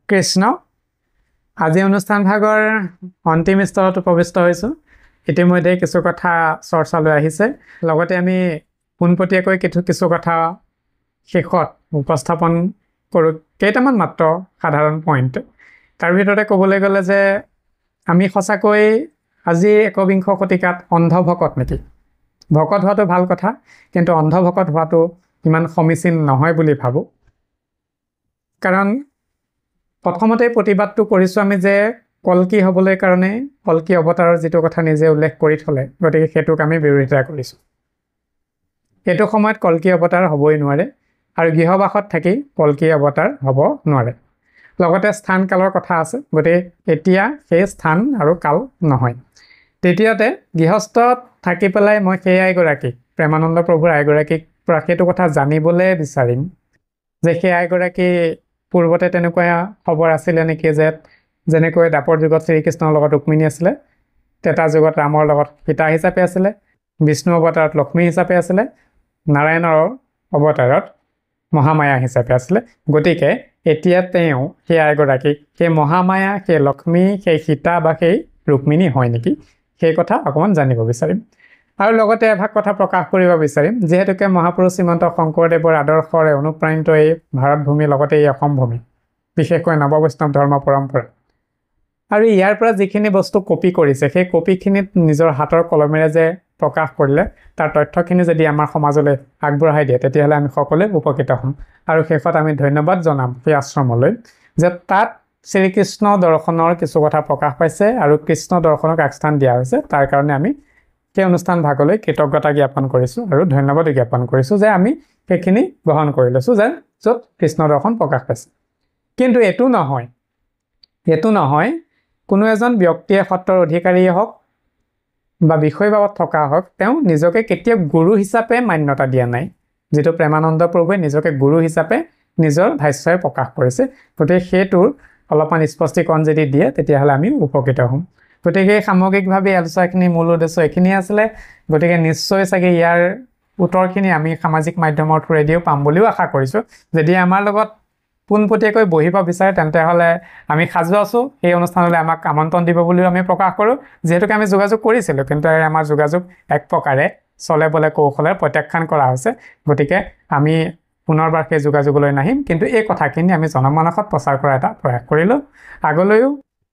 কৃষ্ণ আজি অনুষ্ঠান ভাগৰ অন্তিম স্তৰত উপবিষ্ট হৈছোঁ ইতিমধ্যে কিছু কথা চৰ্চালৈ আহিছে লগতে আমি পোনপটীয়াকৈ কিছু কথা শেষত উপস্থাপন কৰোঁ কেইটামান মাত্ৰ সাধাৰণ পইণ্ট তাৰ ভিতৰতে ক'বলৈ গ'লে যে আমি সঁচাকৈ আজি একবিংশ শতিকাত অন্ধভকত নেকি ভকত হোৱাটো ভাল কথা কিন্তু অন্ধভকত হোৱাটো ইমান সমীচীন নহয় বুলি ভাবোঁ কাৰণ প্ৰথমতে প্ৰতিবাদটো কৰিছোঁ আমি যে কল্কি হ'বলৈ কাৰণে কল্কি অৱতাৰৰ যিটো কথা নিজে উল্লেখ কৰি থ'লে গতিকে সেইটোক আমি বিৰোধিতা কৰিছোঁ এইটো সময়ত কল্কি অৱতাৰ হ'বই নোৱাৰে আৰু গৃহবাসত থাকি কল্কি অৱতাৰ হ'ব নোৱাৰে লগতে স্থান কালৰ কথা আছে গতিকে এতিয়া সেই স্থান আৰু কাল নহয় দ্বিতীয়তে গৃহস্থত থাকি পেলাই মই সেই আইগৰাকী প্ৰেমানন্দ প্ৰভুৰ আইগৰাকীক পৰা সেইটো কথা জানিবলৈ বিচাৰিম যে সেই আইগৰাকী পূৰ্বতে তেনেকুৱা খবৰ আছিলে নেকি যে যেনেকৈ দাপৰ যুগত শ্ৰীকৃষ্ণৰ লগত ৰুক্মিণী আছিলে তেতা যুগত ৰামৰ লগত সীতা হিচাপে আছিলে বিষ্ণু অৱতাৰত লক্ষ্মী হিচাপে আছিলে নাৰায়ণৰ অৱতাৰত মহামায়া হিচাপে আছিলে গতিকে এতিয়া তেওঁ সেই আইগৰাকী সেই মহামায়া সেই লক্ষ্মী সেই সীতা বা সেই ৰুক্মিণী হয় নেকি সেই কথা অকণমান জানিব বিচাৰিম আৰু লগতে এভাগ কথা প্ৰকাশ কৰিব বিচাৰিম যিহেতুকে মহাপুৰুষ শ্ৰীমন্ত শংকৰদেৱৰ আদৰ্শৰে অনুপ্ৰাণিত এই ভাৰতভূমি লগতে এই অসম ভূমি বিশেষকৈ নৱবৈষ্ণৱ ধৰ্ম পৰম্পৰা আৰু ইয়াৰ পৰা যিখিনি বস্তু কপি কৰিছে সেই কপিখিনিত নিজৰ হাতৰ কলমেৰে যে প্ৰকাশ কৰিলে তাৰ তথ্যখিনি যদি আমাৰ সমাজলৈ আগবঢ়াই দিয়ে তেতিয়াহ'লে আমি সকলোৱে উপকৃত হ'ম আৰু শেষত আমি ধন্যবাদ জনাম সেই আশ্ৰমলৈ যে তাত শ্ৰীকৃষ্ণ দৰ্শনৰ কিছু কথা প্ৰকাশ পাইছে আৰু কৃষ্ণ দৰ্শনক আগস্থান দিয়া হৈছে। তাৰ কাৰণে আমি সেই অনুষ্ঠান ভাগলৈ কৃতজ্ঞতা জ্ঞাপন কৰিছোঁ আৰু ধন্যবাদ জ্ঞাপন কৰিছোঁ যে আমি সেইখিনি গ্ৰহণ কৰি লৈছোঁ যে য'ত কৃষ্ণ দৰ্শন প্ৰকাশ পাইছে। কিন্তু এইটো নহয় কোনো এজন ব্যক্তিয়ে সত্ৰৰ অধিকাৰীয়ে হওক বা বিষয়বাবত থকা হওক তেওঁ নিজকে কেতিয়াও গুৰু হিচাপে মান্যতা দিয়া নাই, যিটো প্ৰেমানন্দ প্ৰভুৱে নিজকে গুৰু হিচাপে নিজৰ ভাষ্যই প্ৰকাশ কৰিছে। গতিকে সেইটোৰ অলপমান স্পষ্টীকৰণ যদি দিয়ে তেতিয়াহ'লে আমি উপকৃত হ'ম। গতিকে সামগ্ৰিকভাৱে আলোচনাখিনি মূল উদ্দেশ্য এইখিনিয়ে আছিলে। গতিকে নিশ্চয় চাগে ইয়াৰ উত্তৰখিনি আমি সামাজিক মাধ্যমৰ থ্ৰুৱেদিও পাম বুলিও আশা কৰিছোঁ। যদি আমাৰ লগত পোনপটীয়াকৈ বহিব বিচাৰে তেন্তে হ'লে আমি সাজু আছোঁ সেই অনুষ্ঠানলৈ আমাক আমন্ত্ৰণ দিব বুলিও আমি প্ৰকাশ কৰোঁ, যিহেতুকে আমি যোগাযোগ কৰিছিলোঁ কিন্তু আমাৰ যোগাযোগ এক প্ৰকাৰে চলে বলে কৌশলে প্ৰত্যাখ্যান কৰা হৈছে। গতিকে আমি পুনৰবাৰ সেই যোগাযোগলৈ নাহিম, কিন্তু এই কথাখিনি আমি জনমানসত প্ৰচাৰ কৰা এটা প্ৰয়াস কৰিলোঁ। আগলৈও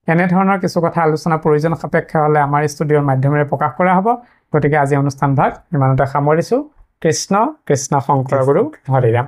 এনেধৰণৰ কিছু কথা আলোচনা প্ৰয়োজন সাপেক্ষে হ'লে আমাৰ ষ্টুডিঅ'ৰ মাধ্যমেৰে প্ৰকাশ কৰা হ'ব। গতিকে আজি অনুষ্ঠান ভাগ ইমানতে সামৰিছোঁ। কৃষ্ণ কৃষ্ণ শংকৰ গুৰু হৰিৰাম।